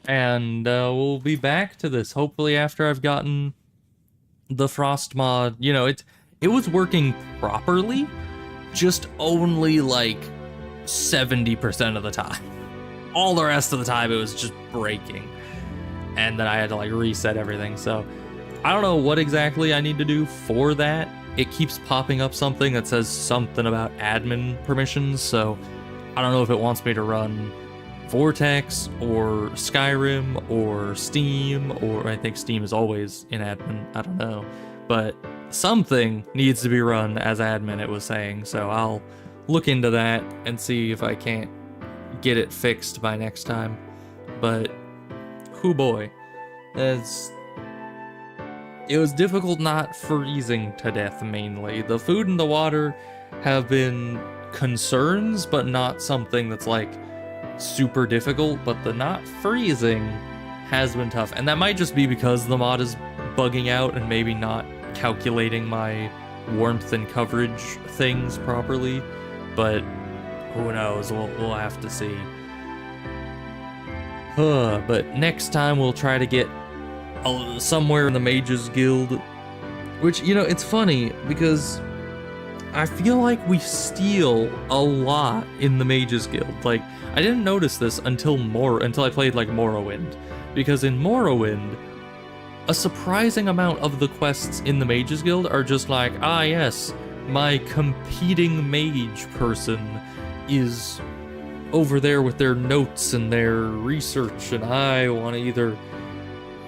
S1: And we'll be back to this hopefully after I've gotten the frost mod. You know, it was working properly, just only like 70% of the time. All the rest of the time it was just breaking. And then I had to like reset everything. So I don't know what exactly I need to do for that. It keeps popping up something that says something about admin permissions, so I don't know if it wants me to run Vortex or Skyrim or Steam, or I think Steam is always in admin, I don't know. But something needs to be run as admin, it was saying, so I'll look into that and see if I can't get it fixed by next time. But, hoo boy, it was difficult not freezing to death, mainly. The food and the water have been concerns, but not something that's like super difficult, but the not freezing has been tough. And that might just be because the mod is bugging out and maybe not calculating my warmth and coverage things properly, but who knows, we'll have to see. But next time we'll try to get somewhere in the Mages Guild, which, you know, it's funny because I feel like we steal a lot in the Mages Guild. Like, I didn't notice this until I played like Morrowind, because in Morrowind a surprising amount of the quests in the Mages Guild are just like, ah yes, my competing mage person is over there with their notes and their research, and I want to either,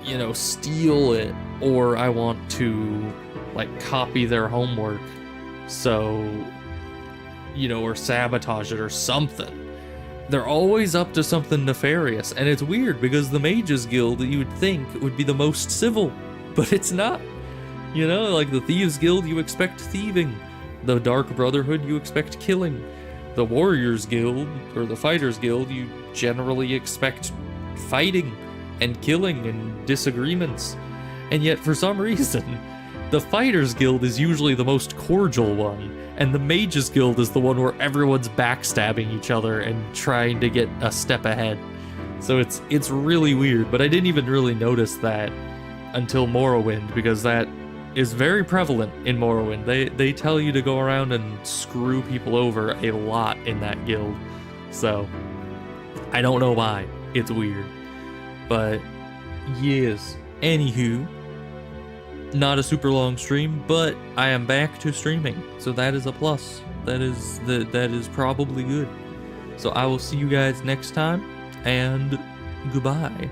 S1: you know, steal it, or I want to like copy their homework, so, you know, or sabotage it or something. They're always up to something nefarious, and it's weird because the Mages Guild, you would think, would be the most civil, but it's not. You know, like the Thieves Guild, you expect thieving. The Dark Brotherhood, you expect killing. The Warriors Guild, or the Fighters Guild, you generally expect fighting and killing and disagreements. And yet, for some reason, the Fighters Guild is usually the most cordial one, and the Mages Guild is the one where everyone's backstabbing each other and trying to get a step ahead. So it's really weird, but I didn't even really notice that until Morrowind, because that is very prevalent in Morrowind. They tell you to go around and screw people over a lot in that guild. So, I don't know why. It's weird. But, yes. Anywho, not a super long stream, but I am back to streaming, so that is a plus. That is probably good. So I will see you guys next time, and goodbye.